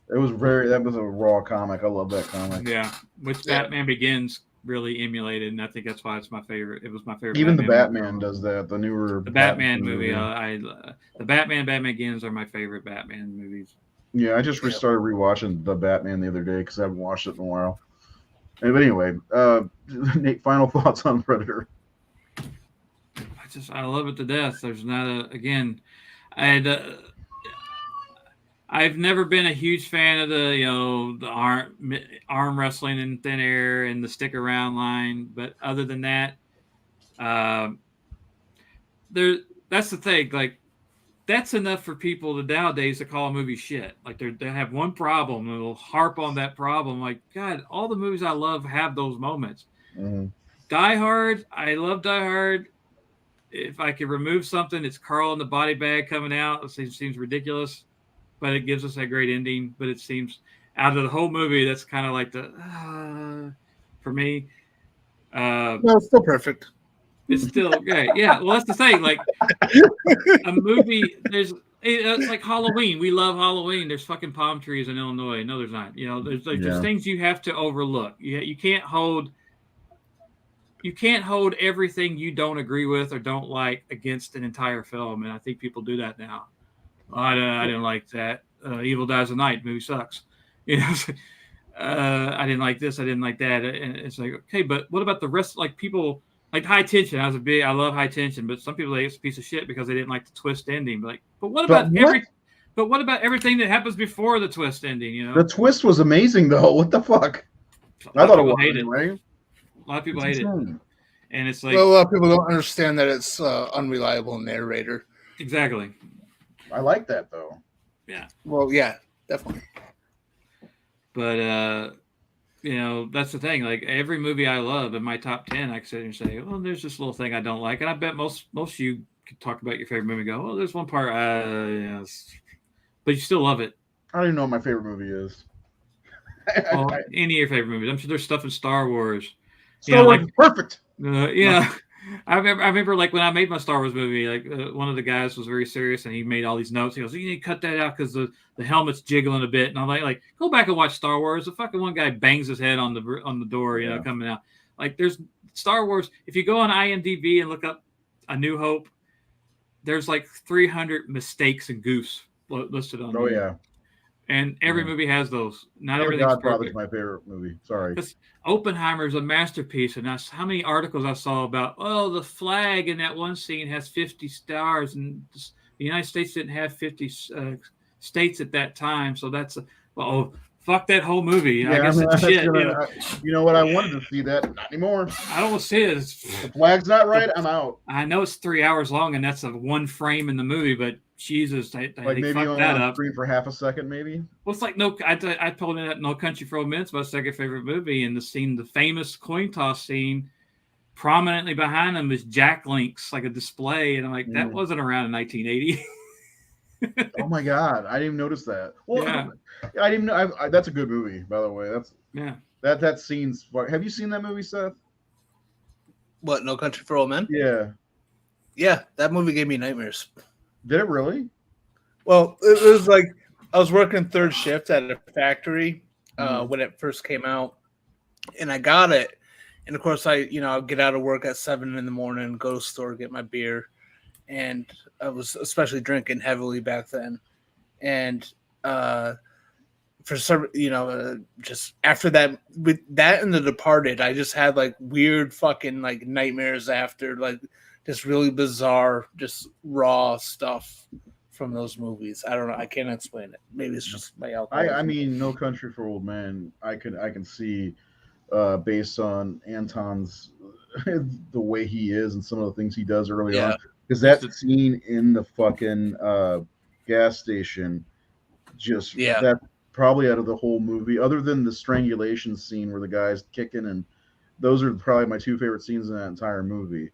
That was a raw comic. I love that comic. Yeah, which Batman Begins really emulated, and I think that's why it's my favorite. It was my favorite. Even the Batman does that. The newer Batman movie. The Batman Begins are my favorite Batman movies. Yeah, I just started rewatching the Batman the other day because I haven't watched it in a while. But anyway, Nate, final thoughts on Predator? I love it to death. There's not I've never been a huge fan of the arm wrestling in thin air and the stick around line, but other than that, that's the thing. Like, that's enough for people nowadays to call a movie shit. Like, they have one problem and they'll harp on that problem. Like, God, all the movies I love have those moments. Mm-hmm. Die Hard, I love Die Hard. If I could remove something, it's Carl in the body bag coming out. It seems ridiculous, but it gives us a great ending. But it seems, out of the whole movie, that's kind of like for me. No, it's still perfect. It's still great. Yeah, well, that's the thing. Like, a movie, it's like Halloween. We love Halloween. There's fucking palm trees in Illinois. No, there's not. There's things you have to overlook. You can't hold everything you don't agree with or don't like against an entire film, and I think people do that now. I didn't like that. Evil Dies Tonight movie sucks. I didn't like this. I didn't like that. And it's like, okay, but what about the rest? Like, people like High Tension. I love High Tension, but some people say it's a piece of shit because they didn't like the twist ending. But what about everything that happens before the twist ending? The twist was amazing, though. What the fuck? I thought it was anyway. A lot of people hate it, and it's like, a lot of people don't understand that it's unreliable narrator. Exactly. I like that though. Yeah. Well, yeah, definitely. But that's the thing. Like, every movie I love in my top 10, I can sit here and say, "Oh, there's this little thing I don't like," and I bet most of you could talk about your favorite movie and go, "Oh, there's one part," but you still love it. I don't even know what my favorite movie is. Well, any of your favorite movies. I'm sure there's stuff in Star Wars. Star Wars is perfect. I remember like when I made my Star Wars movie, like one of the guys was very serious and he made all these notes. He goes, "You need to cut that out because the helmet's jiggling a bit." And I'm like, go back and watch Star Wars. The fucking one guy bangs his head on the door, coming out. Like, there's Star Wars. If you go on IMDb and look up A New Hope, there's like 300 mistakes and goofs listed on there. Oh yeah. And every movie has those. Not everything's Godfather's perfect. my favorite movie. Sorry. Oppenheimer's a masterpiece, and that's how many articles I saw about, the flag in that one scene has 50 stars, and the United States didn't have 50 states at that time, so that's fuck that whole movie. I guess it's shit. You know what? I wanted to see that. Not anymore. I don't want to see it. The flag's not right. I'm out. I know it's 3 hours long, and that's one frame in the movie, but Jesus, they maybe fucked that up. Screen for half a second, maybe. Well, it's like I told you that No Country for Old Men is my second favorite movie, and the famous coin toss scene, prominently behind them is Jack Link's, like a display, and I'm like, that wasn't around in 1980. Oh my god, I didn't even notice that. Well, yeah. I didn't know. That's a good movie, by the way. That scene's. Have you seen that movie, Seth? What? No Country for Old Men? Yeah. Yeah, that movie gave me nightmares. Did it really? Well, it was like I was working third shift at a factory when it first came out, and I got it. And of course, I'd get out of work at 7 in the morning, go to the store, get my beer, and I was especially drinking heavily back then. And for some, just after that, with that and The Departed, I just had like weird fucking like nightmares after, like just really bizarre, just raw stuff from those movies. I don't know. I can't explain it. Maybe it's just my alcohol. I mean, No Country for Old Men. I can see, based on Anton's the way he is and some of the things he does early on, because that scene in the fucking gas station, that probably out of the whole movie, other than the strangulation scene where the guy's kicking, and those are probably my two favorite scenes in that entire movie.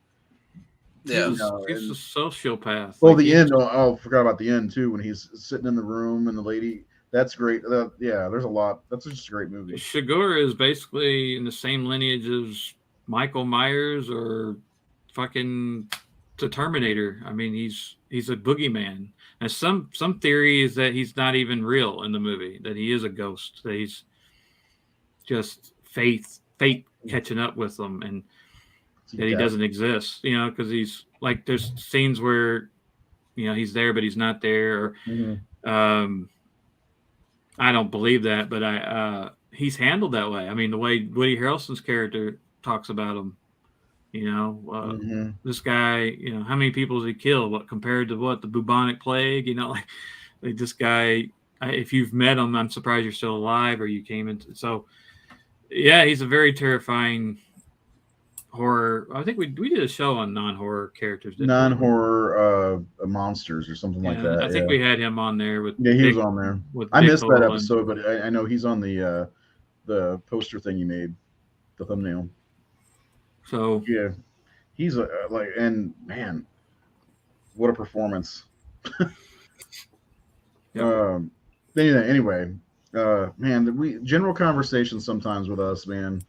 Yeah, he's a sociopath. Well, the end. Oh, forgot about the end too, when he's sitting in the room and the lady. That's great. Yeah, there's a lot. That's just a great movie. Chigurh is basically in the same lineage as Michael Myers or fucking the Terminator. I mean, he's a boogeyman. And some theory is that he's not even real in the movie, that he is a ghost, that he's just fate catching up with him, and that he doesn't exist, because he's like, there's scenes where, he's there, but he's not there. Or, I don't believe that, but he's handled that way. I mean, the way Woody Harrelson's character talks about him, this guy, how many people has he killed? What compared to the bubonic plague? Like this guy. If you've met him, I'm surprised you're still alive, or you came into. So, yeah, he's a very terrifying horror. I think we did a show on non-horror characters. Non-horror monsters or something like that. I think we had him on there with. Yeah, he was on there. I missed that episode, but I know he's on the poster thing you made, the thumbnail. So yeah, he's and man, what a performance. Anyway, man, general conversation sometimes with us, man.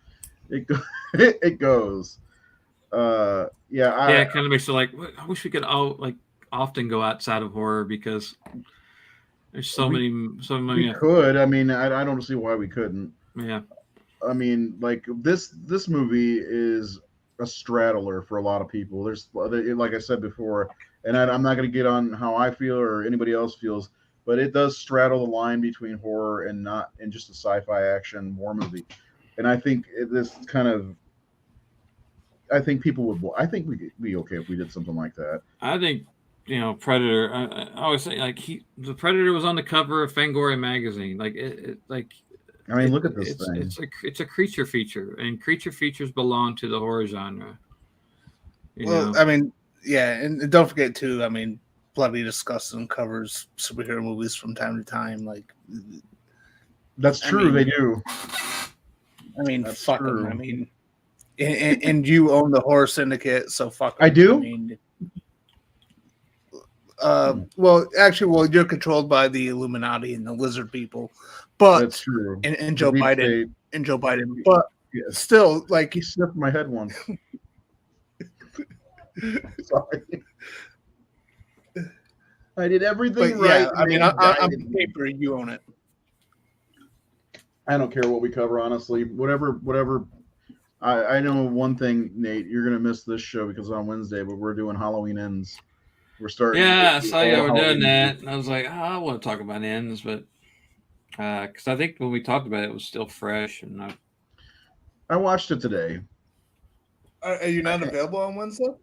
It goes. It kind of makes it like, I wish we could often go outside of horror, because there's so many. We could. I mean, I don't see why we couldn't. Yeah. I mean, like this movie is a straddler for a lot of people. There's, like I said before, and I'm not going to get on how I feel or anybody else feels, but it does straddle the line between horror and just a sci-fi action war movie. And I think I think people would. I think we'd be okay if we did something like that. I think, Predator. I always say, like, the Predator was on the cover of Fangoria magazine. Like I mean, look at this thing. It's a creature feature, and creature features belong to the horror genre. I mean, yeah, and don't forget too. I mean, Bloody Disgusting covers superhero movies from time to time. Like, that's true. They do. I mean, fuck them. I mean, and you own the Horror Syndicate, so fuck them. I do. I mean, well, you're controlled by the Illuminati and the lizard people, but that's true. And Joe Biden and Joe Biden, but still, like, he sniffed my head once. Sorry, I did everything right. Yeah, I mean, on paper, you own it. I don't care what we cover, honestly. Whatever. I know one thing, Nate. You're gonna miss this show because on Wednesday, but we're doing Halloween Ends. We're starting. Yeah, I saw you were doing that, and I was like, I want to talk about Ends, but because I think when we talked about it, it was still fresh, and I watched it today. Are you not available on Wednesday?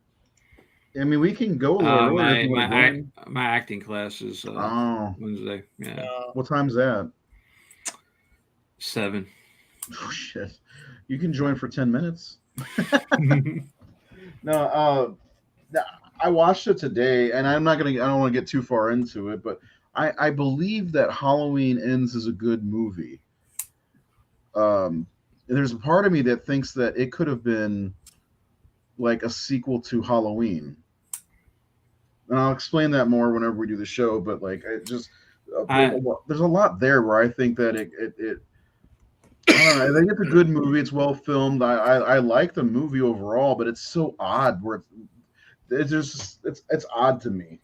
I mean, we can go a little earlier. My acting class is Wednesday. Yeah. What time's that? 7. Oh shit! You can join for 10 minutes. No, I watched it today, and I don't want to get too far into it, but I believe that Halloween Ends is a good movie. There's a part of me that thinks that it could have been like a sequel to Halloween. And I'll explain that more whenever we do the show, but like, there's a lot there where I think that I don't know. I think it's a good movie. It's well filmed. I like the movie overall, but it's so odd where it's just it's odd to me.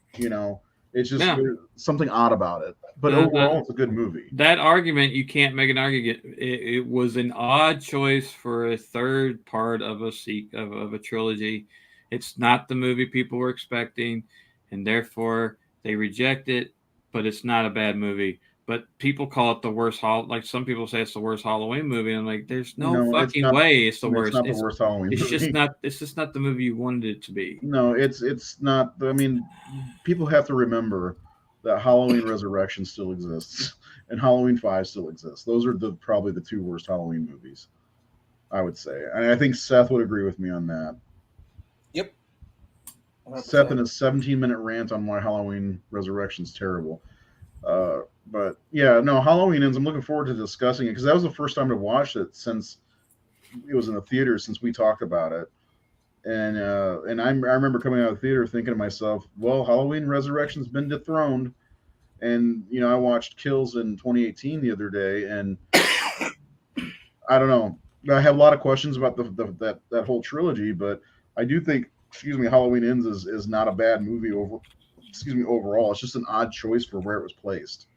It's just Yeah. there's something odd about it. But Uh, overall, it's a good movie. That argument, you can't make an argument. It was an odd choice for a third part of a trilogy. It's not the movie people were expecting, and therefore they reject it. But it's not a bad movie. But people call it the worst like some people say it's the worst Halloween movie. I'm like, there's no No, it's fucking not. way it's the It's worst. not the worst Halloween It's just movie. not. It's just not the movie you wanted it to be. No, it's not. I mean, people have to remember that Halloween Resurrection still exists and Halloween 5 still exists. Those are probably the two worst Halloween movies, I would say. And I think Seth would agree with me on that. Yep. Seth in a 17-minute rant on why Halloween Resurrection is terrible. But yeah, no, Halloween Ends. I'm looking forward to discussing it because that was the first time to watch it since it was in the theater since we talked about it. And I remember coming out of the theater thinking to myself, well, Halloween Resurrection's been dethroned. And I watched Kills in 2018 the other day, and I don't know. I have a lot of questions about that whole trilogy, but I do think, Halloween Ends is not a bad movie overall. It's just an odd choice for where it was placed.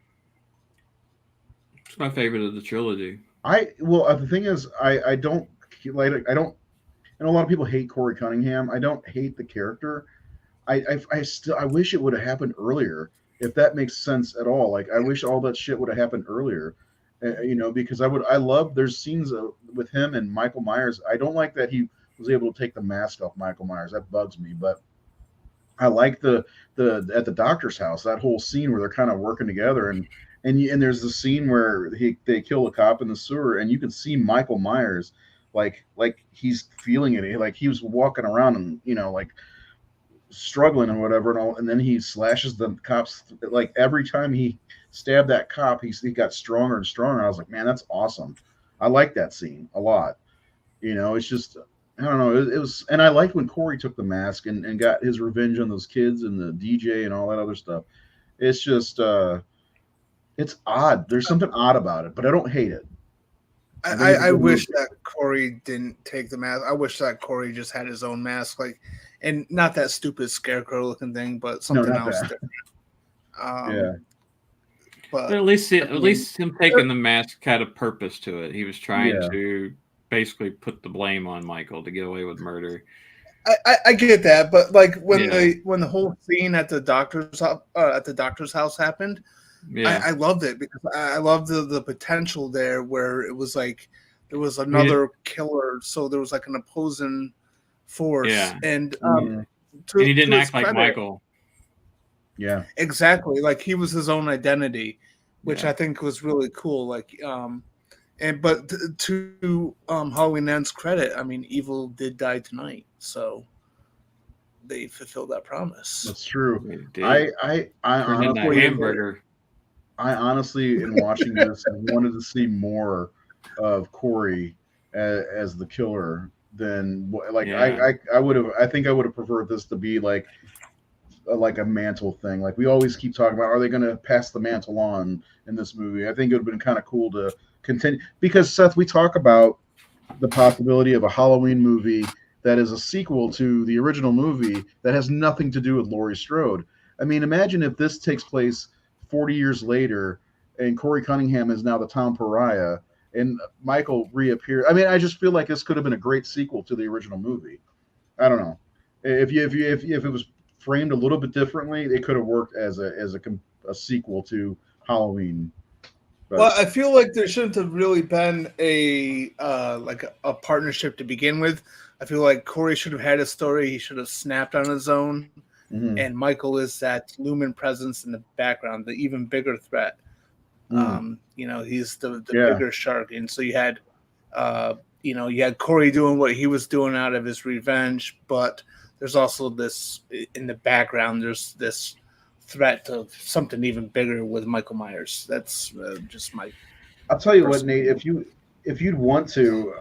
It's my favorite of the trilogy. The thing is, I don't like I don't. And a lot of people hate Corey Cunningham. I don't hate the character. I wish it would have happened earlier, if that makes sense at all. Like, I wish all that shit would have happened earlier, because I love. There's scenes with him and Michael Myers. I don't like that he was able to take the mask off Michael Myers. That bugs me, but I like the at the doctor's house, that whole scene where they're kind of working together, and there's the scene where they kill a cop in the sewer, and you can see Michael Myers like he's feeling it, like he was walking around and like struggling and whatever, and then he slashes the cops. Like, every time he stabbed that cop, he got stronger and stronger. I was like, man, that's awesome. I like that scene a lot. It's just, I don't know. It was, and I liked when Corey took the mask and got his revenge on those kids and the DJ and all that other stuff. It's just, it's odd. There's something odd about it, but I don't hate it. I wish that Corey didn't take the mask. I wish that Corey just had his own mask, and not that stupid scarecrow looking thing, but something else different. Yeah. But at least him taking the mask had a purpose to it. He was trying to basically put the blame on Michael to get away with murder. I get that, but when the whole scene at the doctor's house happened, I loved it because I loved the potential there, where it was like there was another killer, so there was like an opposing force, and he didn't act like Michael. Yeah, exactly. Like, he was his own identity, which I think was really cool. But to Halloween Ends credit, I mean, evil did die tonight, so they fulfilled that promise. That's true. I honestly, hamburger. I honestly, in watching this, wanted to see more of Corey as the killer than I would have. I think I would have preferred this to be like a mantle thing. Like, we always keep talking about, are they going to pass the mantle on in this movie? I think it would have been kind of cool to continue, because Seth, we talk about the possibility of a Halloween movie that is a sequel to the original movie that has nothing to do with Laurie Strode. I mean, imagine if this takes place 40 years later and Corey Cunningham is now the town pariah and Michael reappears. I mean, I just feel like this could have been a great sequel to the original movie. I don't know. If it was framed a little bit differently, it could have worked as a sequel to Halloween. But, well, I feel like there shouldn't have really been a partnership to begin with. I feel like Corey should have had a story. He should have snapped on his own. Mm-hmm. And Michael is that looming presence in the background, the even bigger threat. He's the bigger shark. And so you had Corey doing what he was doing out of his revenge, but there's also this in the background. There's this threat of something even bigger with Michael Myers. That's just my. I'll tell you what, Nate. If you want to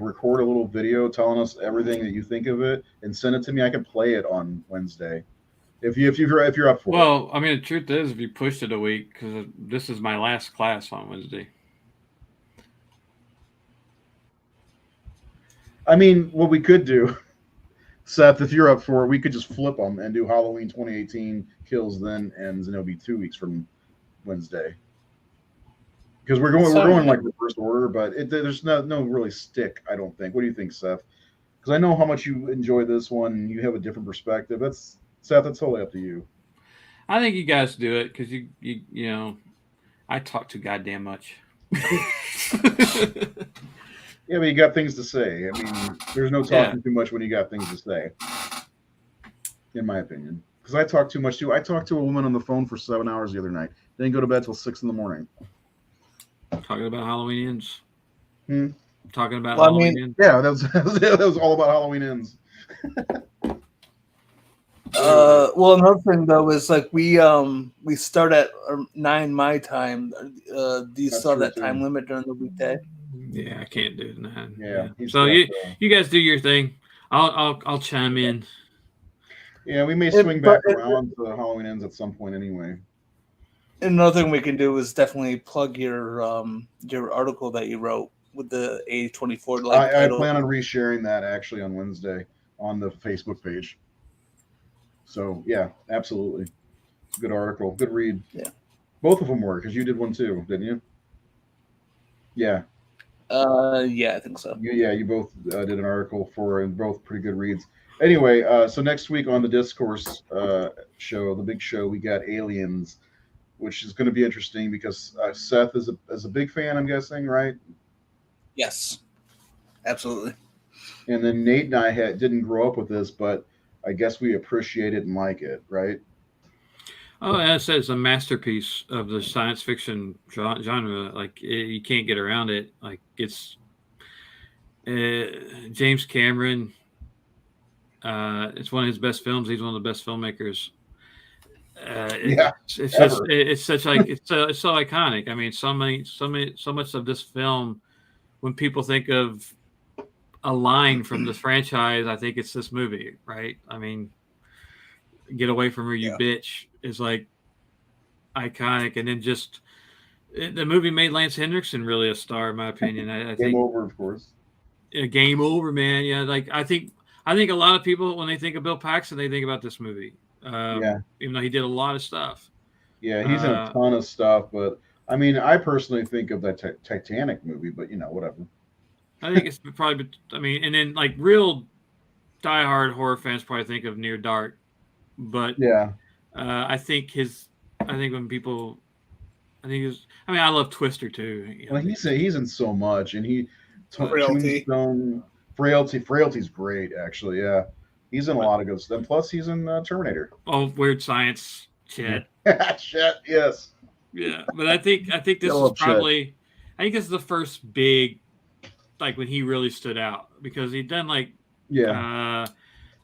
record a little video telling us everything that you think of it and send it to me, I can play it on Wednesday. If you're up for it. Well, I mean, the truth is, if you pushed it a week, because this is my last class on Wednesday. I mean, what we could do, Seth, if you're up for it, we could just flip them and do Halloween 2018 kills, then ends, and it'll be 2 weeks from Wednesday. Because we're going like reverse order, but there's no really stick. I don't think. What do you think, Seth? Because I know how much you enjoy this one, and you have a different perspective. Seth. That's totally up to you. I think you guys do it because you know I talk too goddamn much. Yeah, but you got things to say. I mean, there's no talking too much when you got things to say, in my opinion. Because I talk too much too. I talked to a woman on the phone for 7 hours the other night. Didn't go to bed till 6 in the morning. Talking about Halloween ends. Talking about Well, Halloween ends. Yeah, that was all about Halloween ends. Well, another thing though is like we start at 9 my time. Do you still have that time limit during the weekday? Yeah, I can't do that. Yeah. So you guys do your thing. I'll chime in. Yeah, we may swing back around to Halloween ends at some point anyway. Another thing we can do is definitely plug your article that you wrote with the A24. I plan on resharing that actually on Wednesday on the Facebook page. So yeah, absolutely, it's a good article, good read. Yeah, both of them were because you did one too, didn't you? Yeah. Yeah, I think so. You both did an article for, and both pretty good reads. Anyway, so next week on the Discourse show, the big show, we got Aliens, which is going to be interesting because Seth is a big fan, I'm guessing, right? Yes, absolutely. And then Nate and I didn't grow up with this, but I guess we appreciate it and like it, right? Oh, as I said, it's a masterpiece of the science fiction genre. Like you can't get around it. Like it's James Cameron. It's one of his best films. He's one of the best filmmakers. It's such like it's so iconic. I mean, so much of this film, when people think of a line from this franchise, I think it's this movie, right? I mean, "Get Away from Her, You Bitch" is like iconic, and then just the movie made Lance Henriksen really a star, in my opinion. I think Game Over, of course. Game Over, man. Yeah, like I think a lot of people, when they think of Bill Paxton, they think about this movie. Even though he did a lot of stuff. Yeah, he's in a ton of stuff, but I mean, I personally think of that Titanic movie, but whatever. I think it's probably, I mean, and then like real diehard horror fans probably think of Near Dark, but I think when people, I love Twister too. Well, he's in so much, and Frailty. Frailty's great, actually. Yeah, he's in a lot of good stuff. Plus, he's in Terminator. Oh, Weird Science, Chet. Chet, yes. Yeah, but I think this is probably, I think this is the first big, like when he really stood out, because he'd done like that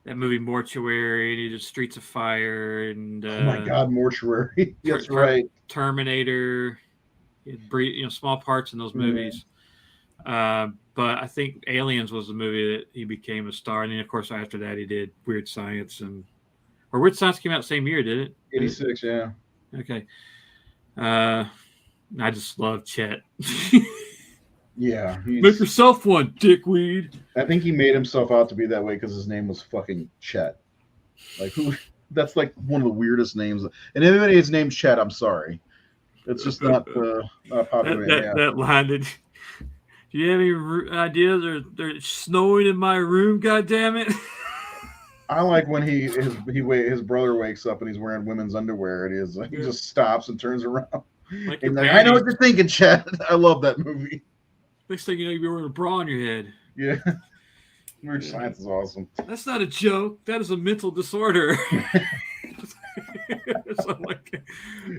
movie Mortuary, and he did Streets of Fire, and oh my God, Mortuary. That's right. Terminator. He had small parts in those movies. But I think Aliens was the movie that he became a star, and then of course after that he did Weird Science, or Weird Science came out the same year, did it? 86, yeah. Okay. I just love Chet. Yeah. Make yourself one, dickweed. I think he made himself out to be that way because his name was fucking Chet. Like, who? That's like one of the weirdest names. And if anybody is named Chet, I'm sorry. It's just not popular. That line, do you have any ideas? They're snowing in my room, goddammit. I like when his brother wakes up and he's wearing women's underwear, and he just stops and turns around. Like and I know what you're thinking, Chet. I love that movie. Next thing you know, you'll be wearing a bra on your head. Yeah. Weird Science is awesome. That's not a joke. That is a mental disorder. He's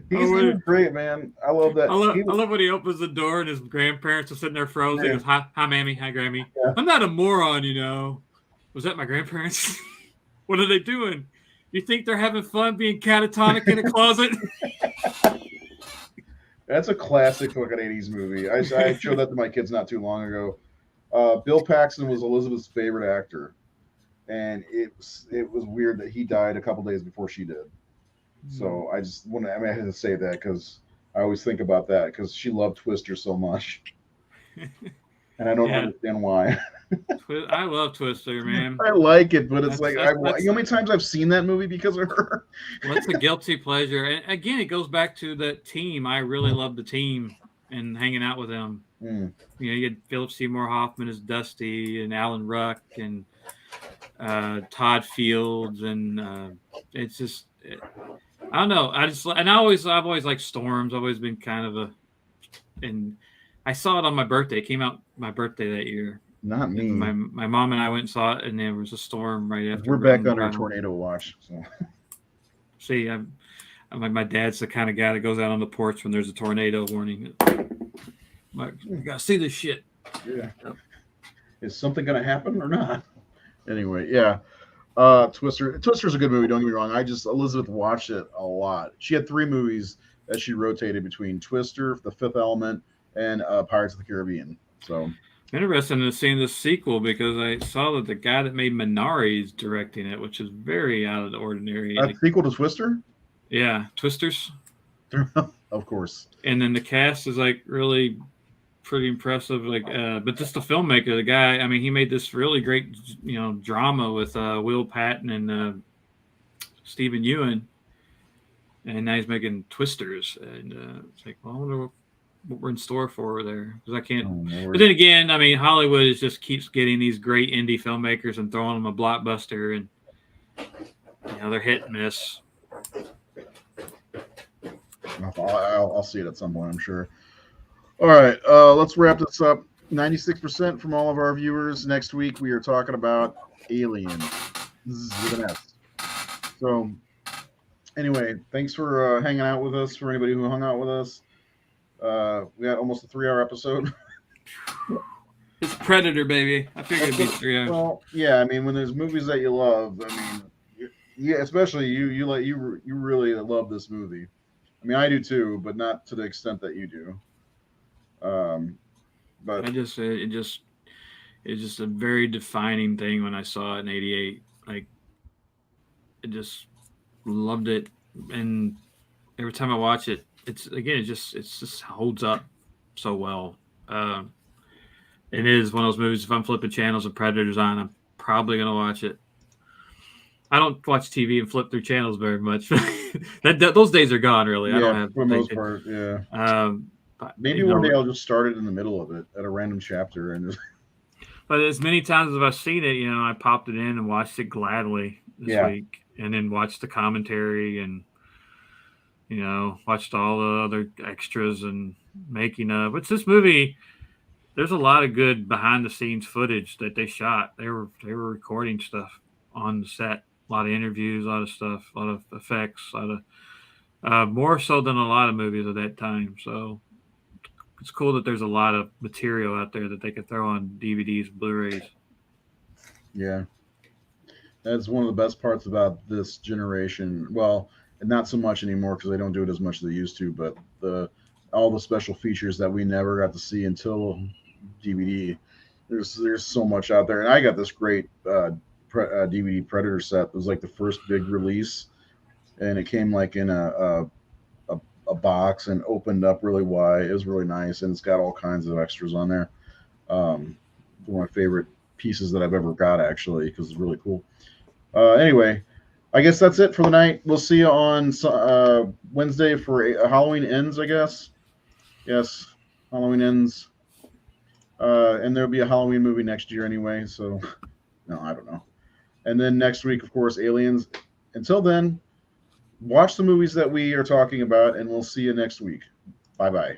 doing great, man. I love that. I love when he opens the door and his grandparents are sitting there frozen. He goes, hi, Mammy. Hi, Grammy. Yeah. I'm not a moron, Was that my grandparents? What are they doing? You think they're having fun being catatonic in a closet? That's a classic fucking 80s movie. I showed that to my kids not too long ago. Bill Paxton was Elizabeth's favorite actor, and it was weird that he died a couple days before she did. So I just I had to say that because I always think about that because she loved Twister so much. and I don't Yeah. understand why. I love Twister, man. I like it, but it's That's- you know how many times I've seen that movie because of her. Well, it's a guilty pleasure. And again, it goes back to that team. I really love the team and hanging out with them. Mm. You know, you had Philip Seymour Hoffman as Dusty and Alan Ruck and Todd Fields, and it's just I don't know. I've always liked Storms. I've always been kind of and I saw it on my birthday. It came out my birthday that year. Not me. My mom and I went and saw it, and there was a storm right after. We're back under a tornado watch. So. See, I'm like my dad's the kind of guy that goes out on the porch when there's a tornado warning. Like, you gotta see this shit. Yeah. Is something gonna happen or not? Anyway, yeah. Twister. Twister's a good movie. Don't get me wrong. Elizabeth watched it a lot. She had 3 movies that she rotated between: Twister, The Fifth Element, and Pirates of the Caribbean. So interesting to see the sequel because I saw that the guy that made Minari is directing it, which is very out of the ordinary. Sequel to Twister? Yeah, Twisters. Of course. And then the cast is like really pretty impressive. Like, but just the filmmaker, the guy. I mean, he made this really great, drama with Will Patton and Stephen Ewan, and now he's making Twisters. And it's like, well, I wonder what we're in store for there because I can't. Oh, but then again, I mean, Hollywood just keeps getting these great indie filmmakers and throwing them a blockbuster, and they're hit and miss. I'll see it at some point, I'm sure. All right, let's wrap this up. 96% from all of our viewers. Next week we are talking about Alien. This is with an S. So, anyway, thanks for hanging out with us. For anybody who hung out with us. We had almost a 3-hour episode. It's Predator, baby. I figured it'd be 3 hours. Well, yeah, I mean, when there's movies that you love, I mean, yeah, especially you really love this movie. I mean, I do too, but not to the extent that you do. But it's just a very defining thing when I saw it in '88. Like, I just loved it, and every time I watch it, it just holds up so well. It is one of those movies. If I'm flipping channels and Predator's on, I'm probably gonna watch it. I don't watch TV and flip through channels very much. Those days are gone, really. Yeah, I don't have for the most part. Yeah. Maybe one day I'll just start it in the middle of it at a random chapter and just. But as many times as I've seen it, I popped it in and watched it gladly this week, and then watched the commentary and watched all the other extras and making of. It's this movie. There's a lot of good behind the scenes footage that they shot. They were recording stuff on the set. A lot of interviews, a lot of stuff, a lot of effects, a lot of more so than a lot of movies at that time. So it's cool that there's a lot of material out there that they could throw on DVDs, Blu-rays. Yeah, that's one of the best parts about this generation. Well, not so much anymore because they don't do it as much as they used to. But all the special features that we never got to see until DVD. There's so much out there, and I got this great DVD Predator set. It was like the first big release, and it came like in a box and opened up really wide. It was really nice, and it's got all kinds of extras on there. One of my favorite pieces that I've ever got, actually, because it's really cool. Anyway, I guess that's it for the night. We'll see you on Wednesday for Halloween Ends, I guess. Yes, Halloween Ends. And there'll be a Halloween movie next year anyway, so no, I don't know. And then next week, of course, Aliens. Until then, watch the movies that we are talking about, and we'll see you next week. Bye-bye.